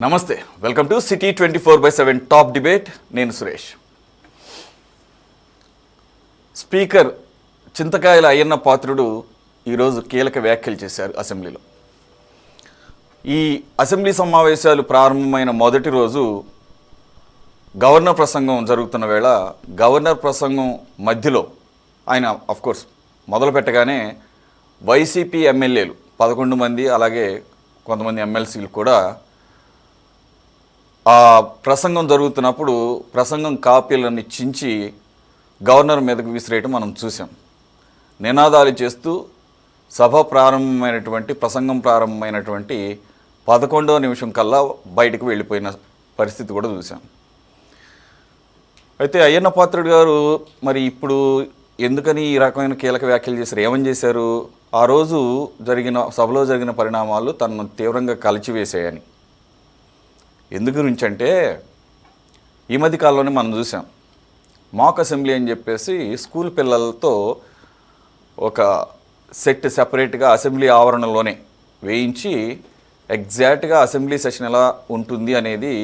నమస్తే, welcome to city 24/7 top debate. నేను Suresh. Speaker చింతకాయల అయ్యన్న పాత్రుడు ఈరోజు కీలక వ్యాఖ్యలు చేశారు అసెంబ్లీలో. ఈ అసెంబ్లీ సమావేశాలు ప్రారంభమైన మొదటి రోజు గవర్నర్ ప్రసంగం జరుగుతున్న వేళ గవర్నర్ ప్రసంగం మధ్యలో ఆయన అఫ్కోర్స్ మొదలు పెట్టగానే వైసీపీ ఎమ్మెల్యేలు 11 మంది అలాగే కొంతమంది ఎమ్మెల్సీలు కూడా ఆ ప్రసంగం జరుగుతున్నప్పుడు ప్రసంగం కాపీలను చించి గవర్నర్ మీదకు విసిరేయటం మనం చూసాం. నినాదాలు చేస్తూ ప్రసంగం ప్రారంభమైనటువంటి 11వ నిమిషం కల్లా బయటకు వెళ్ళిపోయిన పరిస్థితి కూడా చూసాం. అయితే అయ్యన్న పాత్రుడు గారు మరి ఇప్పుడు ఎందుకని ఈ రకమైన కీలక వ్యాఖ్యలు చేశారు, ఏమని చేశారు? ఆ రోజు సభలో జరిగిన పరిణామాలు తనను తీవ్రంగా కలిచివేసాయని. ఎందు గురించి అంటే ఈ మధ్య కాలంలోనే మనం చూసాం, మాక్ అసెంబ్లీ అని చెప్పేసి స్కూల్ పిల్లలతో ఒక సెట్ సెపరేట్గా అసెంబ్లీ ఆవరణలోనే వేయించి ఎగ్జాక్ట్గా అసెంబ్లీ సెషన్ ఎలా ఉంటుంది అనేది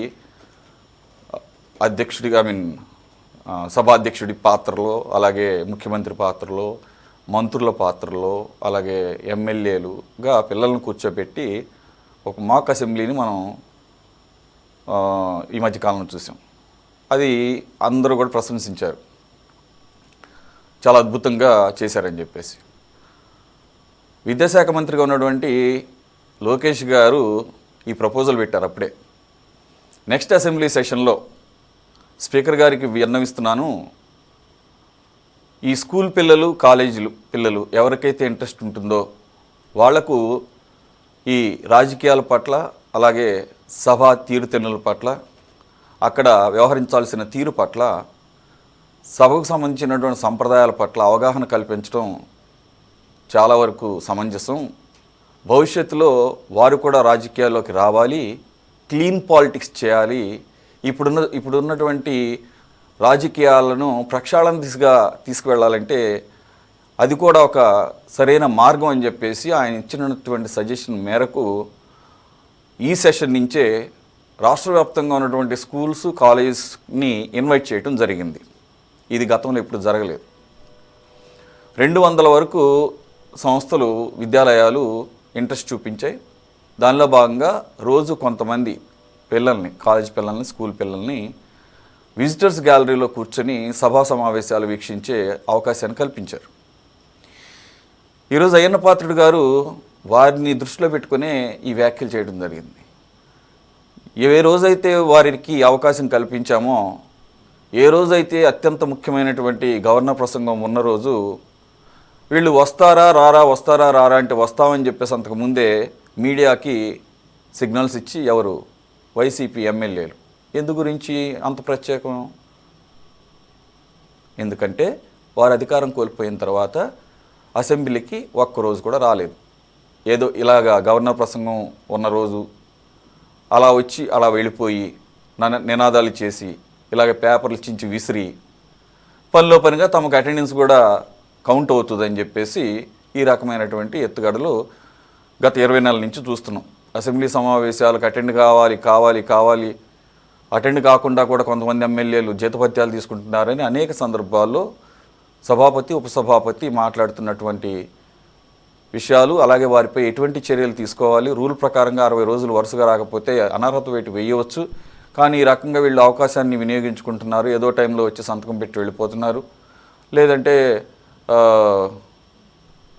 సభాధ్యక్షుడి పాత్రలో, అలాగే ముఖ్యమంత్రి పాత్రలో, మంత్రుల పాత్రలో, అలాగే ఎమ్మెల్యేలుగా పిల్లలను కూర్చోబెట్టి ఒక మాక్ అసెంబ్లీని మనం ఈ మధ్యకాలంలో చూసాం. అది అందరూ కూడా ప్రశంసించారు, చాలా అద్భుతంగా చేశారని చెప్పేసి. విద్యాశాఖ మంత్రిగా ఉన్నటువంటి లోకేష్ గారు ఈ ప్రపోజల్ పెట్టారు. అప్పుడే నెక్స్ట్ అసెంబ్లీ సెషన్లో స్పీకర్ గారికి విన్నవిస్తున్నాను, ఈ స్కూల్ పిల్లలు, కాలేజీలు పిల్లలు ఎవరికైతే ఇంట్రెస్ట్ ఉంటుందో వాళ్లకు ఈ రాజకీయాల పట్ల, అలాగే సభా తీరుతెన్నుల పట్ల, అక్కడ వ్యవహరించాల్సిన తీరు పట్ల, సభకు సంబంధించినటువంటి సంప్రదాయాల పట్ల అవగాహన కల్పించడం చాలా వరకు సమంజసం. భవిష్యత్తులో వారు కూడా రాజకీయాల్లోకి రావాలి, క్లీన్ పాలిటిక్స్ చేయాలి. ఇప్పుడున్నటువంటి రాజకీయాలను ప్రక్షాళన దిశగా తీసుకువెళ్ళాలంటే అది కూడా ఒక సరైన మార్గం అని చెప్పేసి ఆయన ఇచ్చినటువంటి సజెషన్ మేరకు ఈ సెషన్ నుంచే రాష్ట్ర వ్యాప్తంగా ఉన్నటువంటి స్కూల్స్, కాలేజెస్ని ఇన్వైట్ చేయడం జరిగింది. ఇది గతంలో ఎప్పుడు జరగలేదు. 200 వరకు సంస్థలు, విద్యాలయాలు ఇంట్రెస్ట్ చూపించాయి. దానిలో భాగంగా రోజు కొంతమంది పిల్లల్ని, కాలేజ్ పిల్లల్ని, స్కూల్ పిల్లల్ని విజిటర్స్ గ్యాలరీలో కూర్చొని సభా సమావేశాలు వీక్షించే అవకాశాన్ని కల్పించారు. ఈరోజు అయ్యన్న పాత్రుడు గారు వారిని దృష్టిలో పెట్టుకునే ఈ వ్యాఖ్యలు చేయడం జరిగింది. ఏ రోజైతే వారికి అవకాశం కల్పించామో, ఏ రోజైతే అత్యంత ముఖ్యమైనటువంటి గవర్నర్ ప్రసంగం ఉన్న రోజు వీళ్ళు వస్తారా రారా అంటే వస్తామని చెప్పేసి అంతకుముందే మీడియాకి సిగ్నల్స్ ఇచ్చి ఎవరు వైసీపీ ఎమ్మెల్యేలు. ఎందు గురించి అంత ప్రత్యేకం? ఎందుకంటే వారు అధికారం కోల్పోయిన తర్వాత అసెంబ్లీకి ఒక్కరోజు కూడా రాలేదు. ఏదో ఇలాగా గవర్నర్ ప్రసంగం ఉన్న రోజు అలా వచ్చి అలా వెళ్ళిపోయి నినాదాలు చేసి ఇలాగ పేపర్లు చించి విసిరి పనిలో పనిగా తమకు అటెండెన్స్ కూడా కౌంట్ అవుతుందని చెప్పేసి ఈ రకమైనటువంటి ఎత్తుగడలు గత 20 నెలల నుంచి చూస్తున్నాం. అసెంబ్లీ సమావేశాలకు అటెండ్ కావాలి అటెండ్ కాకుండా కూడా కొంతమంది ఎమ్మెల్యేలు జీతభత్యాలు తీసుకుంటున్నారని అనేక సందర్భాల్లో సభాపతి, ఉపసభాపతి మాట్లాడుతున్నటువంటి విషయాలు, అలాగే వారిపై ఎటువంటి చర్యలు తీసుకోవాలి, రూల్ ప్రకారంగా 60 రోజులు వరుసగా రాకపోతే అనర్హత వేటు వేయవచ్చు. కానీ ఈ రకంగా వీళ్ళు అవకాశాన్ని వినియోగించుకుంటున్నారు, ఏదో టైంలో వచ్చి సంతకం పెట్టి వెళ్ళిపోతున్నారు, లేదంటే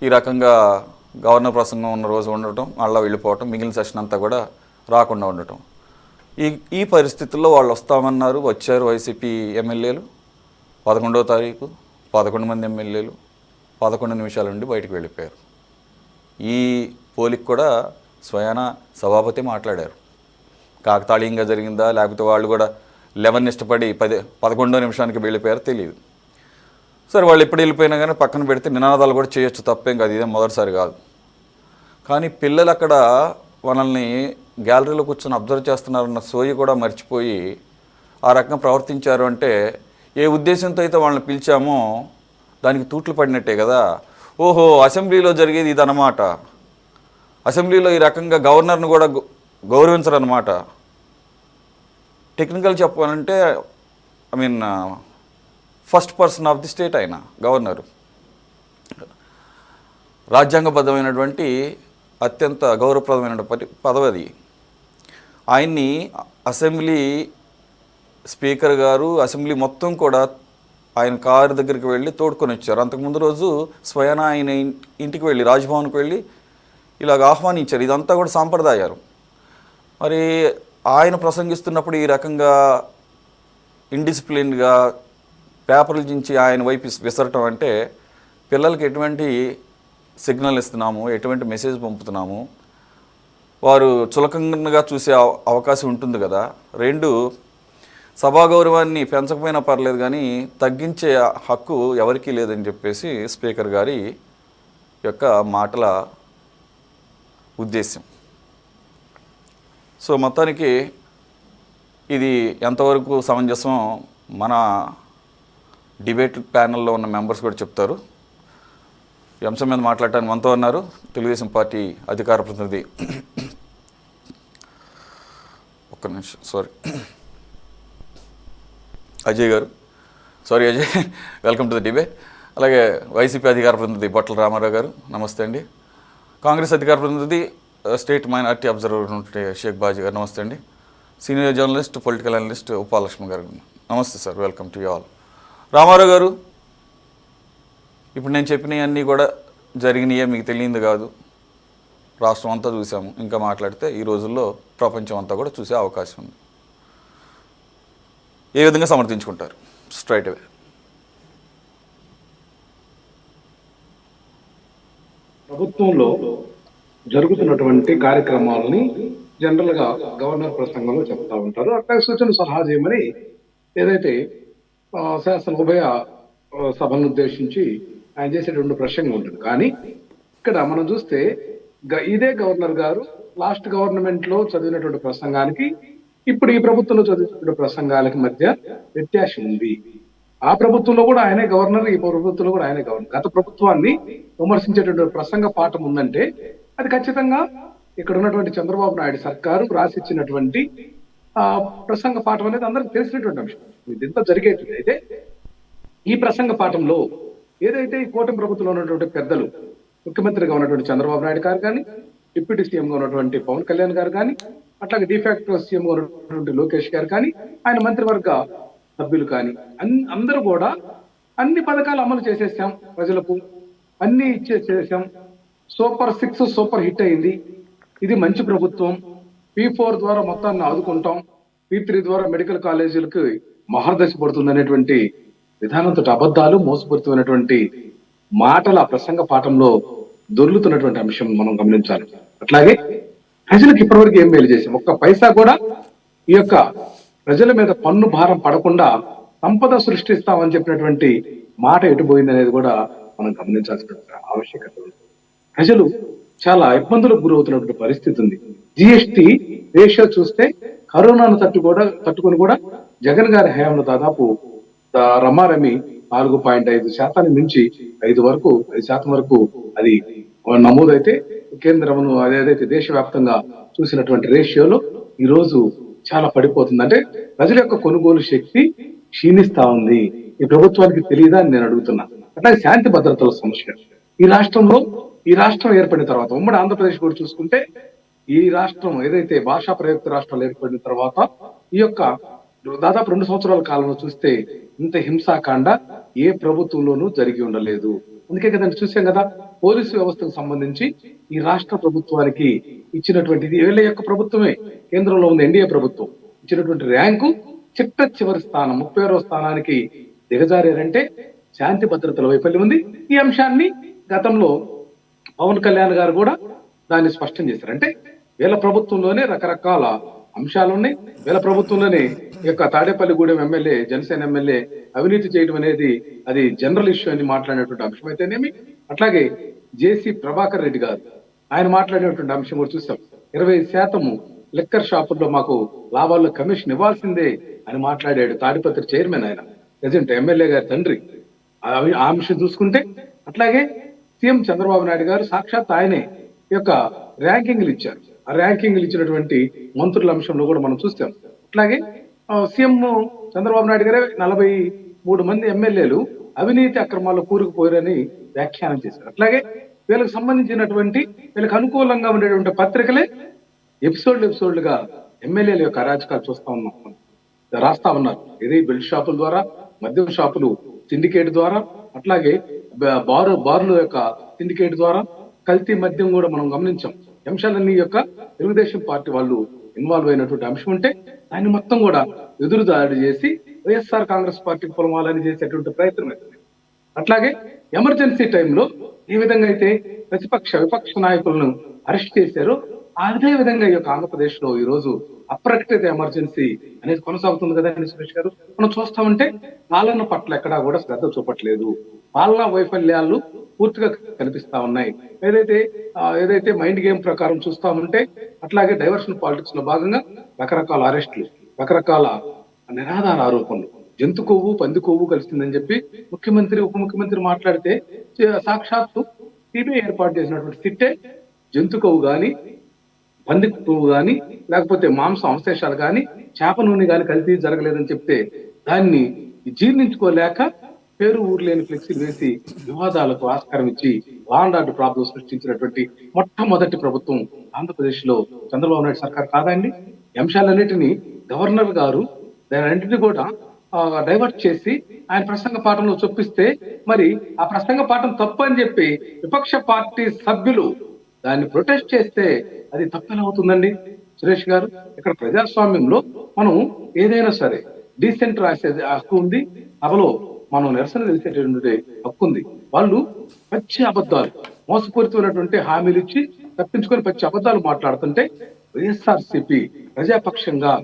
ఈ రకంగా గవర్నర్ ప్రసంగం ఉన్న రోజు ఉండటం, మళ్ళీ వెళ్ళిపోవటం, మిగిలిన సెషన్ అంతా కూడా రాకుండా ఉండటం. ఈ పరిస్థితుల్లో వాళ్ళు వస్తామన్నారు, వచ్చారు. వైసీపీ ఎమ్మెల్యేలు 11వ తారీఖు 11 మంది ఎమ్మెల్యేలు 11 నిమిషాల నుండి బయటకు వెళ్ళిపోయారు. ఈ పోలికి కూడా స్వయాన సభాపతి మాట్లాడారు. కాకతాళీయంగా జరిగిందా, లేకపోతే వాళ్ళు కూడా 11 ఇష్టపడి 11వ నిమిషానికి వెళ్ళిపోయారో తెలియదు. సరే, వాళ్ళు ఎప్పుడు వెళ్ళిపోయినా కానీ పక్కన పెడితే నినాదాలు కూడా చేయొచ్చు, తప్పేం కాదు, ఇదే మొదటిసారి కాదు. కానీ పిల్లలు అక్కడ మనల్ని గ్యాలరీలో కూర్చొని అబ్జర్వ్ చేస్తున్నారన్న సోయి కూడా మర్చిపోయి ఆ రకంగా ప్రవర్తించారు అంటే ఏ ఉద్దేశంతో అయితే వాళ్ళని పిలిచామో దానికి తూట్లు పడినట్టే కదా. ఓహో, అసెంబ్లీలో జరిగేది ఇదన్నమాట, అసెంబ్లీలో ఈ రకంగా గవర్నర్ను కూడా గౌరవించరన్నమాట, టెక్నికల్ చెప్పాలంటే I mean first person of the state ఆయన గవర్నరు. రాజ్యాంగబద్ధమైనటువంటి అత్యంత గౌరవప్రదమైన పదవి అది. ఆయన్ని అసెంబ్లీ స్పీకర్ గారు, అసెంబ్లీ మొత్తం కూడా ఆయన కారు దగ్గరికి వెళ్ళి తోడుకొని వచ్చారు. అంతకుముందు రోజు స్వయాన ఆయన ఇంటికి వెళ్ళి, రాజ్భవన్కి వెళ్ళి ఇలాగ ఆహ్వానించారు. ఇదంతా కూడా సాంప్రదాయాలు. మరి ఆయన ప్రసంగిస్తున్నప్పుడు ఈ రకంగా ఇండిసిప్లిన్గా పేపర్లు చించి ఆయన వైపు విసరటం అంటే పిల్లలకి ఎటువంటి సిగ్నల్ ఇస్తున్నాము, ఎటువంటి మెసేజ్ పంపుతున్నాము, వారు చులకనగా చూసే అవకాశం ఉంటుంది కదా. రెండు, సభా గౌరవాన్ని పెంచకపోయినా పర్లేదు కానీ తగ్గించే హక్కు ఎవరికీ లేదని చెప్పేసి స్పీకర్ గారి యొక్క మాటల ఉద్దేశం. సో మొత్తానికి ఇది ఎంతవరకు సమంజసం మన డిబేట్ ప్యానెల్లో ఉన్న మెంబర్స్ కూడా చెప్తారు. ఈ అంశం మీద మాట్లాడటానికి మనతో ఉన్నారు తెలుగుదేశం పార్టీ అధికార ప్రతినిధి, ఒక్క నిమిషం సారీ, అజయ్ గారు. Sorry Ajay, welcome to the debate. అలాగే వైసీపీ అధికార ప్రతినిధి బొట్ల రామారావు గారు, నమస్తే అండి. కాంగ్రెస్ అధికార ప్రతినిధి state minority observer Shaik Baji గారు, నమస్తే అండి. Senior journalist, political analyst Upalakshmi గారు, నమస్తే sir, welcome to you all. Ramarao గారు, ఇప్పుడు నేను చెప్పినవన్నీ కూడా జరిగినాయే, మీకు తెలియదు కాదు. రాష్ట్రం అంతా చూసాము. ఇంకా మాట్లాడితే ఈ రోజుల్లో ప్రపంచం అంతా కూడా చూసే అవకాశం ఉంది. ఏ విధంగా సమర్థించుకుంటారు స్ట్రైట్ అవే? ప్రభుత్వంలో జరుగుతున్నటువంటి కార్యక్రమాలని జనరల్ గా గవర్నర్ ప్రసంగంలో చెప్తా ఉంటారు. అట్లా సూచన సలహా చేయమని ఏదైతే శాసన ఉభయ సభలను ఉద్దేశించి ఆయన చేసేటువంటి ప్రసంగం ఉంటుంది. కానీ ఇక్కడ మనం చూస్తే ఇదే గవర్నర్ గారు లాస్ట్ గవర్నమెంట్ లో చదివినటువంటి ప్రసంగానికి ఇప్పుడు ఈ ప్రభుత్వంలో చదివినటువంటి ప్రసంగాలకి మధ్య వ్యత్యాసం ఉంది. ఆ ప్రభుత్వంలో కూడా ఆయనే గవర్నర్, ఈ ప్రభుత్వంలో కూడా ఆయనే గవర్నర్. గత ప్రభుత్వాన్ని విమర్శించేటువంటి ప్రసంగ పాఠం ఉందంటే అది ఖచ్చితంగా ఇక్కడ ఉన్నటువంటి చంద్రబాబు నాయుడు సర్కారు రాసిచ్చినటువంటి ప్రసంగ పాఠం అనేది అందరికి తెలిసినటువంటి అంశం. ఇదంతా జరిగేది అయితే ఈ ప్రసంగ పాఠంలో ఏదైతే ఈ కూటమి ప్రభుత్వంలో ఉన్నటువంటి పెద్దలు, ముఖ్యమంత్రిగా ఉన్నటువంటి చంద్రబాబు నాయుడు గారు కానీ, డిప్యూటీ సీఎంగా ఉన్నటువంటి పవన్ కళ్యాణ్ గారు కానీ, అట్లాగే డిఫాక్టో సీఎంగా ఉన్నటువంటి లోకేష్ గారు కానీ, ఆయన మంత్రివర్గ సభ్యులు కానీ అందరూ కూడా అన్ని పథకాలు అమలు చేసేసాం, ప్రజలకు అన్ని ఇచ్చేసేసాం, సూపర్ 6 సూపర్ హిట్ అయింది, ఇది మంచి ప్రభుత్వం, P4 ద్వారా మొత్తాన్ని ఆదుకుంటాం, P3 ద్వారా మెడికల్ కాలేజీలకు మహర్దశ పడుతుంది అనేటువంటి విధానంతో అబద్ధాలు, మోసపూరితమైనటువంటి మాటల ప్రసంగ పాఠంలో దొర్లుతున్నటువంటి అంశం మనం గమనించాలి. అట్లాగే ప్రజలకు ఇప్పటివరకు ఏం మేలు చేసాం, ఒక్క పైసా కూడా ఈ యొక్క ప్రజల మీద పన్ను భారం పడకుండా సంపద సృష్టిస్తామని చెప్పినటువంటి మాట ఎటుపోయింది అనేది కూడా మనం గమనించాల్సిన ఆవశ్యకత ఉంది. ప్రజలు చాలా ఇబ్బందులకు గురవుతున్నటువంటి పరిస్థితి ఉంది. జిఎస్టి రేషియో చూస్తే కరోనాను తట్టుకొని కూడా జగన్ గారి హయాంలో దాదాపు రమారమి 4.5% నుంచి 5% వరకు అది నమోదైతే కేంద్రమును అదేదైతే దేశవ్యాప్తంగా చూసినటువంటి రేషియోలో ఈ రోజు చాలా పడిపోతుంది. అంటే ప్రజల యొక్క కొనుగోలు శక్తి క్షీణిస్తా ఉంది. ఈ ప్రభుత్వానికి తెలియదా అని నేను అడుగుతున్నా. అట్లాగే శాంతి భద్రతల సమస్య ఈ రాష్ట్రం ఏర్పడిన తర్వాత, ఉమ్మడి ఆంధ్రప్రదేశ్ కూడా చూసుకుంటే ఈ రాష్ట్రం ఏదైతే భాషా ప్రయుక్త రాష్ట్రాలు ఏర్పడిన తర్వాత ఈ యొక్క దాదాపు 2 సంవత్సరాల కాలంలో చూస్తే ఇంత హింసాకాండ ఏ ప్రభుత్వంలోనూ జరిగి ఉండలేదు. అందుకే కదండి చూసాం కదా, పోలీసు వ్యవస్థకు సంబంధించి ఈ రాష్ట్ర ప్రభుత్వానికి ఇచ్చినటువంటి వీళ్ళ యొక్క ప్రభుత్వమే, కేంద్రంలో ఉన్న ఎన్డీఏ ప్రభుత్వం ఇచ్చినటువంటి ర్యాంకు చివరి స్థానం 31వ స్థానానికి దిగజారంటే శాంతి భద్రతల వైఫల్యం ఉంది. ఈ అంశాన్ని గతంలో పవన్ కళ్యాణ్ గారు కూడా దాన్ని స్పష్టం చేశారు. అంటే వీళ్ళ ప్రభుత్వంలోనే రకరకాల అంశాలు ఉన్నాయి. వీళ్ళ ప్రభుత్వంలోనే ఈ యొక్క తాడేపల్లిగూడెం ఎమ్మెల్యే, జనసేన ఎమ్మెల్యే అవినీతి చేయడం అనేది అది జనరల్ ఇష్యూ అని మాట్లాడినటువంటి అంశం అయితేనేమి, అట్లాగే జేసీ ప్రభాకర్ రెడ్డి గారు ఆయన మాట్లాడినటువంటి అంశం కూడా చూసాం. 20% లిక్కర్ షాపుల్లో మాకు లాభాల్లో కమిషన్ ఇవ్వాల్సిందే అని మాట్లాడాడు తాడిపత్రి చైర్మన్, ఆయన ప్రజెంట్ ఎమ్మెల్యే గారి తండ్రి. ఆ అంశం చూసుకుంటే అట్లాగే సీఎం చంద్రబాబు నాయుడు గారు సాక్షాత్ ఆయనే ఈ యొక్క ర్యాంకింగ్లు ఇచ్చారు. ఆ ర్యాంకింగ్లు ఇచ్చినటువంటి మంత్రుల అంశంలో కూడా మనం చూస్తాం. అట్లాగే సీఎం చంద్రబాబు నాయుడు గారే 43 మంది ఎమ్మెల్యేలు అవినీతి అక్రమాల్లో కూరుకుపోయారని వ్యాఖ్యానం చేశారు. అట్లాగే వీళ్ళకి సంబంధించినటువంటి వీళ్ళకి అనుకూలంగా ఉండేటువంటి పత్రికలే ఎపిసోడ్లుగా ఎమ్మెల్యేల యొక్క అరాచకాలు చూస్తా ఉన్నాం, రాస్తా ఉన్నారు. ఇది బెల్ట్ షాపుల ద్వారా, మద్యం షాపులు సిండికేట్ ద్వారా, అట్లాగే బార్ల యొక్క సిండికేట్ ద్వారా కల్తీ మద్యం కూడా మనం గమనించాం. అంశాలన్నీ యొక్క తెలుగుదేశం పార్టీ వాళ్ళు ఇన్వాల్వ్ అయినటువంటి అంశం ఉంటే దాన్ని మొత్తం కూడా ఎదురుదాడి చేసి వైఎస్ఆర్ కాంగ్రెస్ పార్టీకి పొలమాలని చేసేటువంటి ప్రయత్నం అవుతుంది. అట్లాగే ఎమర్జెన్సీ టైంలో ఏ విధంగా అయితే విపక్ష నాయకులను అరెస్ట్ చేశారో అదే విధంగా ఈ యొక్క ఆంధ్రప్రదేశ్ లో ఈ రోజు అప్రకటిత ఎమర్జెన్సీ అనేది కొనసాగుతుంది కదండి సురేష్ గారు. మనం చూస్తామంటే పాలన పట్ల ఎక్కడా కూడా శ్రద్ధ చూపట్లేదు, పాలనా వైఫల్యాలు పూర్తిగా కనిపిస్తా ఉన్నాయి. ఏదైతే మైండ్ గేమ్ ప్రకారం చూస్తామంటే అట్లాగే డైవర్షన్ పాలిటిక్స్ లో భాగంగా రకరకాల అరెస్టులు, రకరకాల నిరాధార ఆరోపణలు, జంతు కొవ్వు పంది కొవ్వు కలిసిందని చెప్పి ముఖ్యమంత్రి ఉప ముఖ్యమంత్రి మాట్లాడితే సాక్షాత్తు సిబిఐ ఏర్పాటు చేసినటువంటి సిట్టే జంతు కొవ్వు గాని, పంది కొవ్వు గాని, లేకపోతే మాంసం అవశేషాలు గాని, చేప నూనె గాని కల్తీ జరగలేదని చెప్తే దాన్ని జీర్ణించుకోలేక పేరు ఊరు లేని ఫ్లెక్సీలు వేసి వివాదాలకు ఆస్కారం ఇచ్చి లా అండ్ ఆర్డర్ ప్రాబ్లం సృష్టించినటువంటి మొట్టమొదటి ప్రభుత్వం ఆంధ్రప్రదేశ్ లో చంద్రబాబు నాయుడు సర్కార్ కాదండి. అంశాలన్నిటినీ గవర్నర్ గారు దానిన్నింటినీ కూడా డైవర్ట్ చేసి ఆయన ప్రసంగ పాఠంలో చొప్పిస్తే మరి ఆ ప్రసంగ పాఠం తప్పు అని చెప్పి విపక్ష పార్టీ సభ్యులు దాన్ని ప్రొటెస్ట్ చేస్తే అది తప్పెలా అవుతుందండి సురేష్ గారు? ఇక్కడ ప్రజాస్వామ్యంలో మనం ఏదైనా సరే డీసెంట్ రాసే హక్కు ఉంది, సభలో మనం నిరసన తెలిసేటటువంటి హక్కు ఉంది. వాళ్ళు పచ్చి అబద్ధాలు, మోసపూరితమైనటువంటి హామీలు ఇచ్చి తప్పించుకొని పచ్చి అబద్ధాలు మాట్లాడుతుంటే వైఎస్ఆర్సీపీ ప్రజాపక్షంగా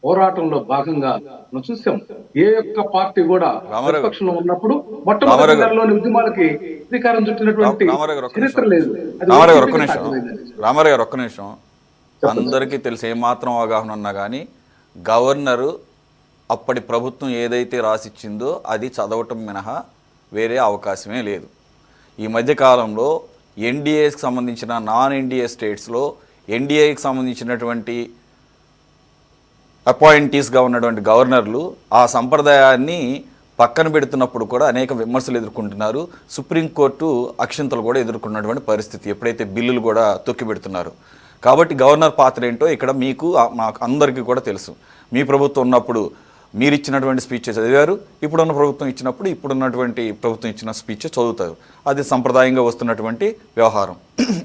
పోరాటంలో భాగంగా మనం చూసాం. ఏ యొక్క పార్టీ కూడా ప్రతిపక్షంలో ఉన్నప్పుడు మొట్టమొదటి ఉద్యమాలకి శ్రీకారం చుట్టినటువంటి చరిత్ర లేదు. రామారావు గారు ఒక్క నిమిషం, అందరికీ తెలిసి ఏమాత్రం అవగాహన ఉన్నా కానీ గవర్నరు అప్పటి ప్రభుత్వం ఏదైతే రాసిచ్చిందో అది చదవటం మినహా వేరే అవకాశమే లేదు. ఈ మధ్యకాలంలో ఎన్డీఏకి సంబంధించిన నాన్ ఎన్డీఏ స్టేట్స్లో ఎన్డీఏకి సంబంధించినటువంటి అపాయింటీస్గా ఉన్నటువంటి గవర్నర్లు ఆ సంప్రదాయాన్ని పక్కన పెడుతున్నప్పుడు కూడా అనేక విమర్శలు ఎదుర్కొంటున్నారు. సుప్రీంకోర్టు అక్షింతలు కూడా ఎదుర్కొన్నటువంటి పరిస్థితి, ఎప్పుడైతే బిల్లులు కూడా తొక్కిపెడుతున్నారు. కాబట్టి గవర్నర్ పాత్ర ఏంటో ఇక్కడ మీకు మాకు అందరికీ కూడా తెలుసు. మీ ప్రభుత్వం ఉన్నప్పుడు మీరు ఇచ్చినటువంటి స్పీచ్ చదివారు, ఇప్పుడున్న ప్రభుత్వం ఇచ్చినప్పుడు ఇప్పుడున్నటువంటి ప్రభుత్వం ఇచ్చిన స్పీచ్ చదువుతారు. అది సంప్రదాయంగా వస్తున్నటువంటి వ్యవహారం.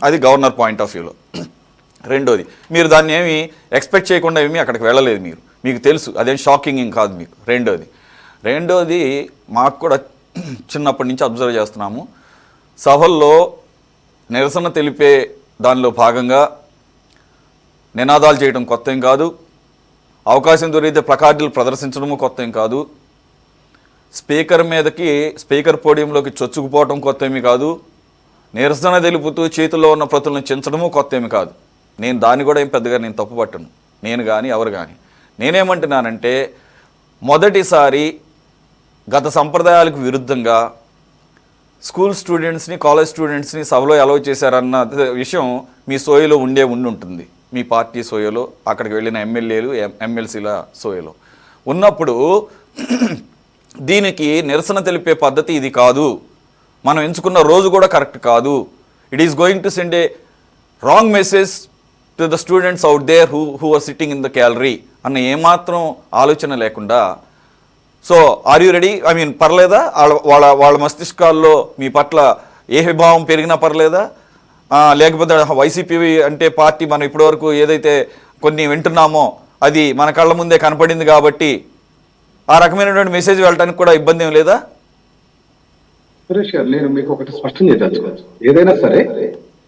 అది గవర్నర్ పాయింట్ ఆఫ్ వ్యూలో. రెండోది, మీరు దాన్ని ఏమి ఎక్స్పెక్ట్ చేయకుండా ఏమీ అక్కడికి వెళ్ళలేదు, మీకు తెలుసు, అదేం షాకింగ్ ఏం కాదు మీకు. రెండోది మాకు కూడా చిన్నప్పటి నుంచి అబ్జర్వ్ చేస్తున్నాము, సభల్లో నిరసన తెలిపే దానిలో భాగంగా నినాదాలు చేయడం కొత్త ఏం కాదు, అవకాశం దొరికితే ప్లకార్డులు ప్రదర్శించడము కొత్త ఏం కాదు, స్పీకర్ పోడియంలోకి చొచ్చుకుపోవడం కొత్త ఏమీ కాదు, నిరసన తెలుపుతూ చేతుల్లో ఉన్న ప్రతులను చించడము కొత్త ఏమి కాదు. నేను దాన్ని కూడా ఏం పెద్దగా నేను తప్పుపట్టను, నేను కానీ ఎవరు కానీ. నేనేమంటున్నానంటే మొదటిసారి గత సంప్రదాయాలకు విరుద్ధంగా స్కూల్ స్టూడెంట్స్ని, కాలేజ్ స్టూడెంట్స్ని సభలో అలౌ చేశారన్న విషయం మీ సోయలో ఉండి ఉంటుంది, మీ పార్టీ సోయలో, అక్కడికి వెళ్ళిన ఎమ్మెల్యేలు ఎమ్మెల్సీల సోయలో ఉన్నప్పుడు దీనికి నిరసన తెలిపే పద్ధతి ఇది కాదు, మనం ఎంచుకున్న రోజు కూడా కరెక్ట్ కాదు, it is going to send a wrong message to the students out there who are sitting in the gallery అన్న ఏమాత్రం ఆలోచన లేకుండా, so are you ready, I mean పర్లేదా, వాళ్ళ మస్తిష్కాల్లో మీ పట్ల ఏ విభావం పెరిగినా పర్లేదా, లేకపోతే వైసీపీ అంటే పార్టీ మనం ఇప్పటివరకు ఏదైతే కొన్ని వింటున్నామో అది మన కళ్ళ ముందే కనపడింది కాబట్టి ఆ రకమైనటువంటి మెసేజ్ వెళ్ళడానికి కూడా ఇబ్బంది ఏం లేదా? సురేష్ గారు, నేను మీకు ఒకటి స్పష్టం చేయదలుచుకోవచ్చు. ఏదైనా సరే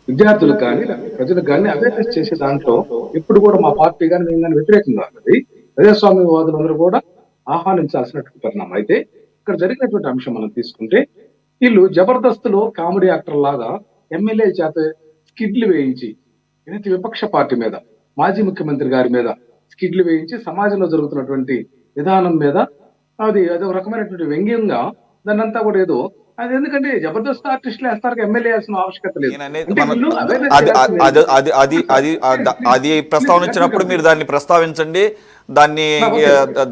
విద్యార్థులకు కానీ ప్రజలకు కానీ అవేర్నెస్ చేసే దాంట్లో ఇప్పుడు కూడా మా పార్టీ కానీ మేము కానీ వ్యతిరేకంగా ఉన్నది. ప్రజాస్వామ్యవాదులందరూ కూడా ఆహ్వానించాల్సినటువంటి పరిణామం. అయితే ఇక్కడ జరిగినటువంటి అంశం మనం తీసుకుంటే, వీళ్ళు జబర్దస్త్లో కామెడీ యాక్టర్ లాగా ఎమ్మెల్యే చేత స్కిడ్లు వేయించి ఏదైతే విపక్ష పార్టీ మీద, మాజీ ముఖ్యమంత్రి గారి మీద స్కిడ్లు వేయించి సమాజంలో జరుగుతున్నటువంటి విధానం మీద అది ఒక రకమైనటువంటి వ్యంగ్యంగా దాన్ని అంతా కూడా ఏదో అది ఎందుకంటే జబర్దస్త్ ఆర్టిస్టులు వేస్తారు, ఎమ్మెల్యే వేయాల్సిన ఆవశ్యకత లేదు. నేను అనేది అంటే మనం వీళ్ళు అవేర్నెస్ అది చేయాల్సింది అది ఏంటి? అది అది అది అది ప్రస్తావన వచ్చినప్పుడు మీరు దాన్ని ప్రస్తావించండి. దాన్ని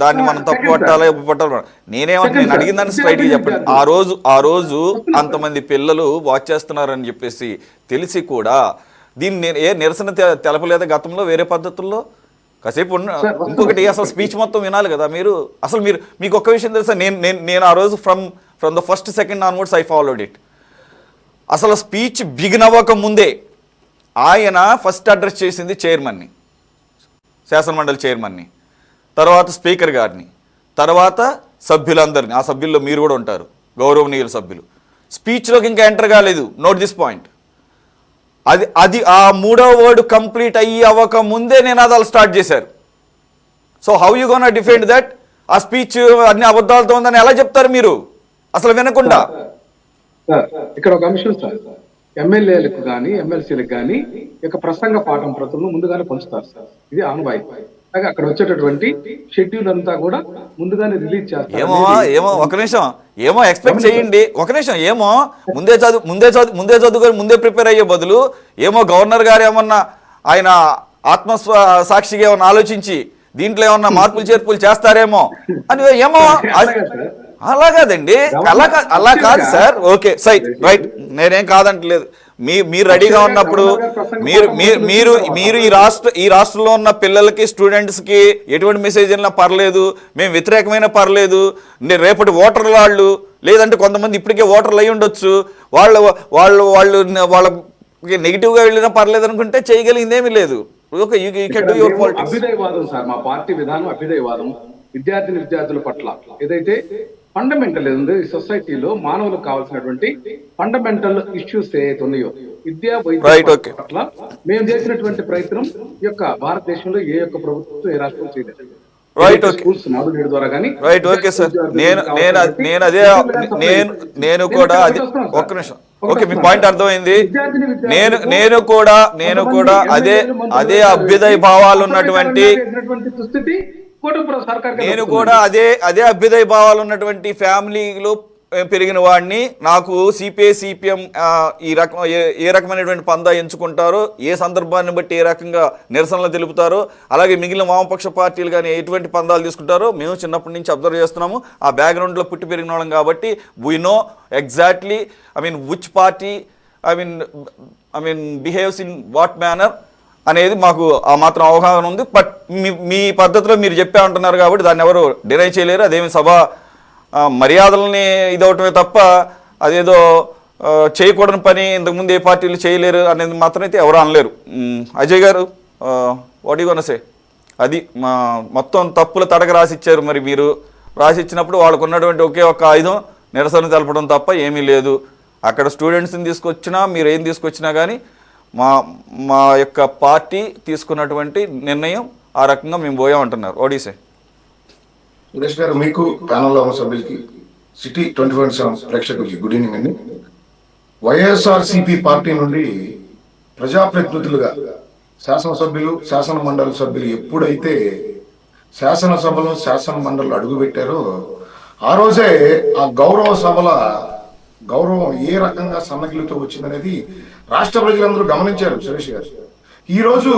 దాన్ని మనం తప్పు పట్టాలి పట్టాలి. నేను అడిగిన దాన్ని స్ట్రైట్గా చెప్పండి. ఆ రోజు అంతమంది పిల్లలు వాచ్ చేస్తున్నారని చెప్పేసి తెలిసి కూడా దీన్ని నిరసన తెలపలేదా గతంలో వేరే పద్ధతుల్లో? కాసేపు ఇంకొకటి అసలు స్పీచ్ మొత్తం వినాలి కదా మీరు. అసలు మీకు ఒక్క విషయం తెలుసా, నేను ఆ రోజు from the first second onwards I followed it. అసలు స్పీచ్ బిగిన్ అవ్వక ముందే ఆయన ఫస్ట్ అడ్రస్ చేసింది చైర్మన్ని, శాసనమండలి చైర్మన్ని, తర్వాత స్పీకర్ గారిని, తర్వాత సభ్యులందరినీ. ఆ సభ్యుల్లో మీరు కూడా ఉంటారు, గౌరవనీయుల సభ్యులు. స్పీచ్లోకి ఇంకా ఎంటర్ కాలేదు. Note this point. అది ఆ మూడో వర్డ్ కంప్లీట్ అవ్వక ముందే నినాదాలు స్టార్ట్ చేశారు. So how you gonna defend that? ఆ స్పీచ్ అన్ని అబద్ధాలతో ఉందని ఎలా చెప్తారు మీరు అసలు వినకుండా? ఇక్కడ ఒక అంశం సార్, ఎమ్మెల్యేలకు కానీ ఎమ్మెల్సీలకు కానీ ఇక ప్రసంగ పాఠం ప్రతులను ముందుగానే పంచుతారు సార్. ఇది ఆనవాయి. అక్కడ వచ్చేటటువంటి షెడ్యూల్ అంతా కూడా ముందుగానే రిలీజ్ చేస్తారు. ఏమో ఒక నిమిషం, ఏమో ఎక్స్పెక్ట్ చేయండి. ఒక నిమిషం, ఏమో ముందే చదువుకొని ముందే ప్రిపేర్ అయ్యే బదులు ఏమో గవర్నర్ గారు ఏమన్నా ఆయన సాక్షిగా ఏమన్నా ఆలోచించి దీంట్లో ఏమన్నా మార్పులు చేర్పులు చేస్తారేమో అని ఏమో. అలా కాదండి, అలా కాదు సార్. ఓకే రైట్, నేనేం కాదంటలేదు. మీరు రెడీగా ఉన్నప్పుడు మీరు ఈ రాష్ట్రంలో ఉన్న పిల్లలకి స్టూడెంట్స్కి ఎటువంటి మెసేజ్ అయినా పర్లేదు, మేము వ్యతిరేకమైన పర్లేదు, రేపటి ఓటర్లు వాళ్ళు, లేదంటే కొంతమంది ఇప్పటికే ఓటర్లు అయి ఉండొచ్చు, వాళ్ళకి నెగిటివ్గా వెళ్ళినా పర్లేదు అనుకుంటే చేయగలిగిందేమీ లేదు. అభ్యుదయవాదం సార్, మా పార్టీ విధానం అభ్యుదయవాదం. విద్యార్థుల పట్ల ఏదైతే ఫండమెంటల్ ఉంది సొసైటీలో మానవులకు కావాల్సినటువంటి ఫండమెంటల్ ఇష్యూస్ ఏదైతే ఉన్నాయో విద్యా వైద్య పట్ల మేము చేసినటువంటి ప్రయత్నం యొక్క భారతదేశంలో ఏ యొక్క ప్రభుత్వం ఏ రాష్ట్రం చేయలేదు. స్కూల్స్ నాడు ద్వారా కానీ రైట్. ఓకే సార్, నేను కూడా ఒక్క నిమిషం. ఓకే, మీ పాయింట్ అర్థమైంది. నేను కూడా అదే అభ్యుదయ భావాలు ఉన్నటువంటి అదే అభ్యుదయ భావాలు ఉన్నటువంటి ఫ్యామిలీలో పెరిగిన వాడిని. నాకు సిపిఐ సిపిఎం ఏ రకమైనటువంటి పందా ఎంచుకుంటారో, ఏ సందర్భాన్ని బట్టి ఏ రకంగా నిరసనలు తెలుపుతారో, అలాగే మిగిలిన వామపక్ష పార్టీలు కానీ ఎటువంటి పందాలు తీసుకుంటారో మేము చిన్నప్పటి నుంచి అబ్జర్వ్ చేస్తున్నాము. ఆ బ్యాక్గ్రౌండ్లో పుట్టి పెరిగిన వాళ్ళం కాబట్టి we know exactly which party behaves in what manner అనేది మాకు ఆ మాత్రం అవగాహన ఉంది. బట్ మీ పద్ధతిలో మీరు చెప్పే అంటున్నారు కాబట్టి దాన్ని ఎవరు డినై చేయలేరు. అదేమి సభ మర్యాదలని ఇదవటమే తప్ప అదేదో చేయకూడని పని ఇంతకుముందు ఏ పార్టీలు చేయలేరు అనేది మాత్రం అయితే ఎవరు అనలేరు. అజయ్ గారు, వాట్ యు గోనా సే? అది మొత్తం తప్పుల తడక రాసిచ్చారు. మరి మీరు రాసిచ్చినప్పుడు వాళ్ళకు ఉన్నటువంటి ఒకే ఒక్క ఆయుధం నిరసన తెలపడం తప్ప ఏమీ లేదు. అక్కడ స్టూడెంట్స్ని తీసుకొచ్చినా మీరు ఏం తీసుకొచ్చినా కానీ మా యొక్క పార్టీ తీసుకున్నటువంటి నిర్ణయం ఆ రకంగా మేము పోయామంటున్నారు. ఓడిసే సురేష్ గారు, మీకు ప్యానల్లో ఉన్న సభ్యులకి, సిటీ 24/7 ప్రేక్షకులకి గుడ్ ఈవినింగ్ అండి. వైఎస్ఆర్సిపి పార్టీ నుండి ప్రజాప్రతినిధులుగా శాసనసభ్యులు, శాసన మండలి సభ్యులు ఎప్పుడైతే శాసనసభలో శాసన మండలి అడుగుపెట్టారో ఆ రోజే ఆ గౌరవ సభల గౌరవం ఏ రకంగా సన్నగిలితో వచ్చిందనేది రాష్ట్ర ప్రజలందరూ గమనించారు. సురేష్ గారు, ఈరోజు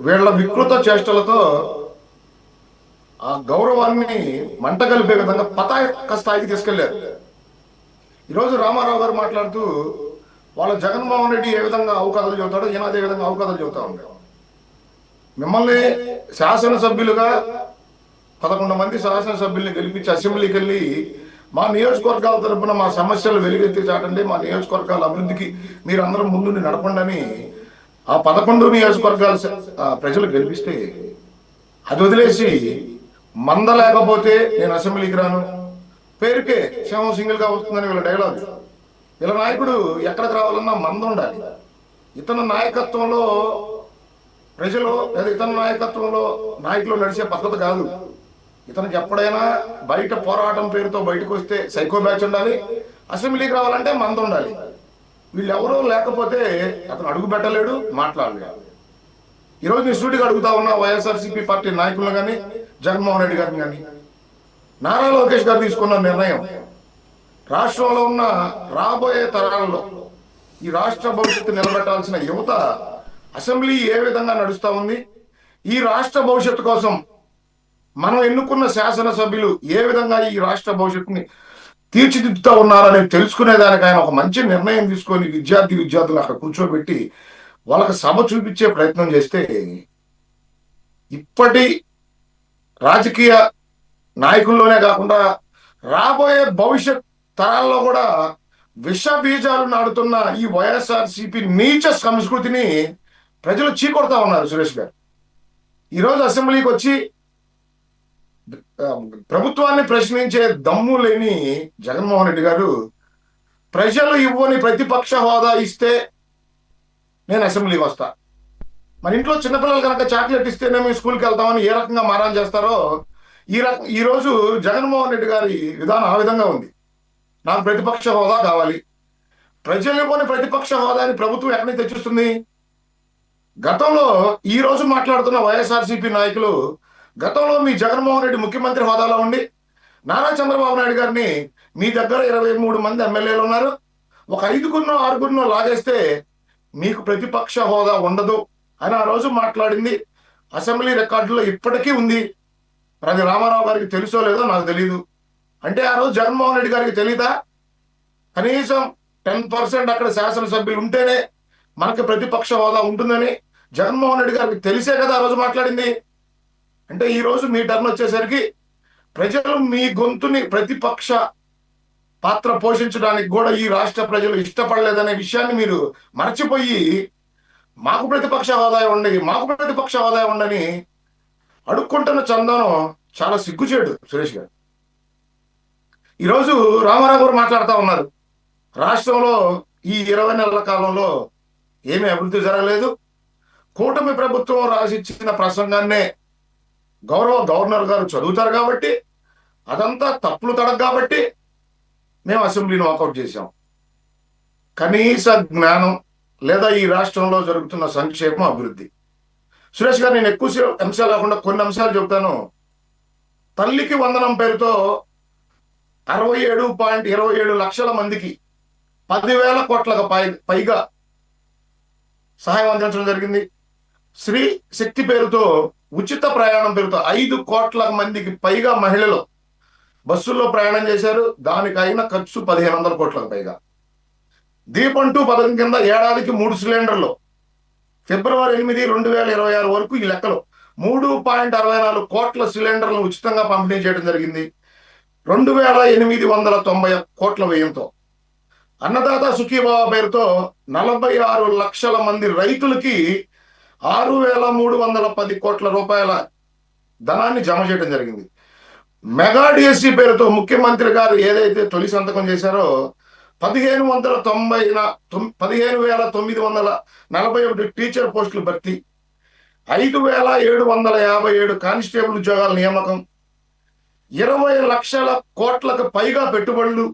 వీళ్ళ వికృత చేష్టలతో ఆ గౌరవాన్ని మంట కలిపే విధంగా పతాక స్థాయికి తీసుకెళ్లారు. ఈరోజు రామారావు గారు మాట్లాడుతూ వాళ్ళ జగన్మోహన్ రెడ్డి ఏ విధంగా అవకాశాలు చెబుతాడో ఈయన అదే విధంగా అవకాశాలు చెబుతా ఉంటాడు. మిమ్మల్ని శాసనసభ్యులుగా 11 మంది శాసనసభ్యుల్ని గెలిపించి అసెంబ్లీకి వెళ్ళి మా నియోజకవర్గాల తరఫున మా సమస్యలు వెలుగెత్తి చాటండి, మా నియోజకవర్గాల అభివృద్ధికి మీరు అందరం ముందు నడపండి అని ఆ 11 నియోజకవర్గాల ప్రజలు గెలిపిస్తే అది వదిలేసి మంద లేకపోతే నేను అసెంబ్లీకి రాను, పేరుకే సింహం సింగిల్ గా వస్తుందని వీళ్ళ డైలాగ్. వీళ్ళ నాయకుడు ఎక్కడికి రావాలన్నా మంద ఉండాలి. ఇతని నాయకత్వంలో ప్రజలు లేదా ఇతని నాయకత్వంలో నాయకులు నడిచే పద్ధతి కాదు. ఇతనికి ఎప్పుడైనా బయట పోరాటం పేరుతో బయటకు వస్తే సైకో బ్యాచ్ ఉండాలి, అసెంబ్లీకి రావాలంటే మంద ఉండాలి. వీళ్ళెవరూ లేకపోతే అతను అడుగు పెట్టలేడు, మాట్లాడలేడు. ఈరోజు నేను స్టూడియోకి అడుగుతా ఉన్నా వైఎస్ఆర్సీపీ పార్టీ నాయకులను కానీ జగన్మోహన్ రెడ్డి గారిని కానీ, నారా లోకేష్ గారు తీసుకున్న నిర్ణయం రాష్ట్రంలో ఉన్న రాబోయే తరాలలో ఈ రాష్ట్ర భవిష్యత్తు నిలబెట్టాల్సిన యువత అసెంబ్లీ ఏ విధంగా నడుస్తా ఉంది, ఈ రాష్ట్ర భవిష్యత్తు కోసం మనం ఎన్నుకున్న శాసనసభ్యులు ఏ విధంగా ఈ రాష్ట్ర భవిష్యత్తుని తీర్చిదిద్దుతా ఉన్నారని తెలుసుకునేదానికి ఆయన ఒక మంచి నిర్ణయం తీసుకొని విద్యార్థులు అక్కడ కూర్చోబెట్టి వాళ్ళకి సభ చూపించే ప్రయత్నం చేస్తే, ఇప్పటి రాజకీయ నాయకుల్లోనే కాకుండా రాబోయే భవిష్యత్ తరాల్లో కూడా విష బీజాలు నాడుతున్న ఈ వైఎస్ఆర్సీపీ నీచ సంస్కృతిని ప్రజలు చీకొడతా ఉన్నారు. సురేష్ గారు ఈరోజు అసెంబ్లీకి వచ్చి ప్రభుత్వాన్ని ప్రశ్నించే దమ్ము లేని జగన్మోహన్ రెడ్డి గారు ప్రజలు ఇవ్వని ప్రతిపక్ష హోదా ఇస్తే నేను అసెంబ్లీకి వస్తా, మన ఇంట్లో చిన్నపిల్లలు కనుక చాక్లెట్ ఇస్తేనే మేము స్కూల్కి వెళ్తామని ఏ రకంగా మారాన్ చేస్తారో ఈ రోజు జగన్మోహన్ రెడ్డి గారి విధానం ఆ విధంగా ఉంది. నాకు ప్రతిపక్ష హోదా కావాలి, ప్రజలు ఇవ్వని ప్రతిపక్ష హోదాని ప్రభుత్వం ఎక్కడి నుంచి తెచ్చిస్తుంది? గతంలో ఈ రోజు మాట్లాడుతున్న వైఎస్ఆర్సీపీ నాయకులు గతంలో మీ జగన్మోహన్ రెడ్డి ముఖ్యమంత్రి హోదాలో ఉండి నారా చంద్రబాబు నాయుడు గారిని మీ దగ్గర 23 మంది ఎమ్మెల్యేలు ఉన్నారు, ఒక 5గురినో 6గురినో లాగేస్తే మీకు ప్రతిపక్ష హోదా ఉండదు అని ఆ రోజు మాట్లాడింది అసెంబ్లీ రికార్డులో ఇప్పటికీ ఉంది. అది రామారావు గారికి తెలుసో లేదో నాకు తెలియదు. అంటే ఆ రోజు జగన్మోహన్ రెడ్డి గారికి తెలీదా కనీసం 10% అక్కడ శాసనసభ్యులు ఉంటేనే మనకి ప్రతిపక్ష హోదా ఉంటుందని జగన్మోహన్ రెడ్డి గారికి తెలిసే కదా ఆ రోజు మాట్లాడింది. అంటే ఈ రోజు మీ టర్న్ వచ్చేసరికి ప్రజలు మీ గొంతుని ప్రతిపక్ష పాత్ర పోషించడానికి కూడా ఈ రాష్ట్ర ప్రజలు ఇష్టపడలేదనే విషయాన్ని మీరు మర్చిపోయి మాకు ప్రతిపక్ష హోదా ఉండని అడుక్కుంటున్న చందనం చాలా సిగ్గుచేడు. సురేష్ గారు ఈరోజు రామారావు గారు మాట్లాడుతూ ఉన్నారు, రాష్ట్రంలో ఈ 20 నెలల కాలంలో ఏమీ అభివృద్ధి జరగలేదు, కూటమి ప్రభుత్వం రాసిచ్చిన ప్రసంగాన్నే గౌరవ గవర్నర్ గారు చదువుతారు కాబట్టి అదంతా తప్పులు తడగ కాబట్టి మేము అసెంబ్లీని వాకౌట్ చేశాం. కనీస జ్ఞానం లేదా ఈ రాష్ట్రంలో జరుగుతున్న సంక్షేమం అభివృద్ధి. సురేష్ గారు నేను ఎక్కువ అంశాలు కాకుండా కొన్ని అంశాలు చెబుతాను. తల్లికి వందనం పేరుతో 67.27 లక్షల మందికి 10,000 కోట్లకు పైగా సహాయం అందించడం జరిగింది. స్త్రీ శక్తి పేరుతో ఉచిత ప్రయాణం పేరుతో 5 కోట్ల మందికి పైగా మహిళలు బస్సుల్లో ప్రయాణం చేశారు, దానికి అయిన ఖర్చు 1,500 కోట్లకు పైగా. దీపం 2 పథకం కింద ఏడాదికి 3 సిలిండర్లు ఫిబ్రవరి 8, 2026 వరకు ఈ లెక్కలో 3.64 కోట్ల సిలిండర్లను ఉచితంగా పంపిణీ చేయడం జరిగింది. 2,890 కోట్ల వ్యయంతో అన్నదాత సుఖీభావ పేరుతో 46 లక్షల మంది రైతులకి 6,310 కోట్ల రూపాయల ధనాన్ని జమ చేయడం జరిగింది. మెగా డిఎస్సి పేరుతో ముఖ్యమంత్రి గారు ఏదైతే తొలి సంతకం చేశారో 15,941 టీచర్ పోస్టులు భర్తీ, 5,757 కానిస్టేబుల్ ఉద్యోగాల నియామకం, 20 లక్షల కోట్లకు పైగా పెట్టుబడులు,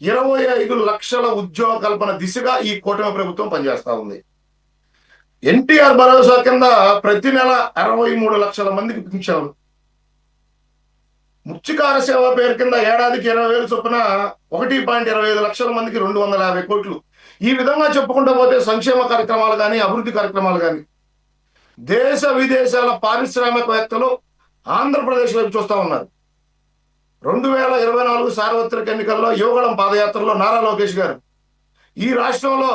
25 లక్షల ఉద్యోగ కల్పన దిశగా ఈ కూటమి ప్రభుత్వం పనిచేస్తా ఉంది. ఎన్టీఆర్ భరోసా కింద ప్రతి నెల 63 లక్షల మందికి పింఛన్లు, ముత్యకార సేవ పేరు కింద ఏడాదికి 20,000 చొప్పున 1.25 లక్షల మందికి 250 కోట్లు. ఈ విధంగా చెప్పుకుంటూ పోతే సంక్షేమ కార్యక్రమాలు కానీ అభివృద్ధి కార్యక్రమాలు కానీ దేశ విదేశాల పారిశ్రామికవేత్తలు ఆంధ్రప్రదేశ్ వైపు చూస్తా ఉన్నారు. 2024 సార్వత్రిక ఎన్నికల్లో యువగళం పాదయాత్రలో నారా లోకేష్ గారు ఈ రాష్ట్రంలో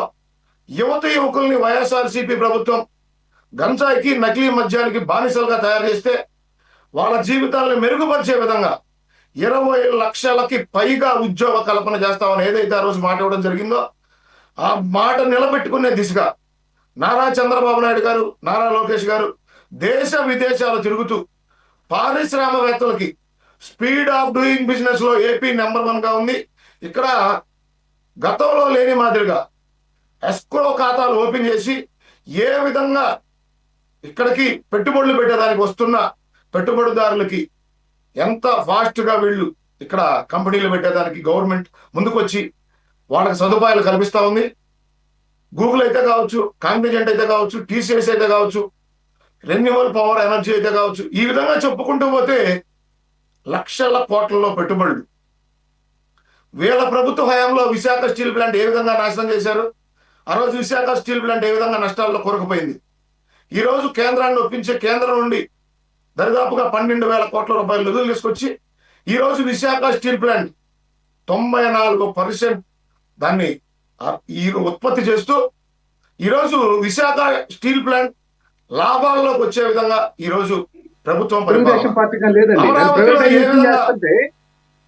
యువకుల్ని వైఎస్ఆర్సీపీ ప్రభుత్వం గంజాయికి నకిలీ మద్యానికి బానిసలుగా తయారు చేస్తే వాళ్ళ జీవితాలను మెరుగుపరిచే విధంగా 20 లక్షలకి పైగా ఉద్యోగ కల్పన చేస్తామని ఏదైతే ఆ రోజు మాట ఇవ్వడం జరిగిందో ఆ మాట నిలబెట్టుకునే దిశగా నారా చంద్రబాబు నాయుడు గారు, నారా లోకేష్ గారు దేశ విదేశాలు తిరుగుతూ పారిశ్రామికవేత్తలకి స్పీడ్ ఆఫ్ డూయింగ్ బిజినెస్ లో ఏపీ నెంబర్ 1 గా ఉంది. ఇక్కడ గతంలో లేని మాదిరిగా ఎస్క్రో ఖాతాలు ఓపెన్ చేసి ఏ విధంగా ఇక్కడికి పెట్టుబడులు పెట్టేదానికి వస్తున్న పెట్టుబడిదారులకి ఎంత ఫాస్ట్ గా వీళ్ళు ఇక్కడ కంపెనీలు పెట్టేదానికి గవర్నమెంట్ ముందుకు వచ్చి వాళ్ళకి సదుపాయాలు కల్పిస్తా ఉంది. గూగుల్ అయితే కావచ్చు, కాంగ్నిజెంట్ అయితే కావచ్చు, టీసీఎస్ అయితే కావచ్చు, రెన్యూవల్ పవర్ ఎనర్జీ అయితే కావచ్చు, ఈ విధంగా చెప్పుకుంటూ పోతే లక్షల కోట్లలో పెట్టుబడులు. వీళ్ళ ప్రభుత్వ హయాంలో విశాఖ స్టీల్ ప్లాంట్ ఏ విధంగా నాశనం చేశారు, ఆ రోజు విశాఖ స్టీల్ ప్లాంట్ ఏ విధంగా నష్టాల్లో కూరుకుపోయింది. ఈ రోజు కేంద్రాన్ని ఒప్పించే కేంద్రం నుండి దరిదాపుగా 12,000 కోట్ల రూపాయలు నిధులు తీసుకొచ్చి ఈ రోజు విశాఖ స్టీల్ ప్లాంట్ 94% దాన్ని ఈ ఉత్పత్తి చేస్తూ ఈరోజు విశాఖ స్టీల్ ప్లాంట్ లాభాల్లోకి వచ్చే విధంగా ఈ రోజు ప్రభుత్వం తెలుగుదేశం పార్టీగా లేదండి. ప్రైవేటైజేషన్ చేస్తుంటే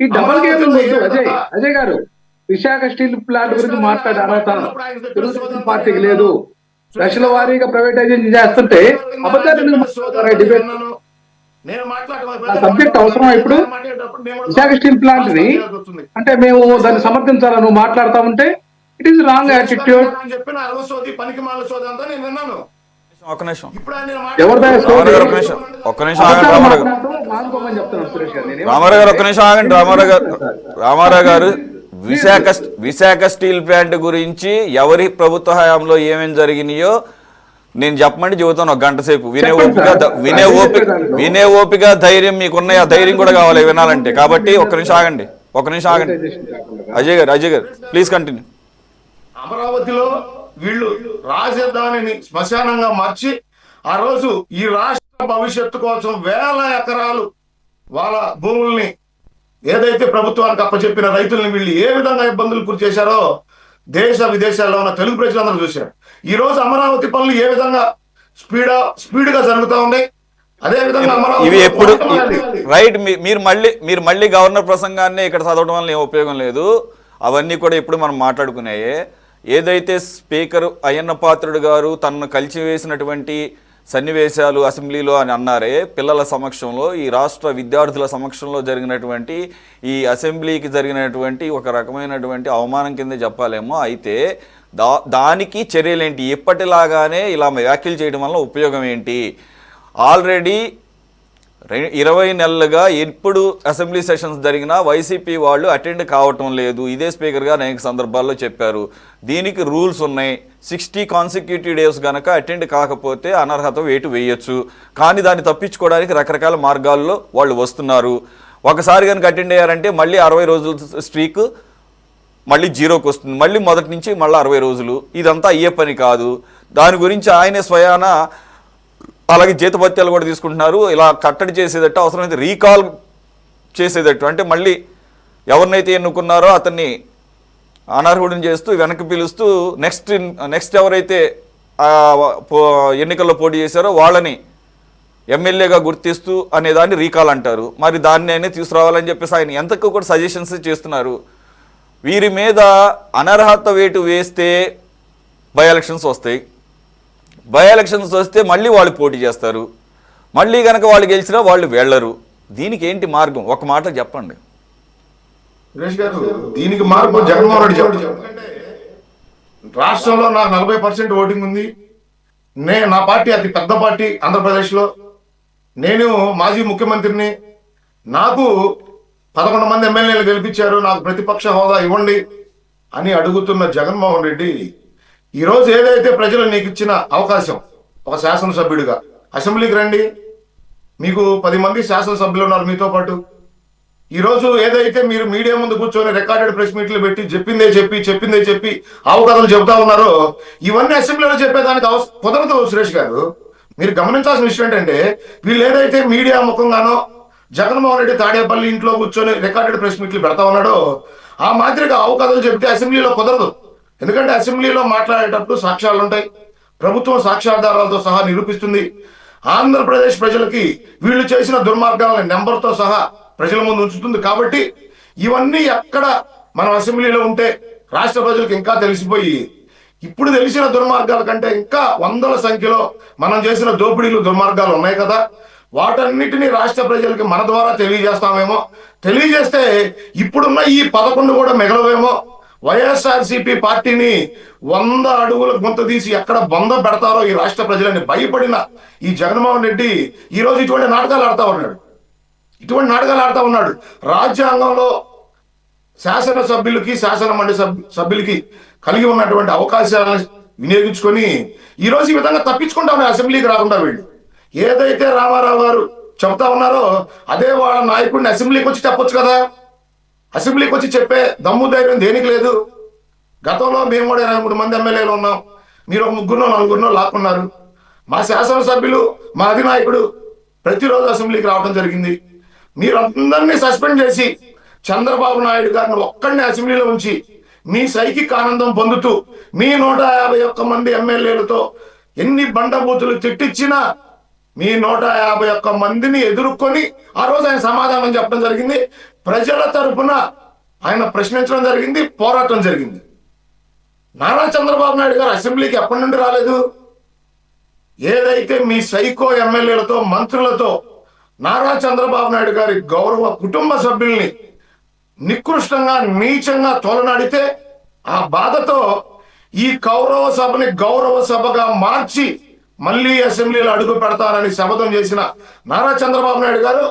ఈ డబల్ గేమ్ వద్దు. అజయ్ గారు, విశాఖ స్టీల్ ప్లాంట్ గురించి మాట్లాడే అర్హత తెలుగుదేశం పార్టీకి లేదు. దశల వారీగా ప్రైవేటైజేషన్ చేస్తుంటే అబద్ధాలు డిబేట్ సబ్జెక్ట్ అవసరం. ఇప్పుడు విశాఖ స్టీల్ ప్లాంట్ ని అంటే మేము దాన్ని సమర్థించాలని నువ్వు మాట్లాడుతా ఉంటే ఇట్ ఈస్ రాంగ్ యాటిట్యూడ్. చెప్పిన అరవసోది పనికి మాల సోది అంతా నేను విన్నాను. ఒక్క నిమిషం రామారావు గారు, ఒక్క నిమిషం ఆగండి. రామారావు గారు, విశాఖ స్టీల్ ప్లాంట్ గురించి ఎవరి ప్రభుత్వ హయాంలో ఏమేమి జరిగినాయో నేను చెప్పమంటే చెబుతాను ఒక గంట సేపు. వినే ఓపిక ధైర్యం మీకున్నాయి. ఆ ధైర్యం కూడా కావాలి వినాలంటే. కాబట్టి ఒక్క నిమిషం ఆగండి. అజయ్ గారు ప్లీజ్ కంటిన్యూ. అమరావతిలో వీళ్ళు రాజధానిని శ్మశానంగా మార్చి ఆ రోజు ఈ రాష్ట్ర భవిష్యత్తు కోసం వేల ఎకరాలు వాళ్ళ భూముల్ని ఏదైతే ప్రభుత్వానికి అప్పచెప్పిన రైతుల్ని వీళ్ళు ఏ విధంగా ఇబ్బందులు గురి చేశారో దేశ విదేశాల్లో ఉన్న తెలుగు ప్రజలందరూ చూశారు. ఈ రోజు అమరావతి పనులు ఏ విధంగా స్పీడ్ గా జరుగుతూ ఉన్నాయి. అదే విధంగా ఇవి ఎప్పుడు రైట్ మీరు మళ్ళీ గవర్నర్ ప్రసంగాన్ని ఇక్కడ చదవడం వల్ల ఏం ఉపయోగం లేదు. అవన్నీ కూడా ఇప్పుడు మనం మాట్లాడుకున్నాయే. ఏదైతే స్పీకర్ అయ్యన్న పాత్రుడు గారు తనను కలిసివేసినటువంటి సన్నివేశాలు అసెంబ్లీలో అని అన్నారే, పిల్లల సమక్షంలో, ఈ రాష్ట్ర విద్యార్థుల సమక్షంలో జరిగినటువంటి ఈ అసెంబ్లీకి జరిగినటువంటి ఒక రకమైనటువంటి అవమానం కింద చెప్పాలేమో. అయితే దానికి చర్యలేంటి? ఎప్పటిలాగానే ఇలా వ్యాఖ్యలు చేయడం వల్ల ఉపయోగం ఏంటి? ఆల్రెడీ 20 నెలలుగా ఎప్పుడు అసెంబ్లీ సెషన్స్ జరిగినా వైసీపీ వాళ్ళు అటెండ్ కావటం లేదు. ఇదే స్పీకర్గా అనేక సందర్భాల్లో చెప్పారు. దీనికి రూల్స్ ఉన్నాయి. 60 కాన్సిక్యూటివ్ డేస్ కనుక అటెండ్ కాకపోతే అనర్హత వేటు వేయొచ్చు. కానీ దాన్ని తప్పించుకోవడానికి రకరకాల మార్గాల్లో వాళ్ళు వస్తున్నారు. ఒకసారి కనుక అటెండ్ అయ్యారంటే మళ్ళీ 60 రోజుల స్ట్రీక్ మళ్ళీ జీరోకి వస్తుంది. మళ్ళీ మొదటి నుంచి మళ్ళీ 60 రోజులు. ఇదంతా అయ్యే పని కాదు. దాని గురించి ఆయనే స్వయాన అలాగే జీతభత్యాలు కూడా తీసుకుంటున్నారు. ఇలా కట్టడి చేసేటట్టు, అవసరమైతే రీకాల్ చేసేటట్టు, అంటే మళ్ళీ ఎవరినైతే ఎన్నుకున్నారో అతన్ని అనర్హుడిని చేస్తూ వెనక్కి పిలుస్తూ నెక్స్ట్ ఎవరైతే ఎన్నికల్లో పోటీ చేశారో వాళ్ళని ఎమ్మెల్యేగా గుర్తిస్తూ అనేదాన్ని రీకాల్ అంటారు. మరి దాన్ని అయినా తీసుకురావాలని చెప్పేసి ఆయన ఎంతకు కూడా సజెషన్స్ చేస్తున్నారు. వీరి మీద అనర్హత వేటు వేస్తే బై ఎలక్షన్స్ వస్తాయి. బై ఎలక్షన్స్ వస్తే మళ్ళీ వాళ్ళు పోటీ చేస్తారు. మళ్ళీ కనుక వాళ్ళు గెలిచినా వాళ్ళు వెళ్ళరు. దీనికి ఏంటి మార్గం? ఒక మాట చెప్పండి. సురేష్ గారు, దీనికి మార్గం జగన్మోహన్ రెడ్డి చెప్పండి. రాష్ట్రంలో నాకు 40% ఓటింగ్ ఉంది. నా పార్టీ అతి పెద్ద పార్టీ ఆంధ్రప్రదేశ్లో. నేను మాజీ ముఖ్యమంత్రిని. నాకు 11 మంది ఎమ్మెల్యేలు గెలిపించారు. నాకు ప్రతిపక్ష హోదా ఇవ్వండి అని అడుగుతున్న జగన్మోహన్ రెడ్డి ఈరోజు ఏదైతే ప్రజలు నీకు ఇచ్చిన అవకాశం, ఒక శాసనసభ్యుడిగా అసెంబ్లీకి రండి, మీకు 10 మంది శాసనసభ్యులు ఉన్నారు మీతో పాటు. ఈరోజు ఏదైతే మీరు మీడియా ముందు కూర్చొని రికార్డెడ్ ప్రెస్ మీట్లు పెట్టి చెప్పిందే చెప్పి అవకథలు చెబుతా ఉన్నారో ఇవన్నీ అసెంబ్లీలో చెప్పేదానికి కుదరదు. సురేష్ గారు, మీరు గమనించాల్సిన విషయం ఏంటంటే వీళ్ళు ఏదైతే మీడియా ముఖంగానో జగన్మోహన్ రెడ్డి తాడేపల్లి ఇంట్లో కూర్చొని రికార్డెడ్ ప్రెస్ మీట్లు పెడతా ఉన్నాడో ఆ మాదిరిగా అవకథలు చెబితే అసెంబ్లీలో కుదరదు. ఎందుకంటే అసెంబ్లీలో మాట్లాడేటప్పుడు సాక్ష్యాలు ఉంటాయి. ప్రభుత్వం సాక్ష్యాధారాలతో సహా నిరూపిస్తుంది. ఆంధ్రప్రదేశ్ ప్రజలకి వీళ్ళు చేసిన దుర్మార్గాలను నెంబర్తో సహా ప్రజల ముందు ఉంచుతుంది. కాబట్టి ఇవన్నీ ఎక్కడ మనం అసెంబ్లీలో ఉంటే రాష్ట్ర ప్రజలకు ఇంకా తెలిసిపోయి ఇప్పుడు తెలిసిన దుర్మార్గాల కంటే ఇంకా వందల సంఖ్యలో మనం చేసిన దోపిడీలు దుర్మార్గాలు ఉన్నాయి కదా, వాటన్నిటినీ రాష్ట్ర ప్రజలకి మన ద్వారా తెలియజేస్తామేమో. తెలియజేస్తే ఇప్పుడున్న ఈ 11 కూడా మిగలవేమో. వైఎస్ఆర్సీపీ పార్టీని 100 అడుగుల గుంత తీసి ఎక్కడ బొంద పెడతారో ఈ రాష్ట్ర ప్రజలని భయపడిన ఈ జగన్మోహన్ రెడ్డి ఈ రోజు ఇటువంటి నాటకాలు ఆడుతా ఉన్నాడు. రాజ్యాంగంలో శాసనసభ్యులకి శాసన మండలి సభ్యులకి కలిగి ఉన్నటువంటి అవకాశాలను వినియోగించుకొని ఈ రోజు ఈ విధంగా తప్పించుకుంటా ఉన్నారు. అసెంబ్లీకి రాకుండా వీళ్ళు ఏదైతే రామారావు గారు చెబుతా ఉన్నారో అదే వాళ్ళ నాయకుడిని అసెంబ్లీకి వచ్చి చెప్పొచ్చు కదా. అసెంబ్లీకి వచ్చి చెప్పే దమ్ము ధైర్యం దేనికి లేదు? గతంలో మేము కూడా 23 మంది ఎమ్మెల్యేలు ఉన్నాం, మీరు ఒక 3-4 లాక్కున్నారు. మా శాసనసభ్యులు, మా అధినాయకుడు ప్రతిరోజు అసెంబ్లీకి రావడం జరిగింది. మీరు అందరినీ సస్పెండ్ చేసి చంద్రబాబు నాయుడు గారిని ఒక్కడిని అసెంబ్లీలో ఉంచి మీ సైకిక్ ఆనందం పొందుతూ మీ 151 మంది ఎమ్మెల్యేలతో ఎన్ని బండబూతులు తిట్టించినా మీ 151 మందిని ఎదుర్కొని ఆ రోజు ఆయన సమాధానం చెప్పడం జరిగింది. ప్రజల తరఫున ఆయన ప్రశ్నించడం జరిగింది, పోరాటం జరిగింది. నారా చంద్రబాబు నాయుడు గారు అసెంబ్లీకి ఎప్పటి నుండి రాలేదు? ఏదైతే మీ సైకో ఎమ్మెల్యేలతో, మంత్రులతో నారా చంద్రబాబు నాయుడు గారి గౌరవ కుటుంబ సభ్యుల్ని నికృష్టంగా, నీచంగా తోలనాడితే ఆ బాధతో ఈ కౌరవ సభని గౌరవ సభగా మార్చి మళ్ళీ అసెంబ్లీలో అడుగు పెడతానని శపథం చేసిన నారా చంద్రబాబు నాయుడు గారు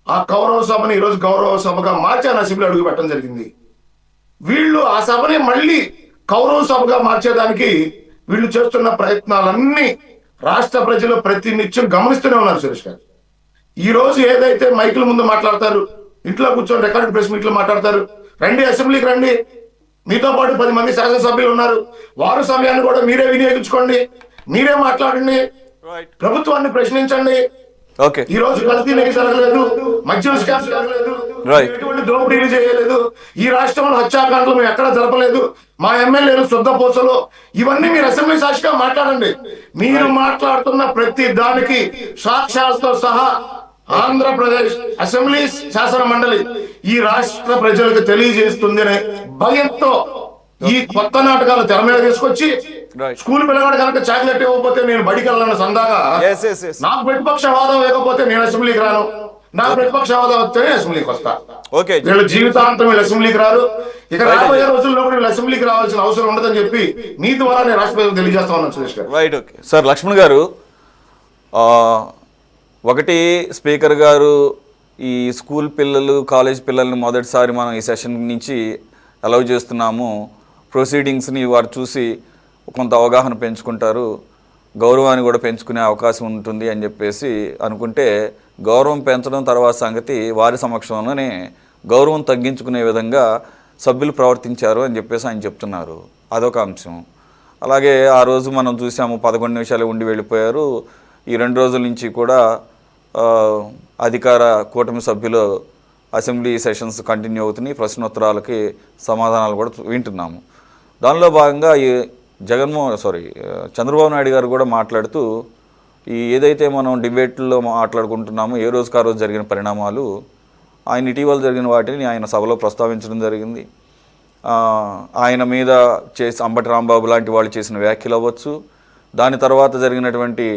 ఆ కౌరవ సభని ఈరోజు గౌరవ సభగా మార్చి ఆయన అసెంబ్లీ అడుగు పెట్టడం జరిగింది. వీళ్ళు ఆ సభని మళ్ళీ కౌరవ సభగా మార్చేదానికి వీళ్ళు చేస్తున్న ప్రయత్నాలన్నీ రాష్ట్ర ప్రజలు ప్రతినిత్యం గమనిస్తూనే ఉన్నారు. సురేష్ గారు ఈ రోజు ఏదైతే మైకుల ముందు మాట్లాడతారు, ఇంట్లో కూర్చొని రికార్డు ప్రెస్ మీట్లు మాట్లాడతారు, రండి అసెంబ్లీకి రండి, మీతో పాటు 10 మంది శాసనసభ్యులు ఉన్నారు, వారు సమయాన్ని కూడా మీరే వినియోగించుకోండి, మీరే మాట్లాడండి, ప్రభుత్వాన్ని ప్రశ్నించండి. ఈ రోజు కల్తీ జరగలేదు, మద్యం స్కామ్ జరగలేదు, ఎటువంటి దోపిడీలు చేయలేదు, ఈ రాష్ట్రంలో హత్యాకాండలు మేము ఎక్కడ జరపలేదు, మా ఎమ్మెల్యేలు శుద్ధ పూసలు, ఇవన్నీ మీరు అసెంబ్లీ సాక్షిగా మాట్లాడండి. మీరు మాట్లాడుతున్న ప్రతి దానికి సాక్ష్యాలతో సహా ఆంధ్రప్రదేశ్ అసెంబ్లీ శాసన మండలి ఈ రాష్ట్ర ప్రజలకు తెలియజేస్తుంది అనే భయంతో ఈ కొత్త నాటకాలు తెర మీద తీసుకొచ్చి స్కూల్ పిల్లగాడు కనుక చాక్లెట్ ఇవ్వకపోతే నేను బడికి వెళ్ళాను సందాగా, నాకు ప్రతిపక్ష హోదా ఇవ్వకపోతే నేను అసెంబ్లీకి రాను, నాకు ప్రతిపక్ష హోదా వస్తేనే అసెంబ్లీకి వస్తా. వీళ్ళ జీవితాంతం వీళ్ళు అసెంబ్లీకి రారు, ఇక రాబోయే రోజుల్లో కూడా వీళ్ళు అసెంబ్లీకి రావాల్సిన అవసరం ఉండదని చెప్పి మీ ద్వారా నేను రాష్ట్ర ప్రజలకు తెలియజేస్తా ఉన్నాను. సురేష్ గారు రైట్. Okay sir. లక్ష్మణ్ గారు, ఒకటి స్పీకర్ గారు ఈ స్కూల్ పిల్లలు, కాలేజ్ పిల్లల్ని మొదటిసారి మనం ఈ సెషన్ నుంచి అలౌ చేస్తున్నాము, ప్రొసీడింగ్స్ని వారు చూసి కొంత అవగాహన పెంచుకుంటారు, గౌరవాన్ని కూడా పెంచుకునే అవకాశం ఉంటుంది అని చెప్పేసి అనుకుంటే, గౌరవం పెంచడం తర్వాత సంగతి వారి సమక్షంలోనే గౌరవం తగ్గించుకునే విధంగా సభ్యులు ప్రవర్తించారు అని చెప్పేసి ఆయన చెప్తున్నారు. అదొక అంశం. అలాగే ఆ రోజు మనం చూసాము 11 నిమిషాలు ఉండి వెళ్ళిపోయారు. ఈ 2 రోజుల నుంచి కూడా అధికార కూటమి సభ్యులు అసెంబ్లీ సెషన్స్ కంటిన్యూ అవుతున్నాయి, ప్రశ్నోత్తరాలకి సమాధానాలు కూడా వింటున్నాము. దానిలో భాగంగా ఈ చంద్రబాబు నాయుడు గారు కూడా మాట్లాడుతూ ఈ ఏదైతే మనం డిబేట్లో మాట్లాడుకుంటున్నామో ఏ రోజుకు ఆ రోజు జరిగిన పరిణామాలు, ఆయన ఇటీవల జరిగిన వాటిని ఆయన సభలో ప్రస్తావించడం జరిగింది. ఆయన మీద అంబటి రాంబాబు లాంటి వాళ్ళు చేసిన వ్యాఖ్యలు అవ్వచ్చు, దాని తర్వాత జరిగినటువంటి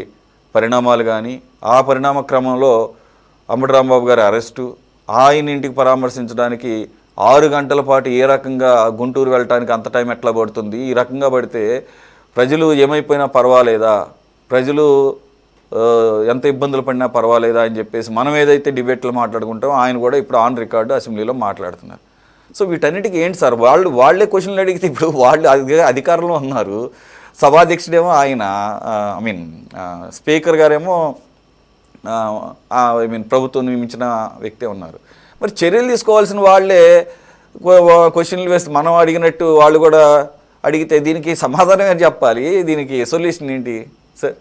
పరిణామాలు కానీ, ఆ పరిణామ క్రమంలో అంబటి రాంబాబు గారి అరెస్టు, ఆయన ఇంటికి పరామర్శించడానికి 6 గంటల పాటు ఏ రకంగా గుంటూరు వెళ్ళటానికి అంత టైం ఎట్లా పడుతుంది, ఈ రకంగా పడితే ప్రజలు ఏమైపోయినా పర్వాలేదా, ప్రజలు ఎంత ఇబ్బందులు పడినా పర్వాలేదా అని చెప్పేసి మనం ఏదైతే డిబేట్లో మాట్లాడుకుంటామో ఆయన కూడా ఇప్పుడు ఆన్ రికార్డు అసెంబ్లీలో మాట్లాడుతున్నారు. సో వీటన్నిటికీ ఏంటి సార్, వాళ్ళే క్వశ్చన్లు అడిగితే ఇప్పుడు వాళ్ళు అధికారంలో ఉన్నారు, సభాధ్యక్షుడేమో ఆయన, స్పీకర్ గారేమో ప్రభుత్వం నియమించిన వ్యక్తే ఉన్నారు. మరి చర్యలు తీసుకోవాల్సిన వాళ్ళే క్వశ్చన్లు వేస్తే మనం అడిగినట్టు వాళ్ళు కూడా అడిగితే దీనికి సమాధానమే చెప్పాలి, దీనికి సొల్యూషన్ ఏంటి సార్?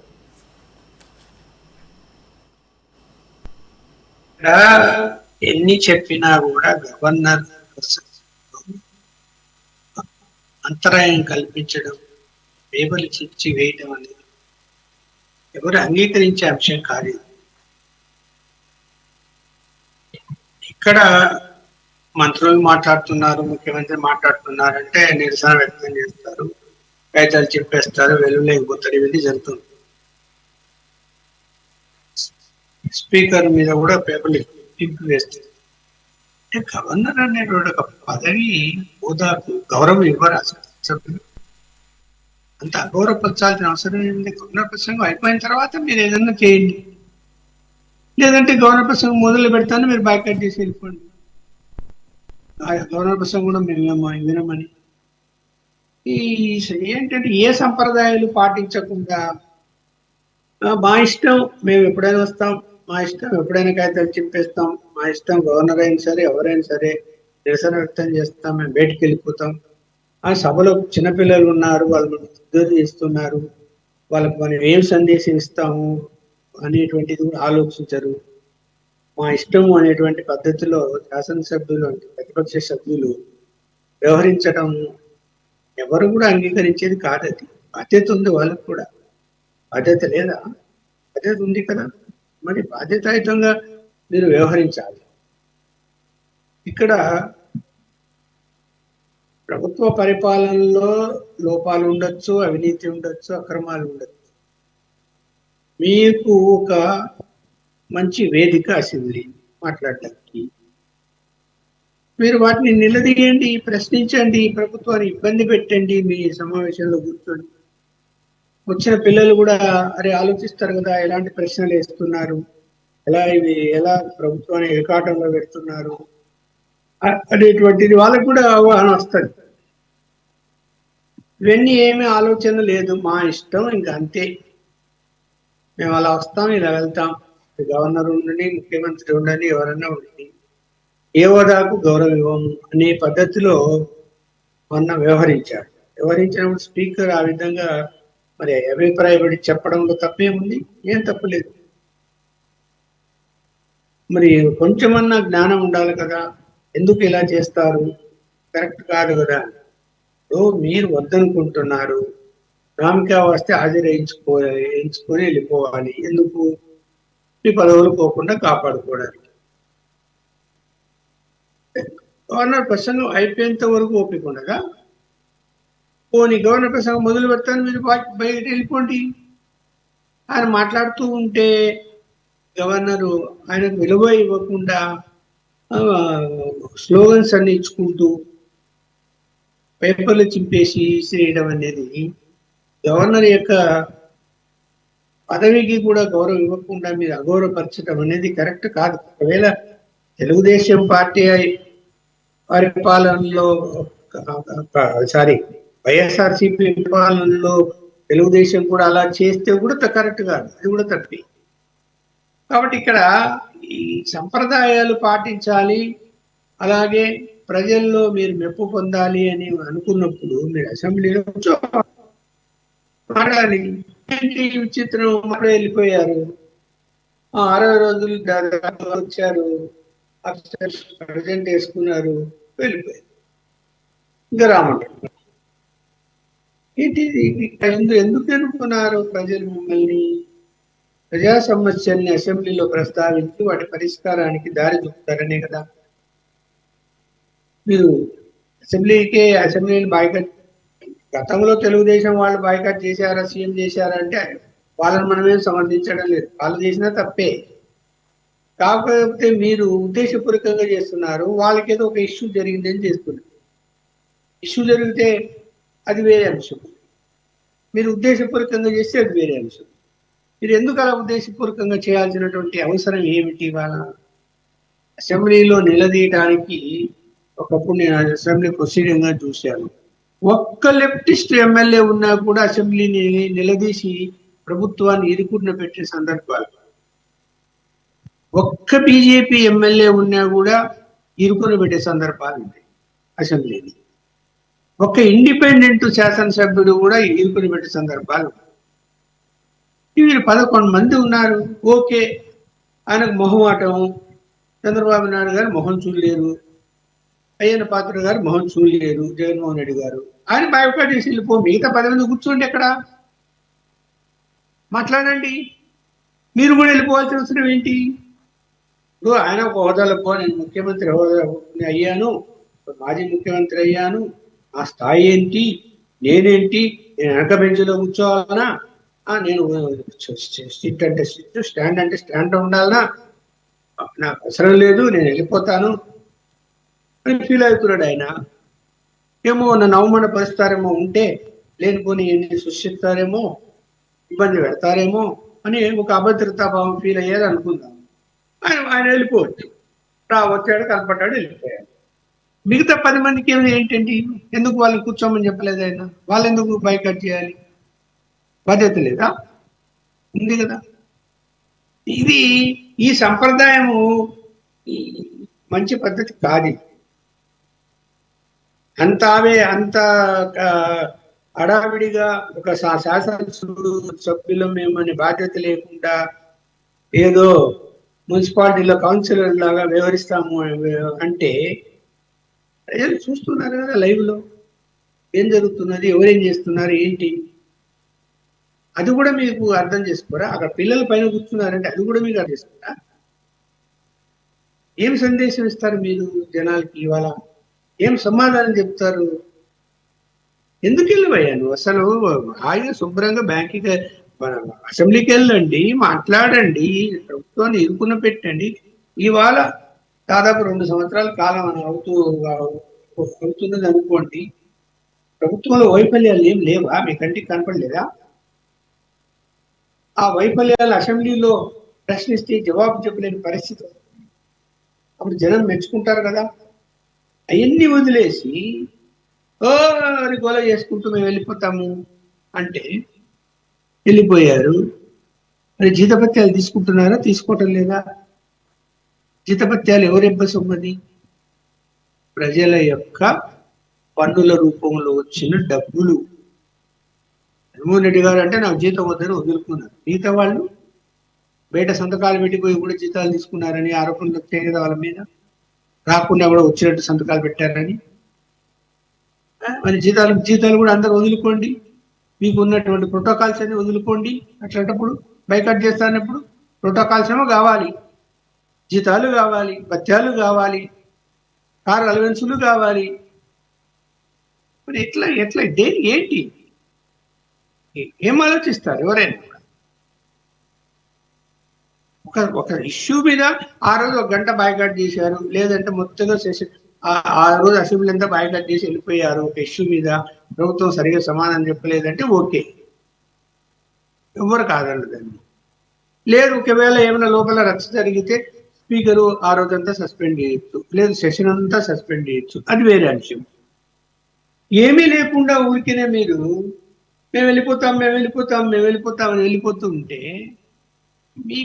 ఎన్ని చెప్పినా కూడా గవర్నర్ అంతరాయం కల్పించడం, పేపర్లు చిచ్చి వేయటం అనేది ఎవరు అంగీకరించే అంశం కాదు. ఇక్కడ మంత్రులు మాట్లాడుతున్నారు, ముఖ్యమంత్రి మాట్లాడుతున్నారంటే నిరసన వ్యక్తం చేస్తారు, కాగితాలు చెప్పేస్తారు, వెలుగులేకపోతారు, ఇవన్నీ జరుగుతుంది. స్పీకర్ మీద కూడా పేపర్లు టింపు వేస్తారు. అంటే గవర్నర్ అనేటువంటి ఒక పదవి హోదాకు గౌరవం ఇవ్వరు సభ్యులు, అంత అగౌరవపరచాల్సిన అవసరం ఏంటి? గవర్నర్ ప్రసంగం అయిపోయిన తర్వాత మీరు ఏదన్నా చేయండి, లేదంటే గవర్నర్ ప్రసంగం మొదలు పెడతాను మీరు బాయ్కాట్ చేసి వెళ్ళిపోండి. గవర్నర్ ప్రసంగం కూడా మేము వినమని ఈ ఏంటంటే ఏ సంప్రదాయాలు పాటించకుండా మా ఇష్టం, మేము ఎప్పుడైనా వస్తాం, మా ఇష్టం ఎప్పుడైనా కాగితాలు చింపేస్తాం, మా ఇష్టం గవర్నర్ అయినా సరే ఎవరైనా సరే నిరసన వ్యక్తం చేస్తాం, మేము బయటికి వెళ్ళిపోతాం. ఆ సభలో చిన్నపిల్లలు ఉన్నారు, వాళ్ళు ఉద్యోగం చేస్తున్నారు, వాళ్ళకి మనం ఏం సందేశం ఇస్తాము అనేటువంటిది కూడా ఆలోచించరు. మా ఇష్టము అనేటువంటి పద్ధతిలో శాసనసభ్యులు అంటే ప్రతిపక్ష సభ్యులు వ్యవహరించడం ఎవరు కూడా అంగీకరించేది కాదు. అది బాధ్యత ఉంది వాళ్ళకు కూడా. బాధ్యత లేదా? బాధ్యత ఉంది కదా. మరి బాధ్యతాయుతంగా మీరు వ్యవహరించాలి. ఇక్కడ ప్రభుత్వ పరిపాలనలో లోపాలు ఉండొచ్చు, అవినీతి ఉండొచ్చు, అక్రమాలు ఉండొచ్చు. మీకు ఒక మంచి వేదిక అసెంబ్లీ మాట్లాడటానికి, మీరు వాటిని నిలదీయండి, ప్రశ్నించండి, ప్రభుత్వాన్ని ఇబ్బంది పెట్టండి. మీ సమావేశంలో కూర్చొని వచ్చిన పిల్లలు కూడా అరే ఆలోచిస్తారు కదా, ఎలాంటి ప్రశ్నలు వేస్తున్నారు, ఎలా ప్రభుత్వాన్ని ఇరకాటంలో పెడుతున్నారు అనేటువంటిది వాళ్ళకు కూడా అవగాహన వస్తుంది. ఇవన్నీ ఏమీ ఆలోచన లేదు, మా ఇష్టం ఇంకా అంతే, మేము అలా వస్తాం ఇలా వెళ్తాం, గవర్నర్ ఉండని ముఖ్యమంత్రి ఉండని ఎవరన్నా ఉండని ఏ హోదాకు గౌరవం ఇవ్వము అనే పద్ధతిలో మొన్న వ్యవహరించాడు. వ్యవహరించినప్పుడు స్పీకర్ ఆ విధంగా మరి అభిప్రాయపడి చెప్పడంలో తప్పేముంది? ఏం తప్పులేదు. మరి కొంచెమన్నా జ్ఞానం ఉండాలి కదా, ఎందుకు ఇలా చేస్తారు, కరెక్ట్ కాదు కదా. మీరు వద్దనుకుంటున్నారు, రామికా వస్తే ఎంచుకొని వెళ్ళిపోవాలి. ఎందుకు? మీ పదవులు పోకుండా కాపాడుకోవడానికి. గవర్నర్ ప్రసంగం అయిపోయేంత వరకు ఓపిక ఉండగా, పోనీ గవర్నర్ ప్రసంగం మొదలు పెడతాను, మీరు బయట వెళ్ళిపోండి. ఆయన మాట్లాడుతూ ఉంటే గవర్నరు ఆయనకు విలువ ఇవ్వకుండా స్లోగన్స్ అన్ని ఇచ్చుకుంటూ పేపర్లు చింపేసి ఇసిరేయడం అనేది గవర్నర్ యొక్క పదవికి కూడా గౌరవం ఇవ్వకుండా మీరు అగౌరవపరచడం అనేది కరెక్ట్ కాదు. ఒకవేళ తెలుగుదేశం పార్టీ పరిపాలనలో వైఎస్ఆర్సీపీ పరిపాలనలో తెలుగుదేశం కూడా అలా చేస్తే కూడా కరెక్ట్ కాదు, అది కూడా తప్పి. కాబట్టి ఇక్కడ ఈ సంప్రదాయాలు పాటించాలి, అలాగే ప్రజల్లో మీరు మెప్పు పొందాలి అని అనుకున్నప్పుడు మీరు అసెంబ్లీలో మాట్లాడాలి. ఏంటి విచిత్రం, మాట్లాడి వెళ్ళిపోయారు. 60 రోజులు వచ్చారు, ప్రజెంట్ వేసుకున్నారు, వెళ్ళిపోయారు. ఇంకా రామంటారు. ఏంటి ఎందుకు ఎన్నుకున్నారు ప్రజలు మిమ్మల్ని? ప్రజా సమస్యల్ని అసెంబ్లీలో ప్రస్తావించి వాటి పరిష్కారానికి దారి చూపుతారనే కదా. మీరు అసెంబ్లీని బాయ్కట్, గతంలో తెలుగుదేశం వాళ్ళు బాయ్కట్ చేశారా, సీఎం చేశారా అంటే వాళ్ళని మనమేం సమర్థించడం లేదు, వాళ్ళు చేసినా తప్పే. కాకపోతే మీరు ఉద్దేశపూర్వకంగా చేస్తున్నారు, వాళ్ళకి ఏదో ఒక ఇష్యూ జరిగిందని చేస్తున్నారు. ఇష్యూ జరిగితే అది వేరే అంశం, మీరు ఉద్దేశపూర్వకంగా చేస్తే అది వేరే అంశం. మీరు ఎందుకు అలా ఉద్దేశపూర్వకంగా చేయాల్సినటువంటి అవసరం ఏమిటి? వాళ్ళ అసెంబ్లీలో నిలదీయడానికి ఒకప్పుడు నేను అసెంబ్లీ ప్రొసీడింగ్ గా చూశాను, ఒక్క లెఫ్టిస్ట్ ఎమ్మెల్యే ఉన్నా కూడా అసెంబ్లీని నిలదీసి ప్రభుత్వాన్ని ఇరుకున్న పెట్టే సందర్భాలు, ఒక్క బీజేపీ ఎమ్మెల్యే ఉన్నా కూడా ఇరుకున పెట్టే సందర్భాలు ఉంటాయి అసెంబ్లీని. ఒక్క ఇండిపెండెంట్ శాసనసభ్యుడు కూడా ఇరుకుని పెట్టే సందర్భాలు. వీళ్ళు 11 మంది ఉన్నారు, ఓకే. ఆయనకు మొహమాటం, చంద్రబాబు నాయుడు గారు మొహం చూడలేరు, అయ్యన్న పాత్ర గారు మొహం చూడలేరు, జగన్మోహన్ రెడ్డి గారు, ఆయన బాయ్కాట్ చేసి వెళ్ళిపో, మిగతా 10 మంది కూర్చోండి, ఎక్కడ మాట్లాడండి, మీరు కూడా వెళ్ళిపోవాల్సిన అవసరం ఏంటి? ఇప్పుడు ఆయన ఒక హోదాలో నేను ముఖ్యమంత్రి హోదా అయ్యాను, మాజీ ముఖ్యమంత్రి అయ్యాను, ఆ స్థాయి ఏంటి, నేనేంటి, నేను వెనక బెంచ్లో కూర్చోవాలనా, నేను సిట్ అంటే సిట్, స్టాండ్ అంటే స్టాండ్ ఉండాలనా, నాకు అవసరం లేదు, నేను వెళ్ళిపోతాను అని ఫీల్ అవుతున్నాడు ఆయన. ఏమో నన్ను అవమానపరుస్తారేమో, ఉంటే లేనిపోని ఎన్ని సృష్టిస్తారేమో, ఇబ్బంది పెడతారేమో అని ఒక అభద్రతాభావం ఫీల్ అయ్యేది అనుకుందాం. ఆయన వెళ్ళిపోవచ్చు, వచ్చాడు, కనపడ్డాడు, వెళ్ళిపోయాడు. మిగతా 10 మందికి ఏంటండి, ఎందుకు వాళ్ళని కూర్చోమని చెప్పలేదు ఆయన? వాళ్ళు ఎందుకు బాయ్కాట్ చేయాలి? బాధ్యత లేదా? ఉంది కదా. ఈ సంప్రదాయము మంచి పద్ధతి కాదు. అంత ఆ, హడావిడిగా ఒక శాసనసభ్యులం మేమని బాధ్యత లేకుండా ఏదో మున్సిపాలిటీలో కౌన్సిలర్ లాగా వ్యవహరిస్తాము అంటే ప్రజలు చూస్తున్నారు కదా లైవ్ లో ఏం జరుగుతున్నది, ఎవరేం చేస్తున్నారు, ఏంటి. అది కూడా మీకు అర్థం చేసుకోరా? అక్కడ పిల్లల పైన కూర్చున్నారంటే అది కూడా మీకు అర్థం చేసుకోరా? ఏం సందేశం ఇస్తారు మీరు జనాలకి? ఇవాళ ఏం సమాధానం చెప్తారు? ఎందుకు వెళ్ళవయ్యా నువ్వు అసలు? హాయిగా శుభ్రంగా బ్యాంకుకి మన అసెంబ్లీకి వెళ్ళండి, మాట్లాడండి, ప్రభుత్వాన్ని ఇరుకున పెట్టండి. ఇవాళ దాదాపు 2 సంవత్సరాల కాలం అని అవుతున్నది అనుకోండి. ప్రభుత్వంలో వైఫల్యాలు ఏం లేవా? మీ కంటికి కనపడలేదా? ఆ వైఫల్యాలు అసెంబ్లీలో ప్రశ్నిస్తే జవాబు చెప్పలేని పరిస్థితి. అప్పుడు జనం మెచ్చుకుంటారు కదా. అవన్నీ వదిలేసి అని గోల చేసుకుంటూ మేము వెళ్ళిపోతాము అంటే వెళ్ళిపోయారు. మరి జీతభత్యాలు తీసుకుంటున్నారా, తీసుకోవటం లేదా? జీతభత్యాలు ఎవరెబ్బ సొమ్మది? ప్రజల యొక్క పన్నుల రూపంలో వచ్చిన డబ్బులు. జగన్మోహన్ రెడ్డి గారు అంటే నాకు జీతం వద్దని వదులుకున్నారు. మిగతా వాళ్ళు బయట సంతకాలు పెట్టిపోయి కూడా జీతాలు తీసుకున్నారని ఆరోపణలు వచ్చాయి కదా వాళ్ళ మీద. రాకుండా కూడా వచ్చినట్టు సంతకాలు పెట్టారని. మరి జీతాలు కూడా అందరు వదులుకోండి, మీకు ఉన్నటువంటి ప్రోటోకాల్స్ అన్ని వదులుకోండి. అట్లాంటప్పుడు బైకట్ చేస్తానప్పుడు ప్రోటోకాల్స్ ఏమో కావాలి, జీతాలు కావాలి, భత్యాలు కావాలి, కారు అలవెన్సులు కావాలి. మరి ఎట్లా ఏంటి? ఏం ఆలోచిస్తారు ఎవరైనా? ఒక ఇష్యూ మీద ఆ రోజు 1 గంట బాయ్కాట్ చేశారు, లేదంటే మొత్తంగా సెషన్ ఆ రోజు అసెంబ్లీ అంతా బాయ్కాట్ చేసి వెళ్ళిపోయారు. ఒక ఇష్యూ మీద ప్రభుత్వం సరిగా సమాధానం చెప్పలేదంటే ఓకే, ఎవరు కాదండి దాన్ని. లేదు ఒకవేళ ఏమైనా లోపల రచ్చ జరిగితే స్పీకరు ఆ రోజంతా సస్పెండ్ చేయొచ్చు, లేదు సెషన్ అంతా సస్పెండ్ చేయొచ్చు, అది వేరే అంశం. ఏమీ లేకుండా ఊరికేనే మీరు మేము వెళ్ళిపోతాం అని వెళ్ళిపోతూ ఉంటే మీ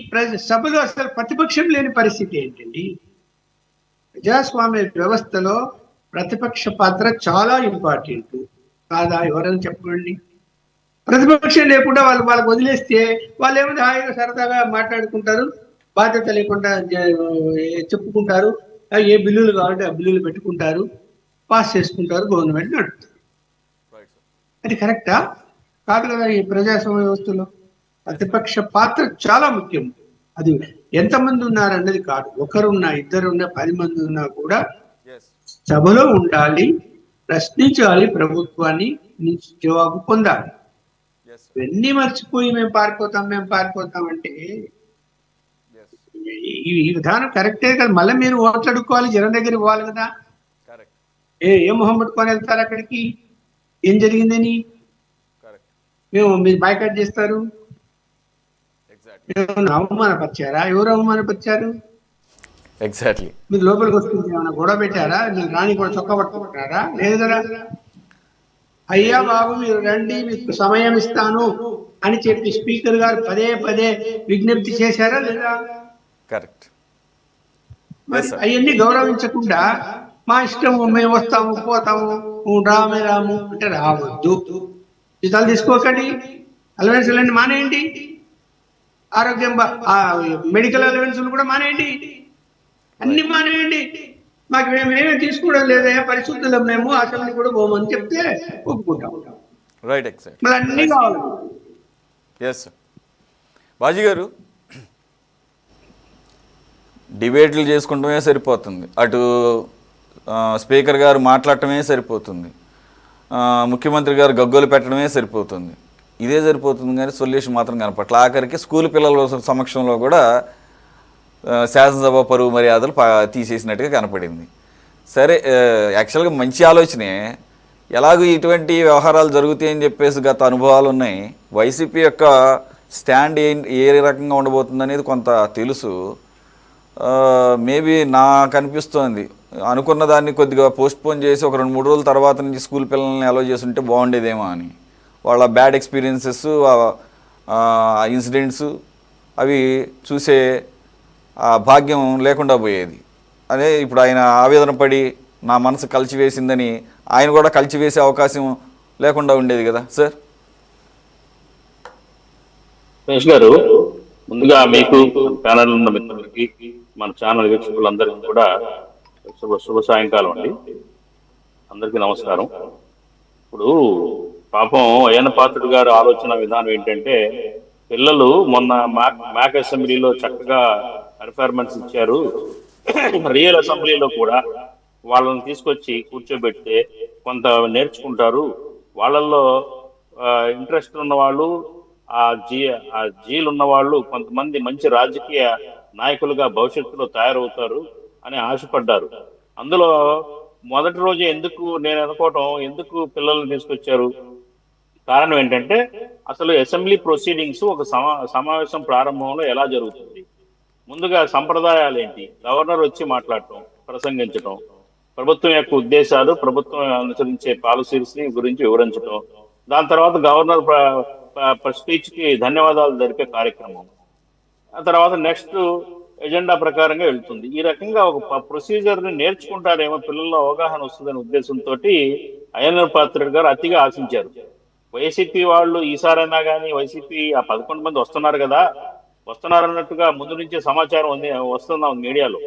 సభలో అసలు ప్రతిపక్షం లేని పరిస్థితి ఏంటండి? ప్రజాస్వామ్య వ్యవస్థలో ప్రతిపక్ష పాత్ర చాలా ఇంపార్టెంట్ కాదా? ఎవరైనా చెప్పండి. ప్రతిపక్షం లేకుండా వాళ్ళకి వదిలేస్తే వాళ్ళు ఏమో హాయిగా సరదాగా మాట్లాడుకుంటారు, బాధ్యత లేకుండా చెప్పుకుంటారు, ఏ బిల్లులు కావాలంటే ఆ బిల్లులు పెట్టుకుంటారు, పాస్ చేసుకుంటారు, గవర్నమెంట్ నడుపుతారు. అది కరెక్టా? కాదు కదా. ఈ ప్రజాస్వామ్య వ్యవస్థలో ప్రతిపక్ష పాత్ర చాలా ముఖ్యం. అది ఎంతమంది ఉన్నారు అన్నది కాదు, ఒకరున్నా, ఇద్దరున్నా, 10 మంది ఉన్నా కూడా సభలో ఉండాలి, ప్రశ్నించాలి, ప్రభుత్వాన్ని నుంచి జవాబు పొందాలి. ఇవన్నీ మర్చిపోయి మేము పారిపోతాం అంటే ఈ విధానం కరెక్టే కదా. మళ్ళీ మీరు ఓట్లు అడుక్కోవాలి, జనం దగ్గర పోవాలి కదా. ఏ మొహం పట్టుకొని వెళ్తారు అక్కడికి? ఏం జరిగిందని మీరు బాయ్కాట్ చేస్తారు? అవమానపరిచారా? ఎవరు అవమానపరిచారు? ఎగ్జాక్ట్లీ. మీరు లోపలికి వస్తుంది ఏమైనా గొడవ పెట్టారా? మీరు రాణి కూడా చొక్కా పట్టుకుంటున్నారా? లేదు కదా. అయ్యా బాబు మీరు రండి, మీకు సమయం ఇస్తాను అని చెప్పి స్పీకర్ గారు పదే విజ్ఞప్తి చేశారా లేదా? కరెక్ట్. అవన్నీ గౌరవించకుండా మా ఇష్టము, మేము వస్తాము పోతాము, రాము అంటే రావద్దు. జీతాలు తీసుకోకండి, అలవెన్సులు అన్ని మానేయండి, ఆరోగ్యం మెడికల్ అలవెన్సులు కూడా మానేయండి, అన్ని మానేయండి. మాకు మేమేమీ తీసుకోవడం లేదా, పరిశుద్ధులం మేము, అసెంబ్లీ కూడా పోమని చెప్తే ఒప్పుకుంటాం. Right, exact. మళ్ళీ అన్ని కావాలి. ఎస్ బాజీ గారు, డిబేట్లు చేసుకుంటమే సరిపోతుంది, అటు స్పీకర్ గారు మాట్లాడటమే సరిపోతుంది, ముఖ్యమంత్రి గారు గగ్గోలు పెట్టడమే సరిపోతుంది. ఇదే సరిపోతుంది కానీ సొల్యూషన్ మాత్రం కనపట్ల. ఆఖరికి స్కూల్ పిల్లల సమక్షంలో కూడా శాసనసభ పరువు మర్యాదలు తీసేసినట్టుగా కనపడింది. సరే, యాక్చువల్గా మంచి ఆలోచనే. ఎలాగో ఇటువంటి వ్యవహారాలు జరుగుతాయని చెప్పేసి గత అనుభవాలు ఉన్నాయి. వైసీపీ యొక్క స్టాండ్ ఏ రకంగా ఉండబోతుంది అనేది కొంత తెలుసు. మేబీ నాకు అనిపిస్తోంది, అనుకున్న దాన్ని కొద్దిగా పోస్ట్పోన్ చేసి ఒక 2-3 రోజుల తర్వాత నుంచి స్కూల్ పిల్లల్ని అలౌ చేసి ఉంటే బాగుండేదేమో అని. వాళ్ళ బ్యాడ్ ఎక్స్పీరియన్సెస్, ఇన్సిడెంట్స్ అవి చూసే భాగ్యం లేకుండా పోయేది. అదే ఇప్పుడు ఆయన ఆవేదన పడి నా మనసు కలిచివేసిందని ఆయన కూడా కలిచివేసే అవకాశం లేకుండా ఉండేది కదా సార్. రమేష్ గారు, ముందుగా మీకు ప్యానల్ ఉన్న మిత్రులకి మన ఛానల్ వీక్షకులందరికీ కూడా శుభ సాయంకాలం అండి. అందరికీ నమస్కారం. ఇప్పుడు పాపం అయ్యన్న పాత్రుడు గారు ఆలోచన విధానం ఏంటంటే, పిల్లలు మొన్న మ్యాక్ అసెంబ్లీలో చక్కగా పెర్ఫార్మెన్స్ ఇచ్చారు, రియల్ అసెంబ్లీలో కూడా వాళ్ళని తీసుకొచ్చి కూర్చోబెడితే కొంత నేర్చుకుంటారు, వాళ్ళల్లో ఇంట్రెస్ట్ ఉన్న వాళ్ళు, ఆ జీలు ఉన్న వాళ్ళు కొంతమంది మంచి రాజకీయ నాయకులుగా భవిష్యత్తులో తయారవుతారు అని ఆశపడ్డారు. అందులో మొదటి రోజు ఎందుకు నేను అనుకోవటం, ఎందుకు పిల్లల్ని తీసుకొచ్చారు, కారణం ఏంటంటే అసలు అసెంబ్లీ ప్రొసీడింగ్స్ ఒక సమావేశం ప్రారంభంలో ఎలా జరుగుతుంది, ముందుగా సంప్రదాయాలు ఏంటి, గవర్నర్ వచ్చి మాట్లాడటం, ప్రసంగించటం, ప్రభుత్వం యొక్క ఉద్దేశాలు, ప్రభుత్వం అనుసరించే పాలసీస్ ని గురించి వివరించటం, దాని తర్వాత గవర్నర్ స్పీచ్ కి ధన్యవాదాలు జరిపే కార్యక్రమం, ఆ తర్వాత నెక్స్ట్ ఎజెండా ప్రకారంగా వెళ్తుంది. ఈ రకంగా ఒక ప్రొసీజర్ ని నేర్చుకుంటారేమో, పిల్లల్లో అవగాహన వస్తుందనే ఉద్దేశంతో అయ్యన్న పాత్రుడు గారు అతిగా ఆశించారు. వైసీపీ వాళ్ళు ఈసారైనా కానీ, వైసీపీ ఆ 11 మంది వస్తున్నారు కదా, వస్తున్నారన్నట్టుగా ముందు నుంచే సమాచారం వస్తున్నాం, మీడియాలో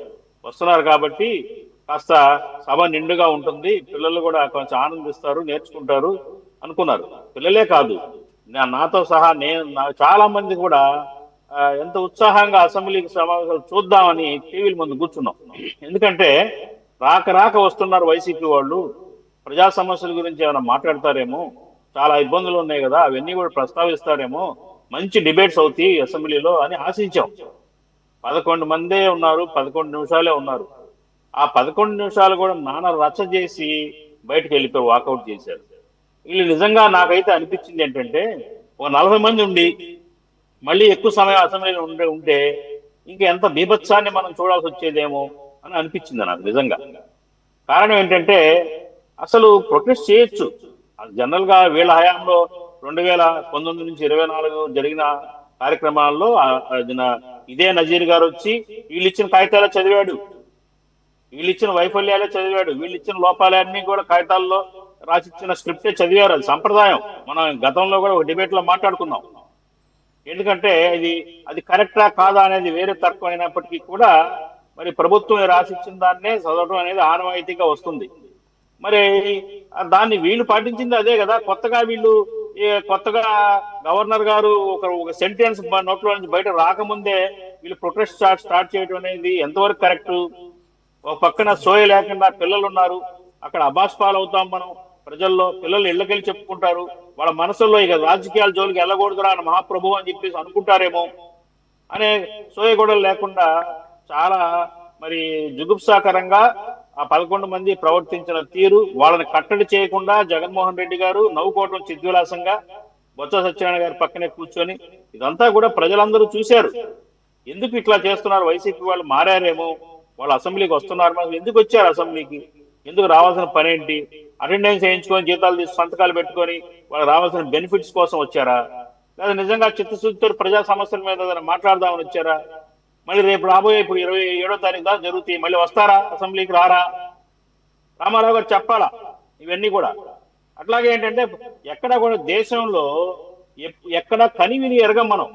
వస్తున్నారు కాబట్టి కాస్త సభ నిండుగా ఉంటుంది, పిల్లలు కూడా కొంచెం ఆనందిస్తారు, నేర్చుకుంటారు అనుకున్నారు. పిల్లలే కాదు, నాతో సహా చాలా మంది కూడా ఎంత ఉత్సాహంగా అసెంబ్లీకి సమావేశాలు చూద్దామని టీవీల ముందు కూర్చున్నాం. ఎందుకంటే రాక వస్తున్నారు వైసీపీ వాళ్ళు, ప్రజా సమస్యల గురించి ఏమైనా మాట్లాడతారేమో, చాలా ఇబ్బందులు ఉన్నాయి కదా అవన్నీ కూడా ప్రస్తావిస్తారేమో, మంచి డిబేట్స్ అవుతాయి అసెంబ్లీలో అని ఆశించాం. 11 మందే ఉన్నారు, 11 నిమిషాలే ఉన్నారు. ఆ 11 నిమిషాలు కూడా నాన్న రచ్చ చేసి బయటకు వెళ్ళిపోయి వాకౌట్ చేశారు. వీళ్ళు నిజంగా నాకైతే అనిపించింది ఏంటంటే, ఒక 40 మంది ఉండి మళ్ళీ ఎక్కువ సమయం అసెంబ్లీలో ఉంటే ఇంకా ఎంత బీభత్సాన్ని మనం చూడాల్సి వచ్చేదేమో అని అనిపించింది నాకు నిజంగా. కారణం ఏంటంటే అసలు ప్రొటెస్ట్ చేయొచ్చు, జనరల్ గా వీళ్ళ హయాంలో 2019 నుంచి 24 జరిగిన కార్యక్రమాల్లో ఇదే నజీర్ గారు వచ్చి వీళ్ళు ఇచ్చిన కాగితాలే చదివాడు, వీళ్ళు ఇచ్చిన వైఫల్యాలే చదివాడు, వీళ్ళు ఇచ్చిన లోపాలన్నీ కూడా కాగితాల్లో రాసిచ్చిన స్క్రిప్టే చదివారు. అది సంప్రదాయం, మనం గతంలో కూడా ఒక డిబేట్ లో మాట్లాడుకున్నాం. ఎందుకంటే అది కరెక్టా కాదా అనేది వేరే తర్కం అయినప్పటికీ కూడా మరి ప్రభుత్వం రాసిచ్చిన దాన్నే చదవడం అనేది ఆనవాయితీగా వస్తుంది. మరి దాన్ని వీళ్ళు పాటించింది అదే కదా. కొత్తగా గవర్నర్ గారు ఒక సెంటెన్స్ నోట్లో నుంచి బయట రాకముందే వీళ్ళు ప్రొటెస్ట్ స్టార్ట్ చేయడం అనేది ఎంతవరకు కరెక్ట్? ఒక పక్కన సోయ లేకుండా పిల్లలు ఉన్నారు, అక్కడ అబాస్ పాలవుతాం మనం, ప్రజల్లో పిల్లలు ఇళ్ళకెళ్ళి చెప్పుకుంటారు, వాళ్ళ మనసుల్లో ఇక రాజకీయాల జోలికి వెళ్ళకూడదురా అని మహాప్రభు అని చెప్పేసి అనుకుంటారేమో అనే సోయ కూడా లేకుండా చాలా మరి జుగుప్సాకరంగా ఆ 11 మంది ప్రవర్తించిన తీరు, వాళ్ళని కట్టడి చేయకుండా జగన్మోహన్ రెడ్డి గారు నవ్వుకోవటం చిద్విలాసంగా బొత్స సత్యనారాయణ గారి పక్కనే కూర్చొని, ఇదంతా కూడా ప్రజలందరూ చూశారు. ఎందుకు ఇట్లా చేస్తున్నారు, వైసీపీ వాళ్ళు మారారేమో, వాళ్ళు అసెంబ్లీకి వస్తున్నారు, ఎందుకు వచ్చారు అసెంబ్లీకి, ఎందుకు రావాల్సిన పని ఏంటి, అటెండెన్స్ వేయించుకొని జీతాలు తీసి సంతకాలు పెట్టుకొని వాళ్ళకి రావాల్సిన బెనిఫిట్స్ కోసం వచ్చారా, లేదా నిజంగా చిత్తశుద్ధితో ప్రజా సమస్యల మీద మాట్లాడదామని వచ్చారా? మళ్ళీ రేపు రాబోయే ఇప్పుడు 27వ తారీఖు దాకా జరుగుతాయి, మళ్ళీ వస్తారా అసెంబ్లీకి, రారా? రామారావు గారు చెప్పాలా ఇవన్నీ కూడా. అట్లాగే ఏంటంటే ఎక్కడ కూడా దేశంలో ఎక్కడ కనివిని ఎరగం మనం.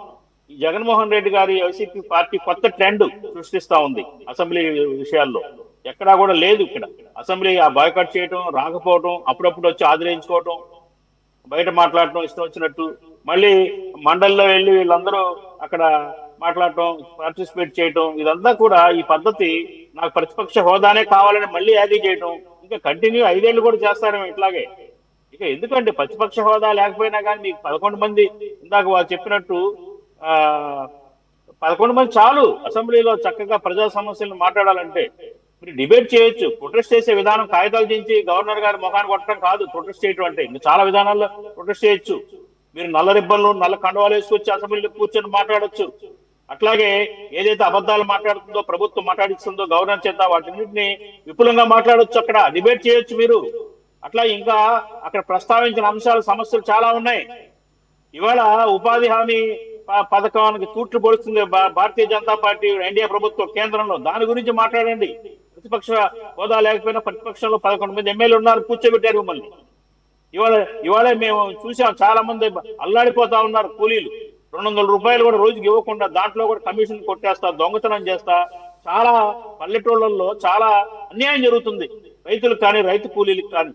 ఈ జగన్మోహన్ రెడ్డి గారి వైసీపీ పార్టీ కొత్త ట్రెండ్ సృష్టిస్తా ఉంది అసెంబ్లీ విషయాల్లో, ఎక్కడా కూడా లేదు. ఇక్కడ అసెంబ్లీ బాయ్కాట్ చేయటం, రాకపోవటం, అప్పుడప్పుడు వచ్చి ఆదరించుకోవటం, బయట మాట్లాడటం ఇష్టం వచ్చినట్టు, మళ్ళీ మండలిలో వెళ్ళి వీళ్ళందరూ అక్కడ మాట్లాడటం, పార్టిసిపేట్ చేయటం, ఇదంతా కూడా ఈ పద్ధతి నాకు ప్రతిపక్ష హోదానే కావాలని మళ్ళీ యాదీ చేయటం, ఇంకా కంటిన్యూ 5 ఏళ్ళు కూడా చేస్తారేమో ఇట్లాగే. ఇక ఎందుకంటే ప్రతిపక్ష హోదా లేకపోయినా కానీ మీకు 11 మంది, ఇందాక వాళ్ళు చెప్పినట్టు 11 మంది చాలు అసెంబ్లీలో చక్కగా ప్రజా సమస్యలను మాట్లాడాలంటే. మీరు డిబేట్ చేయొచ్చు, ప్రొటెస్ట్ చేసే విధానం కాగితాలు దించి గవర్నర్ గారి ముఖాన్ని కొట్టడం కాదు ప్రొటెస్ట్ చేయడం అంటే. ఇంకా చాలా విధానాల్లో ప్రొటెస్ట్ చేయొచ్చు. మీరు నల్ల రిబ్బన్లు, నల్ల కండువాలు వేసుకొచ్చి అసెంబ్లీలో కూర్చొని మాట్లాడొచ్చు. అట్లాగే ఏదైతే అబద్ధాలు మాట్లాడుతుందో, ప్రభుత్వం మాట్లాడిస్తుందో గవర్నర్ చేత, వాటిన్నింటినీ విపులంగా మాట్లాడొచ్చు, అక్కడ డిబేట్ చేయొచ్చు మీరు. అట్లా ఇంకా అక్కడ ప్రస్తావించిన అంశాలు, సమస్యలు చాలా ఉన్నాయి. ఇవాళ ఉపాధి హామీ పథకానికి తూట్లు పొడుస్తుంది భారతీయ జనతా పార్టీ ఎన్డీఏ ప్రభుత్వం కేంద్రంలో, దాని గురించి మాట్లాడండి. ప్రతిపక్ష హోదా లేకపోయినా ప్రతిపక్షంలో 11 మంది ఎమ్మెల్యేలు ఉన్నారు, కూర్చోబెట్టారు మిమ్మల్ని. ఇవాళ మేము చూసాం, చాలా మంది అల్లాడిపోతా ఉన్నారు. కూలీలు 200 రూపాయలు కూడా రోజుకి ఇవ్వకుండా దాంట్లో కూడా కమిషన్ కొట్టేస్తా, దొంగతనం చేస్తా, చాలా పల్లెటూళ్ళల్లో చాలా అన్యాయం జరుగుతుంది రైతులకు కానీ రైతు కూలీలకు కానీ.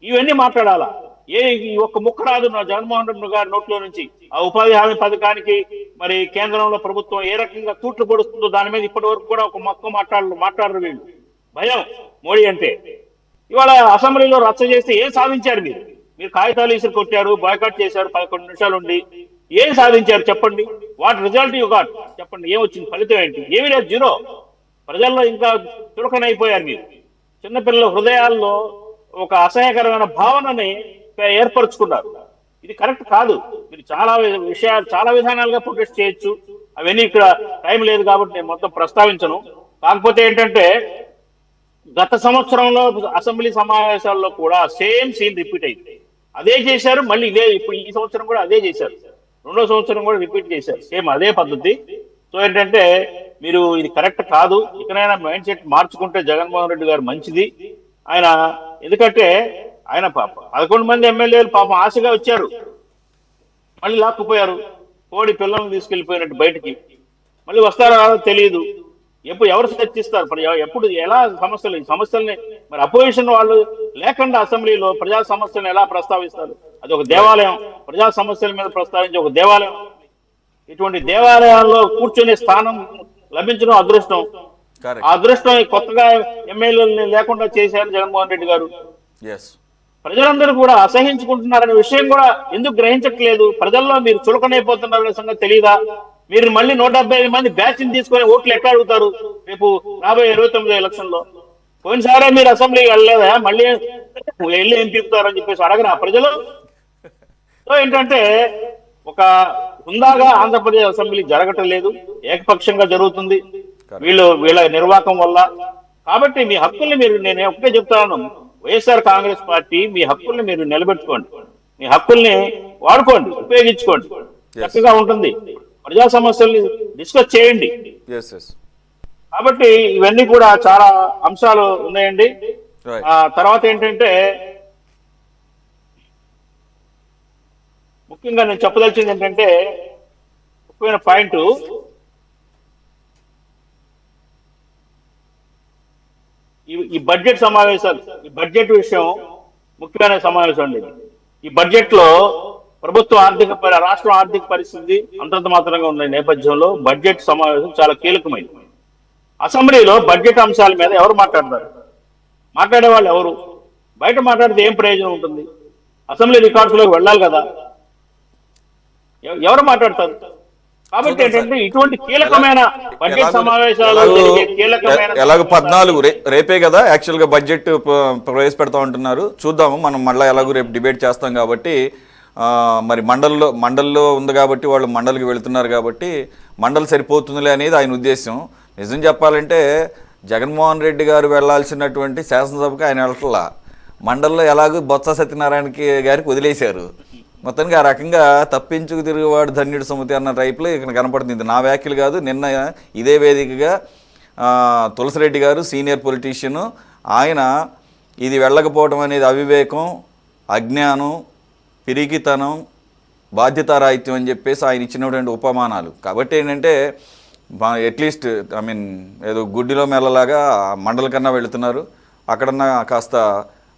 ఇవన్నీ మాట్లాడాలా? ఈ ఒక్క ముక్క రాదు నా జగన్మోహన్ రెడ్డి గారి నోట్లో నుంచి. ఆ ఉపాధి హామీ పథకానికి మరి కేంద్రంలో ప్రభుత్వం ఏ రకంగా తూట్లు పొడుస్తుందో దాని మీద ఇప్పటి వరకు కూడా ఒక మొక్క మాట్లాడరు వీళ్ళు. భయం మోడీ అంటే. ఇవాళ అసెంబ్లీలో రచ్చ చేస్తే ఏం సాధించారు మీరు? మీరు కాగితాలు ఇసురు కొట్టారు, బాయ్కాట్ చేశారు 11 నిమిషాలు ఉండి. ఏం సాధించారు చెప్పండి? వాట్ రిజల్ట్ యూ గాట్ చెప్పండి? ఏమొచ్చింది? ఫలితం ఏంటి? ఏమీ లేదు, జీరో. ప్రజల్లో ఇంకా చులకనైపోయారు మీరు. చిన్నపిల్లల హృదయాల్లో ఒక అసహ్యకరమైన భావనని ఏర్పరచుకున్నారు. ఇది కరెక్ట్ కాదు. మీరు చాలా విధానాలుగా ప్రొటెస్ట్ చేయొచ్చు. అవన్నీ ఇక్కడ టైం లేదు కాబట్టి నేను మొత్తం ప్రస్తావించను. కాకపోతే ఏంటంటే గత సంవత్సరంలో అసెంబ్లీ సమావేశాల్లో కూడా సేమ్ సీన్ రిపీట్ అయింది. అదే చేశారు, మళ్ళీ ఇప్పుడు ఈ సంవత్సరం కూడా అదే చేశారు, 2వ సంవత్సరం కూడా రిపీట్ చేశారు, సేమ్ అదే పద్ధతి. సో ఏంటంటే మీరు ఇది కరెక్ట్ కాదు. ఇకనైనా మైండ్ సెట్ మార్చుకుంటే జగన్మోహన్ రెడ్డి గారు మంచిది. ఎందుకంటే ఆయన 11 మంది ఎమ్మెల్యేలు పాపం ఆశగా వచ్చారు, మళ్ళీ లాక్కుపోయారు. కోడి పిల్లల్ని తీసుకెళ్లిపోయినట్టు బయటికి. మళ్ళీ వస్తారో తెలియదు. ఎవరు చర్చిస్తారు? ఎప్పుడు ఎలా సమస్యల్ని మరి అపోజిషన్ వాళ్ళు లేకుండా అసెంబ్లీలో ప్రజా సమస్యలను ఎలా ప్రస్తావిస్తారు? అది ఒక దేవాలయం, ప్రజా సమస్యల మీద ప్రస్తావించే ఒక దేవాలయం. ఇటువంటి దేవాలయాల్లో కూర్చునే స్థానం లభించడం అదృష్టం. ఆ అదృష్టం కొత్తగా ఎమ్మెల్యేలని లేకుండా చేశారు జగన్మోహన్ రెడ్డి గారు. ప్రజలందరూ కూడా అసహించుకుంటున్నారనే విషయం కూడా ఎందుకు గ్రహించట్లేదు? ప్రజల్లో మీరు చులకనైపోతున్నారనే సంగతి తెలియదా? మీరు మళ్ళీ 175 మంది బ్యాచ్ని తీసుకొని ఓట్లు ఎట్లా అడుగుతారు రేపు రాబోయే 29 ఎలక్షన్లో? పోయినసారే మీరు అసెంబ్లీకి వెళ్ళలేదా? మళ్ళీ వెళ్ళి ఏం పీపుతారని చెప్పేసి అడగరా ప్రజలు? సో ఏంటంటే ఒక హుందాగా ఆంధ్రప్రదేశ్ అసెంబ్లీ జరగటం లేదు, ఏకపక్షంగా జరుగుతుంది వీళ్ళ నిర్వాహకం వల్ల. కాబట్టి మీ హక్కుల్ని నేను ఒకటే చెప్తాను, వైఎస్ఆర్ కాంగ్రెస్ పార్టీ మీ హక్కుల్ని మీరు నిలబెట్టుకోండి, మీ హక్కుల్ని వాడుకోండి, ఉపయోగించుకోండి, చక్కగా ఉంటుంది. ప్రజా సమస్యల్ని డిస్కస్ చేయండి. కాబట్టి ఇవన్నీ కూడా చాలా అంశాలు ఉన్నాయండి. తర్వాత ఏంటంటే ముఖ్యంగా నేను చెప్పదలిచింది ఏంటంటే ముఖ్యమైన పాయింట్, ఈ బడ్జెట్ సమావేశాలు, ఈ బడ్జెట్ విషయం ముఖ్యమైన సమావేశం అండి. ఈ బడ్జెట్ లో రాష్ట్రం ఆర్థిక పరిస్థితి అంతంత మాత్రంగా ఉన్న నేపథ్యంలో బడ్జెట్ సమావేశం చాలా కీలకమైంది. అసెంబ్లీలో బడ్జెట్ అంశాల మీద ఎవరు మాట్లాడతారు? మాట్లాడే వాళ్ళు ఎవరు? బయట మాట్లాడితే ఏం ప్రయోజనం ఉంటుంది? అసెంబ్లీ రికార్డ్స్ లోకి వెళ్ళాలి కదా, ఎవరు మాట్లాడతారు? కాబట్టి ఏంటంటే ఇటువంటి కీలకమైన బడ్జెట్ సమావేశాలు ఎలాగో 14 రేపే కదా యాక్చువల్గా బడ్జెట్ ప్రవేశపెడతా ఉంటున్నారు. చూద్దాము, మనం మళ్ళీ ఎలాగో రేపు డిబేట్ చేస్తాం కాబట్టి మరి మండల్లో ఉంది కాబట్టి వాళ్ళు మండలికి వెళుతున్నారు కాబట్టి మండలి సరిపోతుందిలే అనేది ఆయన ఉద్దేశం. నిజం చెప్పాలంటే జగన్మోహన్ రెడ్డి గారు వెళ్లాల్సినటువంటి శాసనసభకి ఆయన వెళ్ళట్లా, మండలిలో ఎలాగో బొత్స సత్యనారాయణ గారికి వదిలేశారు. మొత్తానికి ఆ రకంగా తప్పించుకు తిరుగువాడు ధన్యుడు సుమతి అన్న టైప్లో ఇక్కడ కనపడుతుంది. నా వ్యాఖ్యలు కాదు, నిన్న ఇదే వేదికగా తులసిరెడ్డి గారు సీనియర్ పొలిటీషియను, ఆయన ఇది వెళ్ళకపోవడం అనేది అవివేకం, అజ్ఞానం, పిరికితనం, బాధ్యతారాహిత్యం అని చెప్పేసి ఆయన ఇచ్చినటువంటి ఉపమానాలు. కాబట్టి ఏంటంటే అట్లీస్ట్ ఏదో గుడ్డిలో మెల్లలాగా మండల కన్నా వెళుతున్నారు, అక్కడన్నా కాస్త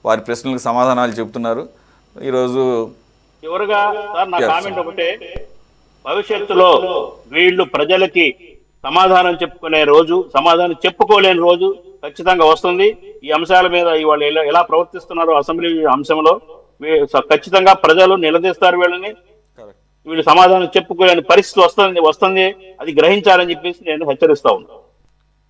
వారి ప్రశ్నలకు సమాధానాలు చెబుతున్నారు. ఈరోజు చివరిగా సార్ నా కామెంట్ ఒకటే, భవిష్యత్తులో వీళ్ళు ప్రజలకి సమాధానం చెప్పుకునే రోజు, సమాధానం చెప్పుకోలేని రోజు ఖచ్చితంగా వస్తుంది. ఈ అంశాల మీద ఇవాళ ఎలా ప్రవర్తిస్తున్నారో అసెంబ్లీ అంశంలో ఖచ్చితంగా ప్రజలు నిలదీస్తారు వీళ్ళని. వీళ్ళు సమాధానం చెప్పుకోలేని పరిస్థితి వస్తుంది, అది గ్రహించాలని చెప్పేసి నేను హెచ్చరిస్తా ఉన్నాను.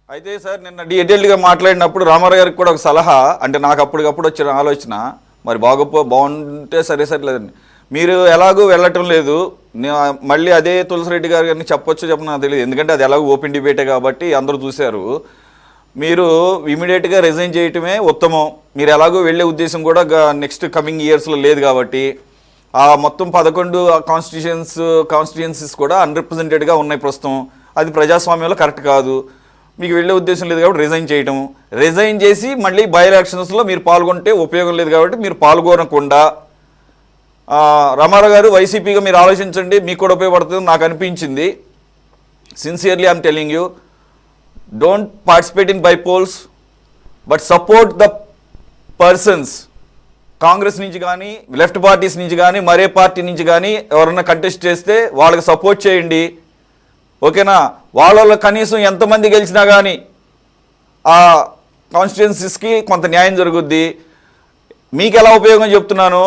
అయితే సార్ నిన్న డీటెయిల్డ్గా మాట్లాడినప్పుడు రామారావు గారికి కూడా ఒక సలహా, అంటే నాకు అప్పటికప్పుడు వచ్చిన ఆలోచన, మరి బాగుంటే సరేలేదండి, మీరు ఎలాగూ వెళ్ళటం లేదు, మళ్ళీ అదే తులసిరెడ్డి గారిని చెప్పొచ్చు నాకు తెలియదు, ఎందుకంటే అది ఎలాగో ఓపెన్ డిబేటే కాబట్టి అందరూ చూశారు. మీరు ఇమీడియట్గా రిజైన్ చేయటమే ఉత్తమం. మీరు ఎలాగో వెళ్ళే ఉద్దేశం కూడా నెక్స్ట్ కమింగ్ ఇయర్స్లో లేదు కాబట్టి ఆ మొత్తం 11 కాన్స్టిట్యుయెన్సీస్ కూడా అన్రిప్రజెంటెడ్గా ఉన్నాయి ప్రస్తుతం. అది ప్రజాస్వామ్యంలో కరెక్ట్ కాదు. మీకు వెళ్ళే ఉద్దేశం లేదు కాబట్టి రిజైన్ చేసి మళ్ళీ బై ఎలక్షన్స్లో మీరు పాల్గొంటే ఉపయోగం లేదు కాబట్టి మీరు పాల్గొనకుండా రామారావు గారు వైసీపీగా మీరు ఆలోచించండి, మీకు కూడా ఉపయోగపడుతుంది నాకు అనిపించింది. Sincerely I'm telling you, don't participate in by poles but support the persons. Congress నుంచి కానీ లెఫ్ట్ పార్టీస్ నుంచి కానీ మరే పార్టీ నుంచి కానీ ఎవరన్నా కంటెస్ట్ చేస్తే వాళ్ళకి సపోర్ట్ చేయండి, ఓకేనా? వాళ్ళ కనీసం ఎంతమంది గెలిచినా కానీ ఆ కాన్స్టిట్యుయెన్సీస్కి కొంత న్యాయం జరుగుద్ది. మీకు ఎలా ఉపయోగం చెప్తున్నాను,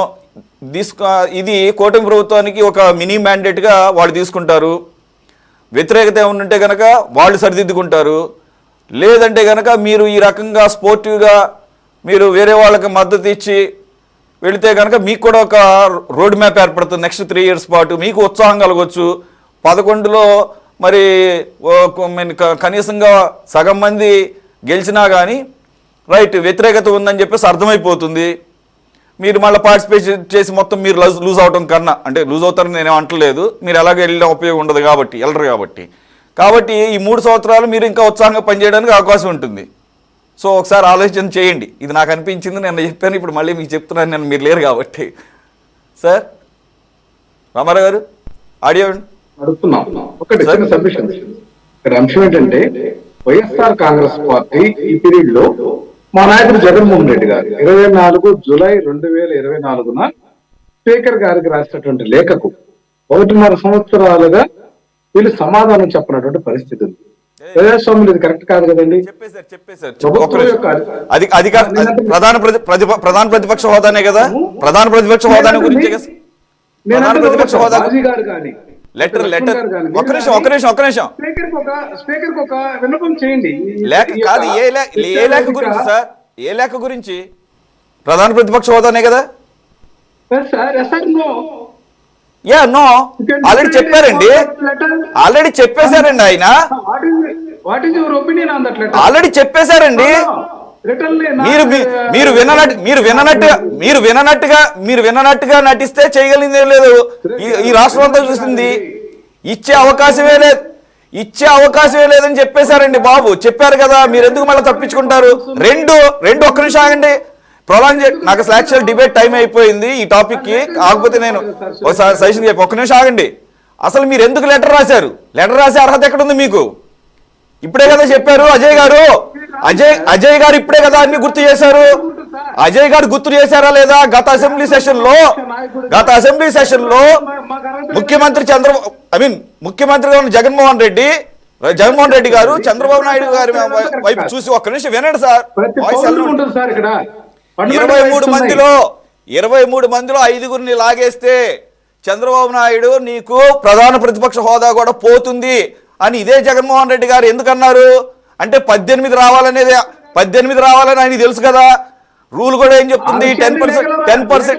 ఇది కూటమి ప్రభుత్వానికి ఒక మినీ మ్యాండేట్గా వాళ్ళు తీసుకుంటారు. వ్యతిరేకత ఏమన్నుంటే కనుక వాళ్ళు సరిదిద్దుకుంటారు. లేదంటే కనుక మీరు ఈ రకంగా స్పోర్టివ్గా మీరు వేరే వాళ్ళకి మద్దతు ఇచ్చి వెళితే కనుక మీకు కూడా ఒక రోడ్ మ్యాప్ ఏర్పడుతుంది. నెక్స్ట్ 3 years పాటు మీకు ఉత్సాహం కలగవచ్చు. 11లో మరి కనీసంగా సగం మంది గెలిచినా కానీ రైట్ వ్యతిరేకత ఉందని చెప్పేసి అర్థమైపోతుంది. మీరు మళ్ళీ పార్టిసిపేట్ చేసి మొత్తం మీరు లూజ్ అవటం కన్నా, అంటే లూజ్ అవుతారని నేనేం అంటలేదు, మీరు ఎలాగ వెళ్ళిన ఉపయోగం ఉండదు కాబట్టి వెళ్ళరు కాబట్టి ఈ 3 సంవత్సరాలు మీరు ఇంకా ఉత్సాహంగా పనిచేయడానికి అవకాశం ఉంటుంది. సో ఒకసారి ఆలోచన చేయండి. ఇది నాకు అనిపించింది, నేను చెప్పాను, ఇప్పుడు మళ్ళీ మీకు చెప్తున్నాను, నేను మీరు లేరు కాబట్టి. సార్ రామారావు గారు ఆడియో అడుగుతున్నాం. ఒకటి చిన్న సబ్మిషన్. ఇక్కడ అంశం ఏంటంటే వైఎస్ఆర్ కాంగ్రెస్ పార్టీ ఈ పీరియడ్ లో మా నాయకుడు జగన్మోహన్ రెడ్డి గారు 24 జూలై 2024 స్పీకర్ గారికి రాసినటువంటి లేఖకు 1.5 సంవత్సరాలుగా వీళ్ళు సమాధానం చెప్పినటువంటి పరిస్థితి ఉంది. ప్రజాస్వామ్యం ఇది కరెక్ట్ కాదు కదండి. ప్రధాన ప్రతిపక్ష హోదానే కదా, ప్రధాన ప్రతిపక్ష హోదానే గురించి ప్రధాన ప్రతిపక్ష హోదా లెటర్ ఒక్క నిమిషం స్పీకర్ ఒక విన్నపం చేయండి. లేఖ కాదు, ఏ లేఖ గురించి సార్, ఏ లేఖ గురించి? ప్రధాన ప్రతిపక్ష హోదానే కదా. నో ఆల్రెడీ చెప్పారండి, ఆల్రెడీ చెప్పేశారండి ఆయన, ఆల్రెడీ చెప్పేశారండి. మీరు విననట్టుగా నటిస్తే చేయగలిగింది ఏం లేదు. ఈ రాష్ట్రం అంతా చూసింది. ఇచ్చే అవకాశమే లేదని చెప్పేశారండి బాబు. చెప్పారు కదా, మీరు ఎందుకు మళ్ళీ తప్పించుకుంటారు? రెండు ఒక్క నిమిషం ఆగండి. నాకు యాక్చువల్ డిబేట్ టైం అయిపోయింది ఈ టాపిక్ కి, కాకపోతే నేను ఒకసారి సజెషన్ చెప్పి ఒక్క నిమిషం ఆగండి. అసలు మీరు ఎందుకు లెటర్ రాశారు? లెటర్ రాసే అర్హత ఎక్కడుంది మీకు? ఇప్పుడే కదా చెప్పారు అజయ్ గారు ఇప్పుడే కదా అన్ని గుర్తు చేశారు. అజయ్ గారు గుర్తు చేశారా లేదా? గత అసెంబ్లీ సెషన్ లో ముఖ్యమంత్రిగా ఉన్న జగన్మోహన్ రెడ్డి గారు చంద్రబాబు నాయుడు గారి వైపు చూసి ఒక్క నిమిషం వినండి సార్. 23 మందిలో 5గురిని లాగేస్తే చంద్రబాబు నాయుడు నీకు ప్రధాన ప్రతిపక్ష హోదా కూడా పోతుంది అని ఇదే జగన్మోహన్ రెడ్డి గారు ఎందుకన్నారు అంటే 18 రావాలని ఆయన తెలుసు కదా. రూల్ కూడా ఏం చెప్తుంది? 10%.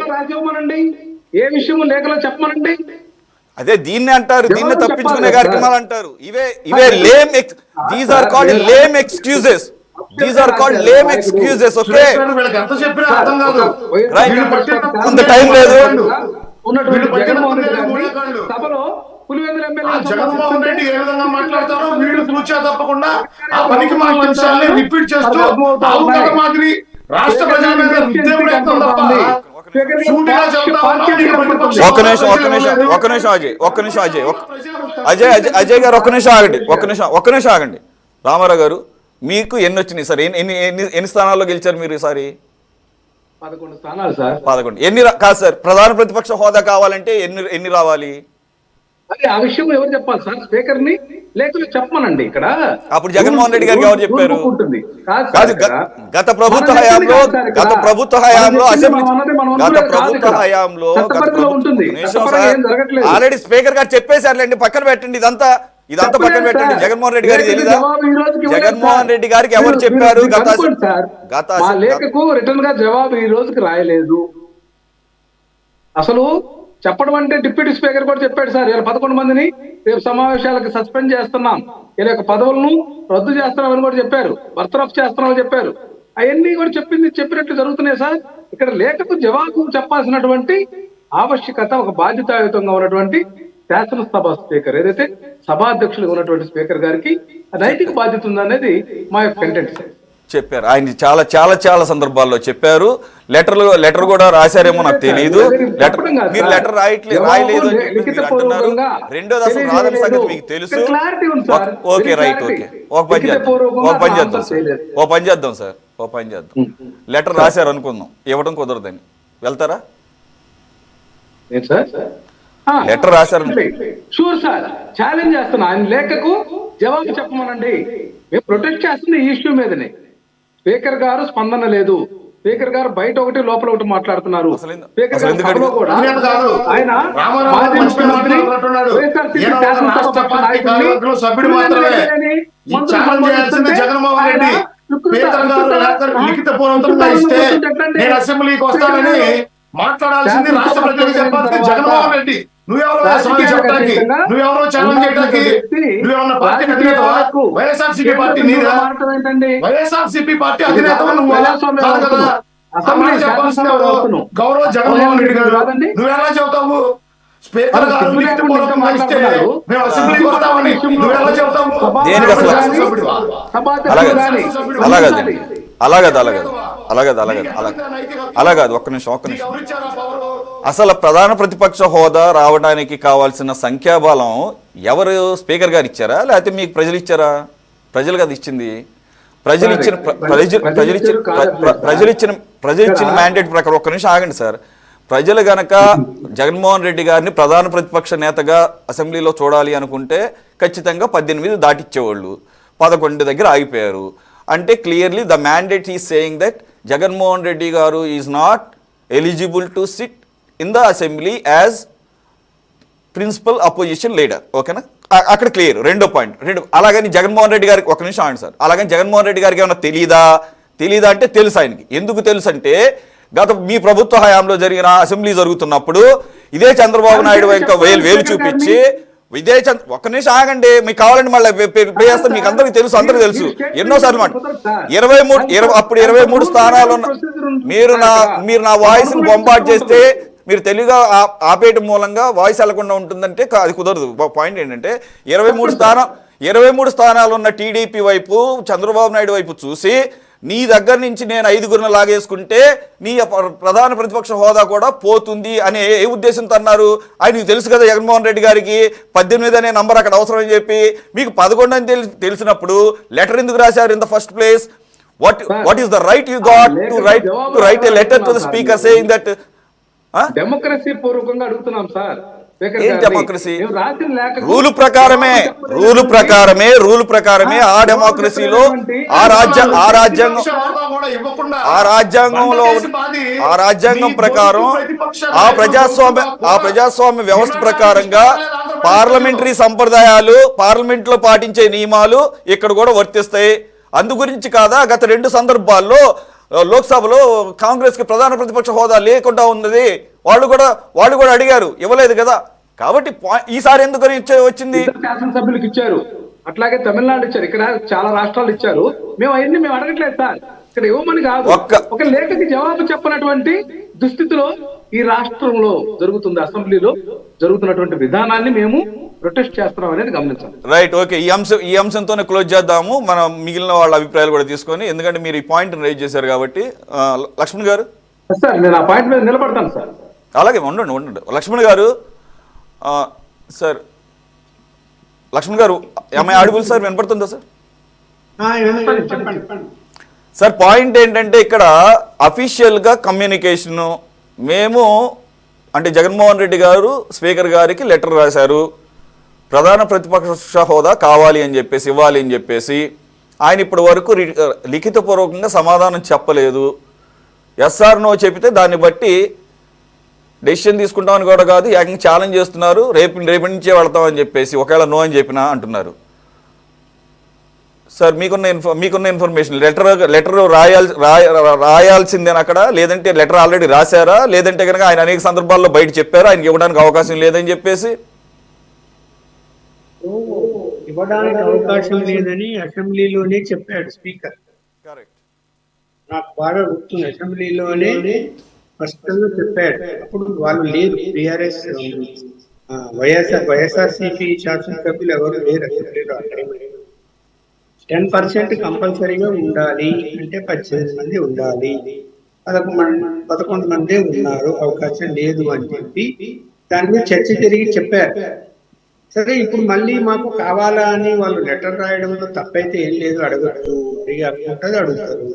ఏ విషయం లేఖలో చెప్పమనండి. అదే దీన్ని అంటారు, దీన్ని తప్పించుకునే కార్యక్రమాలు అంటారు. ఇవే lame, these are called lame excuses. Okay, అంత టైం లేదు. జగన్మోహన్ రెడ్డి ఏ విధంగా మాట్లాడతారో వీళ్ళు తూచా తప్పకుండా ఆ పనికి మా అంశాలని రిపీట్ చేస్తూ మాదిరి రాష్ట్ర ప్రజల మీద అజయ్ గారు ఒక్క నిమిషం ఆగండి. రామారావు గారు మీకు ఎన్ని వచ్చినాయి సార్? ఎన్ని స్థానాల్లో గెలిచారు మీరు ఈసారి? 11 స్థానాలు సార్. 11 కాదు సార్, ప్రధాన ప్రతిపక్ష హోదా కావాలంటే ఎన్ని రావాలి? అదే ఆ విషయం ఎవరు చెప్పాలి సార్? స్పీకర్ ని లేఖలో చెప్పమనండి. ఇక్కడ అప్పుడు జగన్మోహన్ రెడ్డి గారికి ఎవరు చెప్పారు? గత ప్రభుత్వ హయాంలో ఆల్రెడీ స్పీకర్ గారు చెప్పేశారులేండి, పక్కన పెట్టండి. ఇదంతా పక్కన పెట్టండి. జగన్మోహన్ రెడ్డి గారికి తెలీదా? జగన్మోహన్ రెడ్డి గారికి ఎవరు చెప్పారు? గత లేఖకు రిటర్న్ గా జవాబు ఈ రోజుకి రాయలేదు. అసలు చెప్పడం అంటే డిప్యూటీ స్పీకర్ కూడా చెప్పాడు సార్, ఇలా 11 మందిని రేపు సమావేశాలకు సస్పెండ్ చేస్తున్నాం, ఇలా యొక్క పదవులను రద్దు చేస్తున్నామని కూడా చెప్పారు, బర్తరఫ్ చేస్తున్నామని చెప్పారు. అవన్నీ కూడా చెప్పినట్లు జరుగుతున్నాయి సార్. ఇక్కడ లేఖకు జవాబు చెప్పాల్సినటువంటి ఆవశ్యకత, ఒక బాధ్యతాయుతంగా ఉన్నటువంటి శాసనసభ స్పీకర్ ఏదైతే సభాధ్యక్షులు ఉన్నటువంటి స్పీకర్ గారికి నైతిక బాధ్యత ఉందనేది మా యొక్క కంటెంట్ సార్. చెప్పారు ఆయన చాలా చాలా చాలా సందర్భాల్లో చెప్పారు. లెటర్ కూడా రాశారేమో నాకు తెలియదు. మీరు లెటర్ రాయలేదు అని చెప్పి మీరు అంటున్నారు. రెండోది అసలు రాదని సంగతి మీకు తెలుసు. ఓకే రైట్, ఓకే ఒక పని చేద్దాం సార్. లెటర్ రాశారు అనుకుందాం, ఇవ్వడం కుదరదని వెళ్తారా? లెటర్ రాశారు. షూర్ సార్, ఛాలెంజ్ చేస్తున్నా. ఆయన లేఖకు జవాబు చెప్పమనండి. మేము ప్రొటెక్ట్ చేస్తుంది ఈ ఇష్యూ మీదనే. స్పీకర్ గారు స్పందన లేదు. స్పీకర్ గారు బయట ఒకటి లోపల ఒకటి మాట్లాడుతున్నారు. స్పీకర్ గారు సభలో కూడా ఆయన మాజీ ముఖ్యమంత్రి వైఎస్ఆర్సీపీ శాసనసభ పక్ష నాయకుడిని జగన్మోహన్ రెడ్డి లిఖిత పూర్వకంగా ఇస్తే నేను అసెంబ్లీకి వస్తానని మాట్లాడాల్సింది రాష్ట్ర ప్రజలకు చెప్పాల్సింది జగన్మోహన్ రెడ్డి. నువ్వెవరో చెప్పడానికి, నువ్వెవరో ఛాలెంజ్ చేయడానికి, నువ్వేమన్నా పార్టీ అధినేతవా? వైఎస్ఆర్సీపీ పార్టీ నీదా? వైఎస్ఆర్సీపీ పార్టీ అధినేతవా నువ్వు? కదా చెప్పాల్సింది ఎవరు? గౌరవ జగన్మోహన్ రెడ్డి గారు. నువ్వెలా చెబుతావు? స్పీకర్ గారు లిఖిత పూర్వకంగా ఇస్తే మేము అసెంబ్లీకి వస్తామని నువ్వెలా చెబుతావు? అలాగదు. ఒక్క నిమిషం. అసలు ప్రధాన ప్రతిపక్ష హోదా రావడానికి కావాల్సిన సంఖ్యాబలం ఎవరు? స్పీకర్ గారు ఇచ్చారా లేకపోతే మీకు ప్రజలు ఇచ్చారా? ప్రజలు కదా ఇచ్చింది. ప్రజలు ఇచ్చిన మ్యాండేట్ ప్రకారం. ఒక్క నిమిషం ఆగండి సార్. ప్రజలు గనక జగన్మోహన్ రెడ్డి గారిని ప్రధాన ప్రతిపక్ష నేతగా అసెంబ్లీలో చూడాలి అనుకుంటే ఖచ్చితంగా 18 దాటిచ్చేవాళ్ళు. 11 దగ్గర ఆగిపోయారు. అంటే clearly the mandate is saying that Jaganmohan Reddy గారు is not eligible to sit in the assembly as principal opposition leader. ఓకేనా? అక్కడ క్లియర్. రెండో పాయింట్. అలాగని జగన్మోహన్ రెడ్డి గారికి ఒక నిమిషం ఆగండి సార్. అలాగని జగన్మోహన్ రెడ్డి గారికి ఏమన్నా తెలీదా అంటే తెలుసు ఆయనకి. ఎందుకు తెలుసు అంటే గత మీ ప్రభుత్వ హయాంలో జరిగిన అసెంబ్లీ జరుగుతున్నప్పుడు ఇదే చంద్రబాబు నాయుడు ఇంకా వేలు చూపించి ఒక్క నిమిషం ఆగండి. మీకు కావాలండి మళ్ళీ ప్లే చేస్తే మీకు అందరికి తెలుసు ఎన్నోసార్లు మాట 23 స్థానాలు మీరు నా వాయిస్ ని బొంబార్డ్ చేస్తే మీరు తెలుగుగా ఆపేయటం మూలంగా వాయిస్ వెళ్లకుండా ఉంటుందంటే అది కుదరదు. పాయింట్ ఏంటంటే 23 స్థానాలు ఉన్న టీడీపీ వైపు చంద్రబాబు నాయుడు వైపు చూసి నీ దగ్గర నుంచి నేను 5 లాగేసుకుంటే నీ ప్రధాన ప్రతిపక్ష హోదా కూడా పోతుంది అనే ఏ ఉద్దేశంతో అన్నారు? ఆయనకు తెలుసు కదా జగన్మోహన్ రెడ్డి గారికి 18 అనే నంబర్ అక్కడ అవసరం అని చెప్పి. మీకు 11 అని తెలిసినప్పుడు లెటర్ ఎందుకు రాశారు in the first place? What is the right you got to right a letter to the speaker saying that? Democracy పూర్వకంగా అడుగుతున్నాం సార్. ఏం డెమోక్రసీ? రూల్ ప్రకారమే ఆ డెమోక్రసీలో ఆ రాజ్యాంగం ప్రకారం ఆ ప్రజాస్వామ్య వ్యవస్థ ప్రకారంగా పార్లమెంటరీ సంప్రదాయాలు పార్లమెంట్ లో పాటించే నియమాలు ఇక్కడ కూడా వర్తిస్తాయి. అందు గురించి కాదా గత 2 సందర్భాల్లో లోక్సభలో కాంగ్రెస్ కి ప్రధాన ప్రతిపక్ష హోదా లేకుండా ఉన్నది. వాళ్ళు కూడా అడిగారు, ఇవ్వలేదు కదా. కాబట్టి ఈసారి ఎందుకని వచ్చింది? శాసనసభ్యులకు ఇచ్చారు, అట్లాగే తమిళనాడు ఇచ్చారు, ఇక్కడ చాలా రాష్ట్రాలు ఇచ్చారు. మేము అడగట్లేదు సార్, ఇక్కడ ఇవ్వమని కాదు. ఒక లేఖకి జవాబు చెప్పనటువంటి దుస్థితిలో ఈ రాష్ట్రంలో జరుగుతుంది, అసెంబ్లీలో జరుగుతున్నటువంటి విధానాన్ని మేము ప్రొటెస్ట్ చేస్తున్నాం అనేది గమనించాలి. Right, okay. ఈ అంశంతోనే క్లోజ్ చేద్దాము. మనం మిగిలిన వాళ్ళ అభిప్రాయాలు కూడా తీసుకొని, ఎందుకంటే మీరు ఈ పాయింట్ రైజ్ చేశారు కాబట్టి. లక్ష్మణ్ గారు. సార్ నేను ఆ పాయింట్ మీద నిలబడతాను సార్. అలాగే ఉండండి. లక్ష్మణ్ గారు సార్, లక్ష్మణ్ గారు ఆడిబుల్ సార్, వినపడుతుందా సార్? సార్ పాయింట్ ఏంటంటే ఇక్కడ అఫీషియల్గా కమ్యూనికేషను మేము అంటే జగన్మోహన్ రెడ్డి గారు స్పీకర్ గారికి లెటర్ రాశారు, ప్రధాన ప్రతిపక్ష హోదా కావాలి అని చెప్పేసి, ఇవ్వాలి అని చెప్పేసి. ఆయన ఇప్పటి వరకు లిఖితపూర్వకంగా సమాధానం చెప్పలేదు. ఎస్ఆర్ నో చెబితే దాన్ని బట్టి డెసిషన్ తీసుకుంటామని కూడా కాదు, ఏకంగా ఛాలెంజ్ చేస్తున్నారు. రేపు నుంచే వెళ్తామని చెప్పేసి, ఒకవేళ నో అని చెప్పినా అంటున్నారు. సార్ మీకున్న ఇన్ఫర్మేషన్, లెటర్ రాయాల్సిందేనా అక్కడ, లేదంటే లెటర్ ఆల్రెడీ రాశారా, లేదంటే కనుక ఆయన అనేక సందర్భాల్లో బయట చెప్పారు ఆయనకి ఇవ్వడానికి అవకాశం లేదని చెప్పేసి? ఇవ్వడానికి అవకాశం లేదని అసెంబ్లీలోనే చెప్పాడు స్పీకర్. నాకు బాగా గుర్తుంది, అసెంబ్లీలోనే స్పష్టంగా చెప్పాడు. అప్పుడు వాళ్ళు లేదు, టీఆర్ఎస్ వైఎస్ఆర్సీపీ శాసనసభ్యులు ఎవరు లేరు అసెంబ్లీలో. 10% కంపల్సరీగా ఉండాలి అంటే 18 మంది ఉండాలి. 11 మందే ఉన్నారు, అవకాశం లేదు అని చెప్పి దాని మీద చర్చ జరిగి చెప్పారు. సరే, ఇప్పుడు మళ్ళీ మాకు కావాలా అని వాళ్ళు లెటర్ రాయడంలో తప్పైతే ఏం లేదు, అడగచ్చు, అడిగి అడుగుతారు.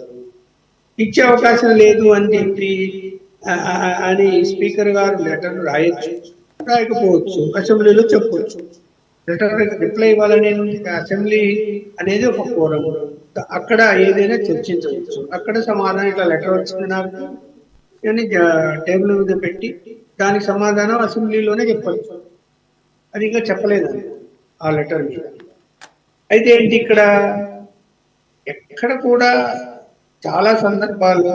ఇచ్చే అవకాశం లేదు అని చెప్పి అని స్పీకర్ గారు లెటర్ రాయొచ్చు, రాయకపోవచ్చు, అసెంబ్లీలో చెప్పవచ్చు. లెటర్ రిప్లై ఇవ్వాలనే అసెంబ్లీ అనేది ఒక ఫోరం, అక్కడ ఏదైనా చర్చించవచ్చు. అక్కడ సమాధానం ఇట్లా లెటర్ వచ్చింది నాకు అని టేబుల్ మీద పెట్టి దానికి సమాధానం అసెంబ్లీలోనే చెప్పచ్చు. అది ఇంకా చెప్పలేదండి ఆ లెటర్ మీద. అయితే ఏంటి, ఇక్కడ ఎక్కడ కూడా చాలా సందర్భాల్లో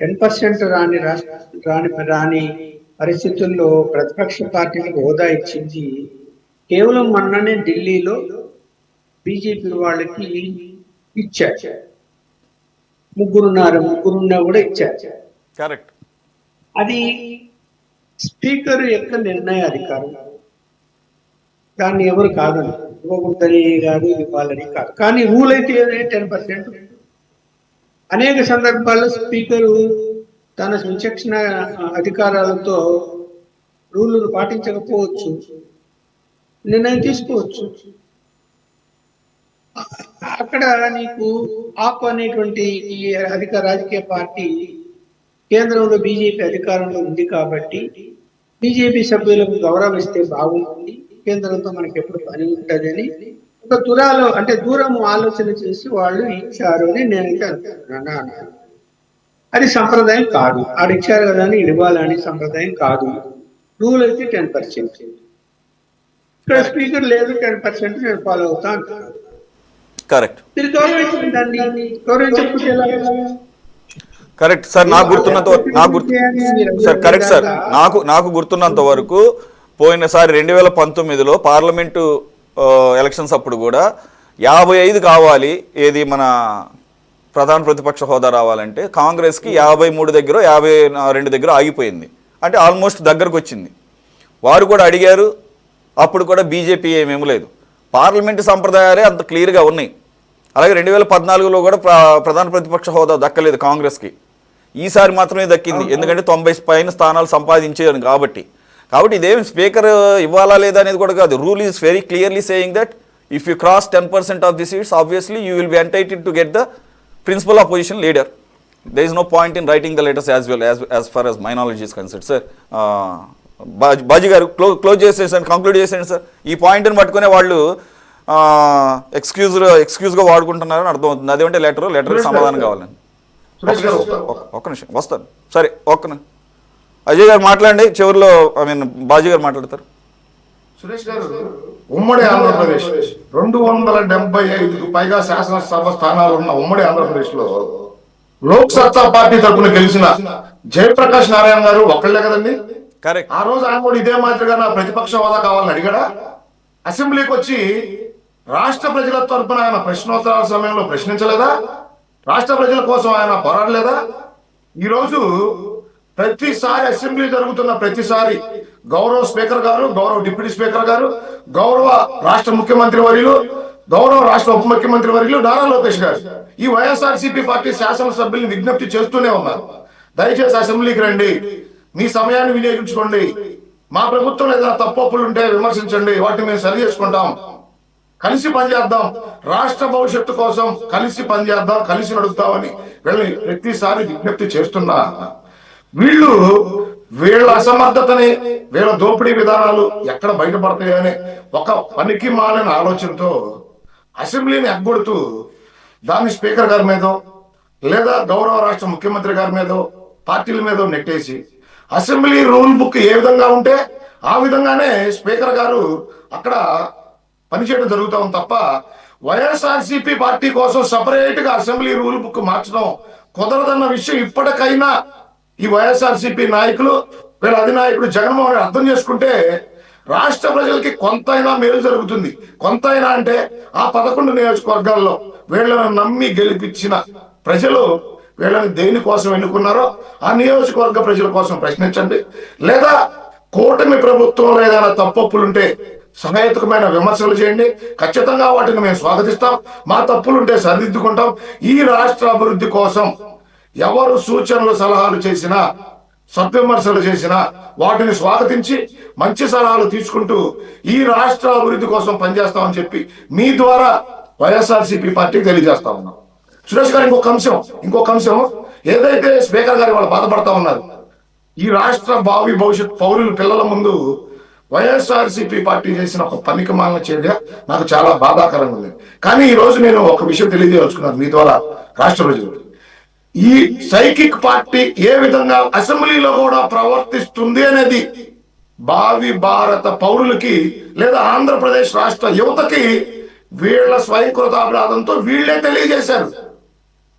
10% రాని పరిస్థితుల్లో ప్రతిపక్ష పార్టీలకు హోదా ఇచ్చింది కేవలం మొన్ననే ఢిల్లీలో బీజేపీ వాళ్ళకి ఇచ్చారు. ముగ్గురున్నా కూడా ఇచ్చారు. కరెక్ట్. అది స్పీకర్ యొక్క నిర్ణయ అధికారం, దాన్ని ఎవరు కాదని, ఇవ్వకూడదని కాదు, ఇవ్వాలని కాదు. కానీ రూల్ అయితే 10%. అనేక సందర్భాల్లో స్పీకరు తన విచక్షణ అధికారాలతో రూలును పాటించకపోవచ్చు, నిర్ణయం తీసుకోవచ్చు. అక్కడ నీకు ఆప్ అనేటువంటి ఈ రాజకీయ పార్టీ కేంద్రంలో బీజేపీ అధికారంలో ఉంది కాబట్టి బీజేపీ సభ్యులకు గౌరవం ఇస్తే బాగుంటుంది, కేంద్రంతో మనకి ఎప్పుడు పని ఉంటుందని ఒక దూరం ఆలోచన చేసి వాళ్ళు ఇచ్చారు అని నేనైతే అనుకుంటున్నాను. అది సంప్రదాయం కాదు, ఆడు ఇచ్చారు కదా అని ఇవ్వాలని సంప్రదాయం కాదు. రూల్ అయితే 10%. ఇక్కడ స్పీకర్ లేదు, 10% నేను ఫాలో అవుతా అంటున్నాను. కరెక్ట్. మీరు గౌరవించండి, దాన్ని గౌరవించకపోతే ఎలా? Correct sir. Sir correct sir. నాకు గుర్తున్నంత వరకు పోయినసారి 2019లో పార్లమెంటు ఎలక్షన్స్ అప్పుడు కూడా 55 కావాలి, ఏది మన ప్రధాన ప్రతిపక్ష హోదా రావాలంటే కాంగ్రెస్కి 53 దగ్గర 52 దగ్గర ఆగిపోయింది. అంటే ఆల్మోస్ట్ దగ్గరకు వచ్చింది. వారు కూడా అడిగారు, అప్పుడు కూడా బీజేపీ ఏమేమి లేదు. పార్లమెంటు సంప్రదాయాలే అంత క్లియర్గా ఉన్నాయి. అలాగే 2014లో కూడా ప్రధాన ప్రతిపక్ష హోదా దక్కలేదు కాంగ్రెస్కి. ఈసారి మాత్రమే దక్కింది, ఎందుకంటే 90 పైన స్థానాలు సంపాదించారు కాబట్టి. ఇదేమి స్పీకర్ ఇవ్వాలా లేదా అనేది కూడా కాదు. Rule is very clearly saying that if you cross 10% of the seats obviously you will be entitled to get the principal opposition leader. There is no point in writing the letters as far as my knowledge is concerned. Sir Baji గారు close చేసేసండి, conclude చేసేయండి sir. ఈ పాయింట్ని పట్టుకునే వాళ్ళు ఎక్స్క్యూజ్గా వాడుకుంటున్నారని అర్థమవుతుంది. అదేంటే letter సమాధానం కావాలని. ఒక్క నిమిషం వస్తాను. సరే, అజయ్ గారు మాట్లాడండి, చివరిలో బాజీ గారు మాట్లాడతారు. సురేష్ గారు, ఉమ్మడి ఆంధ్రప్రదేశ్ 275కు పైగా శాసనసభ స్థానాలు ఉన్న ఉమ్మడి ఆంధ్రప్రదేశ్ లో లోక్ సత్తా పార్టీ తరఫున గెలిచిన జయప్రకాష్ నారాయణ గారు ఒక్కళ్ళే కదండి. కరెక్ట్. ఆ రోజు ఆయన కూడా ఇదే మాదిరిగా నా ప్రతిపక్ష హోదా కావాలని అడిగాడా? అసెంబ్లీకి వచ్చి రాష్ట్ర ప్రజల తరఫున ఆయన ప్రశ్నోత్తరాల సమయంలో ప్రశ్నించలేదా? రాష్ట్ర ప్రజల కోసం ఆయన పోరాడలేదా? ఈరోజు ప్రతిసారి అసెంబ్లీ జరుగుతున్న ప్రతిసారి గౌరవ స్పీకర్ గారు, గౌరవ డిప్యూటీ స్పీకర్ గారు, గౌరవ రాష్ట్ర ముఖ్యమంత్రి వర్యులు, గౌరవ రాష్ట్ర ఉప ముఖ్యమంత్రి వర్యులు నారా లోకేష్ గారు ఈ వైఎస్ఆర్సీపీ పార్టీ శాసనసభ్యుల్ని విజ్ఞప్తి చేస్తూనే ఉన్నారు. దయచేసి అసెంబ్లీకి రండి, మీ సమయాన్ని వినియోగించుకోండి, మా ప్రభుత్వం ఏదైనా తప్పులు ఉంటే విమర్శించండి, వాటిని మేము సరి చేసుకుంటాం, కలిసి పనిచేద్దాం, రాష్ట్ర భవిష్యత్తు కోసం కలిసి పనిచేద్దాం, కలిసి నడుపుతామని వీళ్ళని ప్రతిసారి విజ్ఞప్తి చేస్తున్నా. వీళ్ళ అసమర్థతని, వీళ్ళ దోపిడీ విధానాలు ఎక్కడ బయటపడతాయనే ఒక పనికి మాలిన ఆలోచనతో అసెంబ్లీని ఎగ్గొడుతూ దాన్ని స్పీకర్ గారి మీదో లేదా గౌరవ రాష్ట్ర ముఖ్యమంత్రి గారి మీదో పార్టీల మీదో నెట్టేసి అసెంబ్లీ రూల్ బుక్ ఏ విధంగా ఉంటే ఆ విధంగానే స్పీకర్ గారు అక్కడ పనిచేయడం జరుగుతాం తప్ప వైఎస్ఆర్సీపీ పార్టీ కోసం సపరేట్ గా అసెంబ్లీ రూల్ బుక్ మార్చడం కుదరదన్న విషయం ఇప్పటికైనా ఈ వైఎస్ఆర్సీపీ నాయకులు, వీళ్ళ అధినాయకుడు జగన్మోహన్ రెడ్డి అర్థం చేసుకుంటే రాష్ట్ర ప్రజలకి కొంతైనా మేలు జరుగుతుంది. కొంతైనా అంటే ఆ 11 నియోజకవర్గాల్లో వీళ్ళని నమ్మి గెలిపించిన ప్రజలు వీళ్ళని దేనికోసం ఎన్నుకున్నారో ఆ నియోజకవర్గ ప్రజల కోసం ప్రశ్నించండి. లేదా కూటమి ప్రభుత్వంలో ఏదైనా తప్పొప్పులుంటే సహేతుకమైన విమర్శలు చేయండి, ఖచ్చితంగా వాటిని మేము స్వాగతిస్తాం. మా తప్పులుంటే సరిదిద్దుకుంటాం. ఈ రాష్ట్ర అభివృద్ధి కోసం ఎవరు సూచనలు సలహాలు చేసినా, సద్విమర్శలు చేసినా వాటిని స్వాగతించి మంచి సలహాలు తీసుకుంటూ ఈ రాష్ట్ర అభివృద్ధి కోసం పనిచేస్తామని చెప్పి మీ ద్వారా వైఎస్ఆర్సీపీ పార్టీకి తెలియజేస్తా ఉన్నాం. సురేష్ గారు, ఇంకొక అంశం ఏదైతే స్పీకర్ గారు వాళ్ళు బాధపడతా ఉన్నారు, ఈ రాష్ట్ర భావి భవిష్యత్ పౌరుల పిల్లల ముందు వైఎస్ఆర్సీపీ పార్టీ చేసిన ఒక పనికిమాలిన చర్య నాకు చాలా బాధాకరంగా ఉంది. కానీ ఈ రోజు నేను ఒక విషయం తెలియజేయవచ్చుకున్నాను మీ ద్వారా రాష్ట్ర ప్రజలకు. ఈ సైకిక్ పార్టీ ఏ విధంగా అసెంబ్లీలో కూడా ప్రవర్తిస్తుంది అనేది భావి భారత పౌరులకి లేదా ఆంధ్రప్రదేశ్ రాష్ట్ర యువతకి వీళ్ళ స్వయంకృతాపరాధంతో వీళ్ళే తెలియజేశారు.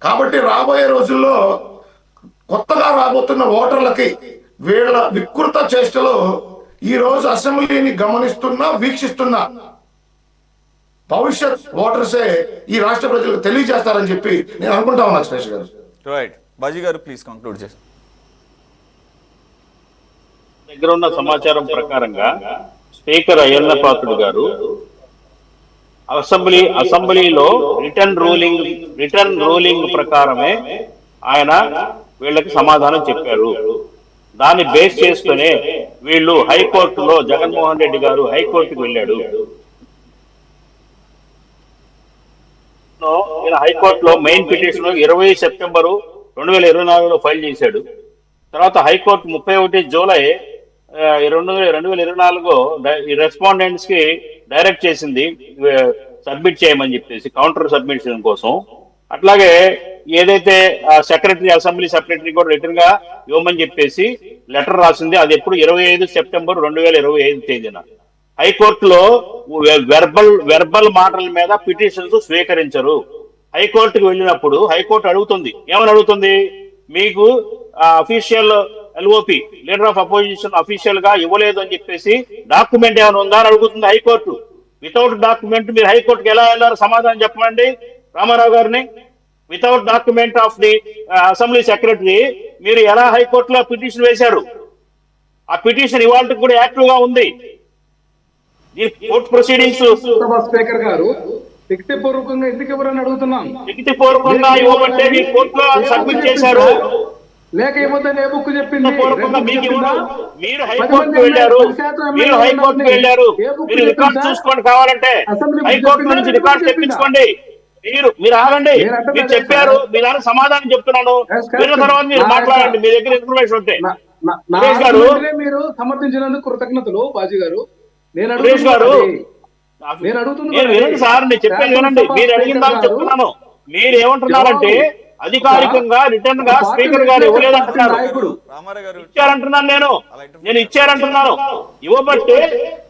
కాబట్టి రాబోయే రోజుల్లో కొత్తగా రాబోతున్న ఓటర్లకి వీళ్ళ వికృత చేష్టలో ఈ రోజు అసెంబ్లీని వీక్షిస్తున్న భవిష్యత్ ఓటర్సే ఈ రాష్ట్ర ప్రజలకు తెలియజేస్తారని చెప్పి నేను అనుకుంటా ఉన్నా. సురేష్ గారు, రైట్. బాజీ గారు ప్లీజ్ కంక్లూడ్ చేసి. దగ్గర ఉన్న సమాచారం ప్రకారంగా స్పీకర్ అయ్యన్న పాత్రుడు గారు అసెంబ్లీలో రిటర్న్ రూలింగ్ ప్రకారమే ఆయన వీళ్ళకి సమాధానం చెప్పారు. దాన్ని బేస్ చేసుకునే వీళ్ళు హైకోర్టులో జగన్మోహన్ రెడ్డి గారు హైకోర్టుకు వెళ్ళాడు. హైకోర్టులో మెయిన్ పిటిషన్ 20 సెప్టెంబరు 2024లో ఫైల్ చేశాడు. తర్వాత హైకోర్టు 31 జూలై 2024 రెస్పాండెంట్స్ కి డైరెక్ట్ చేసింది సబ్మిట్ చేయమని చెప్పేసి కౌంటర్ సబ్మిషన్ కోసం. అట్లాగే ఏదైతే అసెంబ్లీ సెక్రటరీ కూడా రిటర్న్ గా ఇవ్వమని చెప్పేసి లెటర్ రాసింది. అది ఎప్పుడు 25 సెప్టెంబర్ 2025 తేదీన. హైకోర్టులో వెర్బల్ మాటల మీద పిటిషన్స్ స్వీకరించరు. హైకోర్టుకు వెళ్ళినప్పుడు హైకోర్టు అడుగుతుంది, ఏమని అడుగుతుంది, మీకు official LOP leader of opposition official గా ఇవ్వలేదు అని చెప్పేసి డాక్యుమెంట్ ఏమైనా ఉందా అని అడుగుతుంది హైకోర్టు. వితౌట్ డాక్యుమెంట్ మీరు హైకోర్టుకి ఎలా వెళ్ళారో సమాధానం చెప్పమండి రామారావు గారిని. Without document of the assembly secretary మీరు ఎలా హైకోర్టులో పిటిషన్ వేశారు? ఆ పిటిషన్ ఇవాళ కూడా యాక్టివ్ గా ఉంది. కోర్టు ప్రొసీడింగ్స్ స్పీకర్ గారు లిఖితపూర్వకంగా ఎందుకు ఎవరని అడుగుతున్నాం. లిఖితపూర్వకంగా ఇవ్వబట్టే మీ కోర్టులో సబ్మిట్ చేశారు. లేక ఏమవుతా ఏ బుక్ చెప్పింది? మీరు హైకోర్టుకు వెళ్ళారు, మీరు రికార్డు చూసుకోండి, కావాలంటే హైకోర్టు నుంచి రికార్డు తెప్పించుకోండి. మీరు ఆగండి, మీరు చెప్పారు, మీ దానికి సమాధానం చెప్తున్నాను. విన్న తర్వాత మీరు మాట్లాడండి, మీ దగ్గర ఇన్ఫర్మేషన్ ఉంటే. సురేష్ గారు, మీరు సమర్థించినందుకు కృతజ్ఞతలు. బాజీ గారు, సురేష్ గారు నేను వినండి సార్, నేను చెప్పేది వినండి. మీరు అడిగిన దాన్ని చెప్తున్నాను. మీరు ఏమంటున్నారంటే అధికారికంగా రిటర్న్ గా స్పీకర్ గారు ఇవ్వలేదంటున్నారు. ఇచ్చారంటున్నాను, నేను ఇచ్చారంటున్నాను. ఇవ్వబట్టే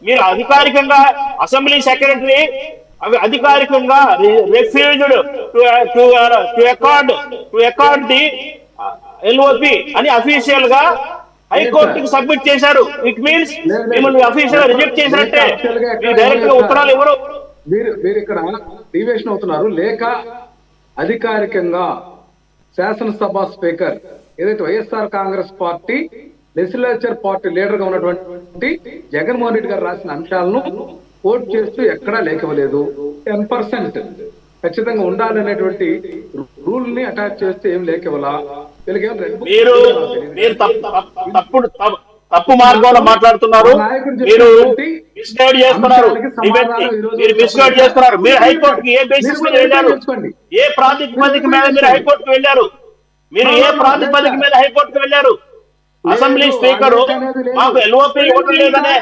మీరు అధికారికంగా అసెంబ్లీ సెక్రటరీ అవి అధికారికంగా refused to accord the LOP అని అఫీషియల్ గా హైకోర్టుకి సబ్మిట్ చేశారు. ఇట్ మీన్స్ మిమ్మల్ని అఫీషియల్ గా రిజెక్ట్ చేసినట్టే. మీరు డైరెక్ట్ గా ఉత్తరాలు ఎవరు మీరు ఇక్కడ డివియేషన్ అవుతున్నారు. లేక అధికారికంగా శాసనసభ స్పీకర్ ఏదైతే YSR Congress party legislature party leader గా ఉన్నటువంటి జగన్మోహన్ రెడ్డి గారు రాసిన అంశాలను కోట్ చేస్తూ ఎక్కడా లేఖవలేదు. 10% ఖచ్చితంగా ఉండాలనేటువంటి రూల్ ని అటాచ్ చేస్తే ఏం లేఖవలా. తప్పు మార్గంలో మాట్లాడుతున్నారు. మీరు మిస్గైడ్ చేస్తున్నారు. మీరు మిస్గైడ్ చేస్తున్నారు. మీరు హైకోర్టుకి ఏ బేసిస్ మీద వెళ్ళారు? ఏ ప్రాతిపదిక మీద మీరు హైకోర్టుకు వెళ్ళారు? మీరు ఏ ప్రాతిపదిక మీద హైకోర్టుకు వెళ్ళారు? అసెంబ్లీ స్పీకర్ మాకు ఎల్ఓపి ఇవ్వడం లేదనే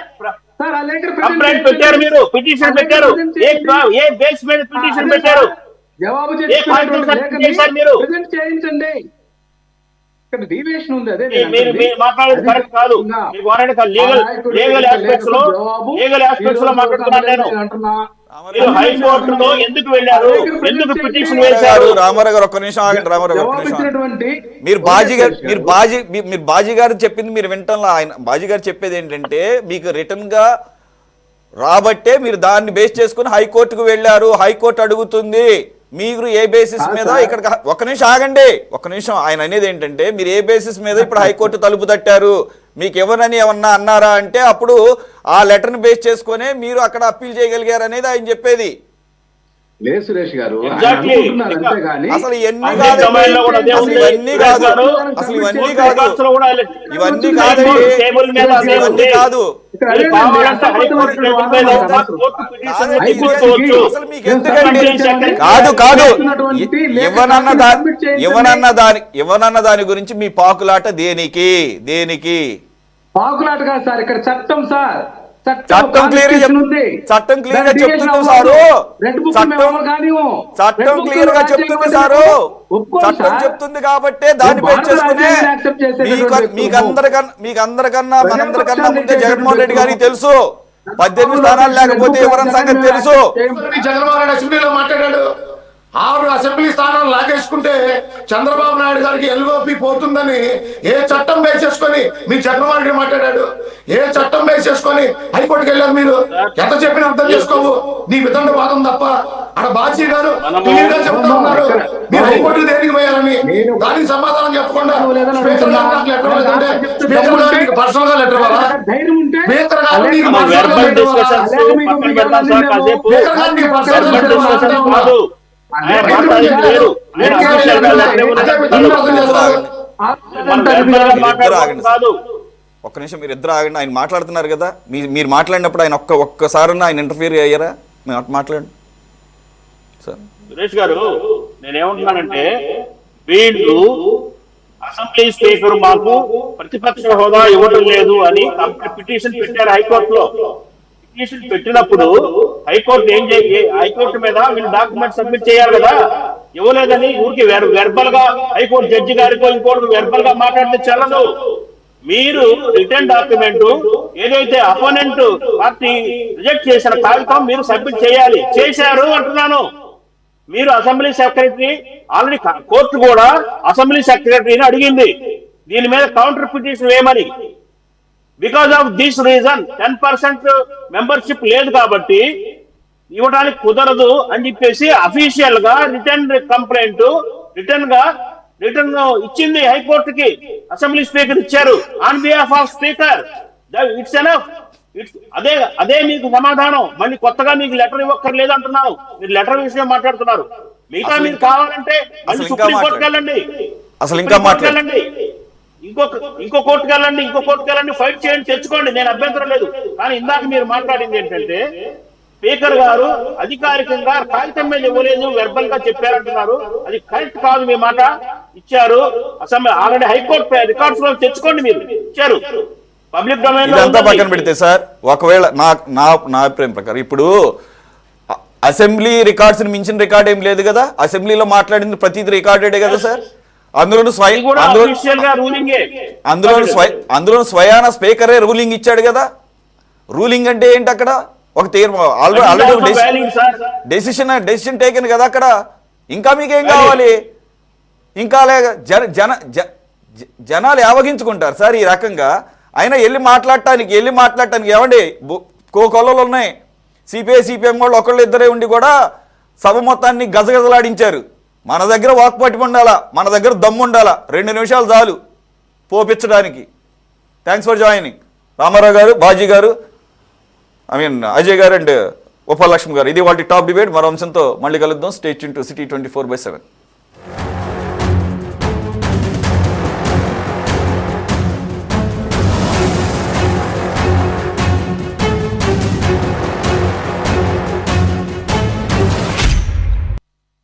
కంప్లైంట్ పెట్టారు, మీరు పిటిషన్ పెట్టారు. ఏ బేస్ మీద పిటిషన్ పెట్టారు? జవాబు చేశారు మీరు? చేయించండి. డివియేషన్ ఉంది. అదే మాట్లాడేది కరెక్ట్ కాదు. లీగల్ ఆస్పెక్ట్స్ లో మాట్లాడుతున్నాను నేను. మీరు హైకోర్టులో ఎందుకు వెళ్ళారు? ఎందుకు పిటిషన్ వేశారు? రామారావు గారు ఒక్క నిమిషం ఆగండి. రామారావు గారు ఒక్క నిమిషం. మీరు బాజీ గారు చెప్పింది మీరు వింటంలో. ఆయన బాజీ గారు చెప్పేది ఏంటంటే మీకు రిటర్న్ గా రాబట్టే మీరు దాన్ని బేస్ చేసుకుని హైకోర్టుకు వెళ్ళారు. హైకోర్టు అడుగుతుంది మీరు ఏ బేసిస్ మీద ఇక్కడ ఒక్క నిమిషం ఆగండి, ఒక్క నిమిషం. ఆయన అనేది ఏంటంటే మీరు ఏ బేసిస్ మీద ఇప్పుడు హైకోర్టు తలుపు తట్టారు, మీకు ఎవరని ఏమన్నా అన్నారా అంటే అప్పుడు ఆ లెటర్ని బేస్ చేసుకునే మీరు అక్కడ అప్పీల్ చేయగలిగారు అనేది ఆయన చెప్పేది. లేదు సురేష్ గారు, అసలు ఇవన్నీ కాదు, ఇవన్నీ కాదు, అసలు ఇవన్నీ కాదు, ఇవన్నీ కాదండి, ఇవన్నీ కాదు. అసలు మీకు ఎందుకండి? కాదు కాదు, ఇవ్వనన్న దాని గురించి మీ పాకులాట దేనికి? దేనికి పాకులాట కాదు సార్, ఇక్కడ చట్టం సార్, చట్టం క్లియర్ చట్టం క్లియర్ గా చెప్తుంది సారు, చట్టం క్లియర్ గా చెప్తుంది సారు, చట్టం చెప్తుంది కాబట్టి దాన్ని బేస్ చేసుకునే మీకందరికన్నా మనందరికన్నా ముందే జగన్మోహన్ రెడ్డి గారికి తెలుసు 18 స్థానాలు లేకపోతే ఎవరన్న సంగతి తెలుసు. జగన్మోహన్ రెడ్డి అసెంబ్లీలో మాట్లాడాడు, 6 అసెంబ్లీ స్థానాలు లాగేసుకుంటే చంద్రబాబు నాయుడు గారికి ఎల్ఓపి పోతుందని ఏ చట్టం బేస్ చేసుకొని మీ జగన్మోహన్ రెడ్డి మాట్లాడాడు? ఏ చట్టం బేస్ చేసుకొని హైకోర్టుకి వెళ్ళారు? మీరు ఎంత చెప్పినా అర్థం చేసుకోవు, నీ విధంగా వాదం తప్ప. అక్కడ బాజీ గారు క్లియర్ గా చెప్తా ఉన్నారు మీరు హైకోర్టు దేనికి పోయారని. దానికి సమాధానం చెప్పకుండా స్పీకర్ గారు నాకు లెటర్ ఇవ్వలేదంటే స్పీకర్ గారు మీకు పర్సనల్ గా లెటర్ ఇవ్వాలా? స్పీకర్ గారు మీకు పర్సనల్ గా లెటర్ ఇవ్వాలా? స్పీకర్ గారు మీకు పర్సనల్ గా లెటర్ ఇవ్వాలా? ఒక్క నిమిషం మీరు ఇద్దరు ఆగండి. ఆయన మాట్లాడుతున్నారు కదా, మీరు మాట్లాడినప్పుడు ఆయన ఒక్కసారి ఆయన ఇంటర్ఫియర్ అయ్యారా? మాట్లాడండి సార్. సురేష్ గారు, నేనేమంటున్నానంటే వీళ్ళు అసెంబ్లీ స్పీకర్ మాకు ప్రతిపక్ష హోదా ఇవ్వడం లేదు అని పిటిషన్ పెట్టారు హైకోర్టులో. పిటిషన్ పెట్టినప్పుడు హైకోర్టు హైకోర్టు మీద వీళ్ళు డాక్యుమెంట్ సబ్మిట్ చేయాలి కదా, ఇవ్వలేదని ఊరికి వెర్బల్ గా హైకోర్టు జడ్జి గారితో ఇంకోటి వెర్బల్ గా మాట్లాడితే చెల్లదు. మీరు రిటర్న్ డాక్యుమెంట్ ఏదైతే అపోనెంట్ పార్టీ రిజెక్ట్ చేసిన కాగితం మీరు సబ్మిట్ చేయాలి, చేశారు అంటున్నాను. మీరు అసెంబ్లీ సెక్రటరీ ఆల్రెడీ కోర్టు కూడా అసెంబ్లీ సెక్రటరీని అడిగింది దీని మీద కౌంటర్ పిటిషన్ వేయమని. Because of this reason 10% membership లేదు కాబట్టి ఇవ్వడానికి కుదరదు అని చెప్పేసి అఫీషియల్ గా రిటర్న్ కంప్లైంట్ రిటర్న్ ఇచ్చింది హైకోర్టుకి. అసెంబ్లీ స్పీకర్ ఇచ్చారు on behalf of speaker. It's enough. అదే మీకు సమాధానం. మళ్ళీ కొత్తగా మీకు లెటర్ ఇవ్వక్కర్లేదు అంటున్నాను. మీరు లెటర్ విషయం మాట్లాడుతున్నారు. మిగతా మీకు కావాలంటే మళ్ళీ సుప్రీం కోర్టుకి వెళ్ళండి, అసలు ఇంకా మాట్లాడండి, ఇంకో కోర్టుకి వెళ్ళండి, ఫైట్ చేయండి, తెచ్చుకోండి, నేను అభ్యంతరం లేదు. కానీ ఇందాక మీరు మాట్లాడింది ఏంటంటే స్పీకర్ గారు అధికారికంగా కాగితం మీద ఇవ్వలేదు, వెర్బల్ గా చెప్పారంటున్నారు. అది కరెక్ట్ కాదు. మీ మాట ఇచ్చారు, అసెంబ్లీ ఆల్రెడీ హైకోర్టు రికార్డ్స్ లో తెచ్చుకోండి, మీరు ఇచ్చారు. పబ్లిక్ డొమైన్ ఇదంతా పక్కన పెడితే సార్, ఒకవేళ నా అభిప్రాయం ప్రకారం ఇప్పుడు అసెంబ్లీ రికార్డ్స్ మించిన రికార్డ్ ఏం లేదు కదా. అసెంబ్లీలో మాట్లాడింది ప్రతిదీ రికార్డెడే కదా సార్. అందులో స్వయాన స్పీకరే రూలింగ్ ఇచ్చాడు కదా. రూలింగ్ అంటే ఏంటి? అక్కడ ఒక ఆల్రెడీ డెసిషన్ టేకెన్ కదా అక్కడ. ఇంకా మీకేం కావాలి? ఇంకా జనాలు యావగించుకుంటారు సార్ ఈ రకంగా. అయినా వెళ్ళి మాట్లాడటానికి ఏమండి కొల్లలు ఉన్నాయి. సిపిఎం వాళ్ళు ఒకళ్ళు ఇద్దరే ఉండి కూడా సభ మొత్తాన్ని గజగజలాడించారు. మన దగ్గర వాక్పటి ఉండాలా, మన దగ్గర దమ్ము ఉండాలా. 2 నిమిషాలు చాలు పోపించడానికి. థ్యాంక్స్ ఫర్ జాయినింగ్ రామారావు గారు, బాజీ గారు, అజయ్ గారు అండ్ ఉపలక్ష్మి గారు. ఇది వాటి టాప్ డిబేట్. మరో అంశంతో మళ్ళీ కలుద్దాం. Stay tune to city 24/7.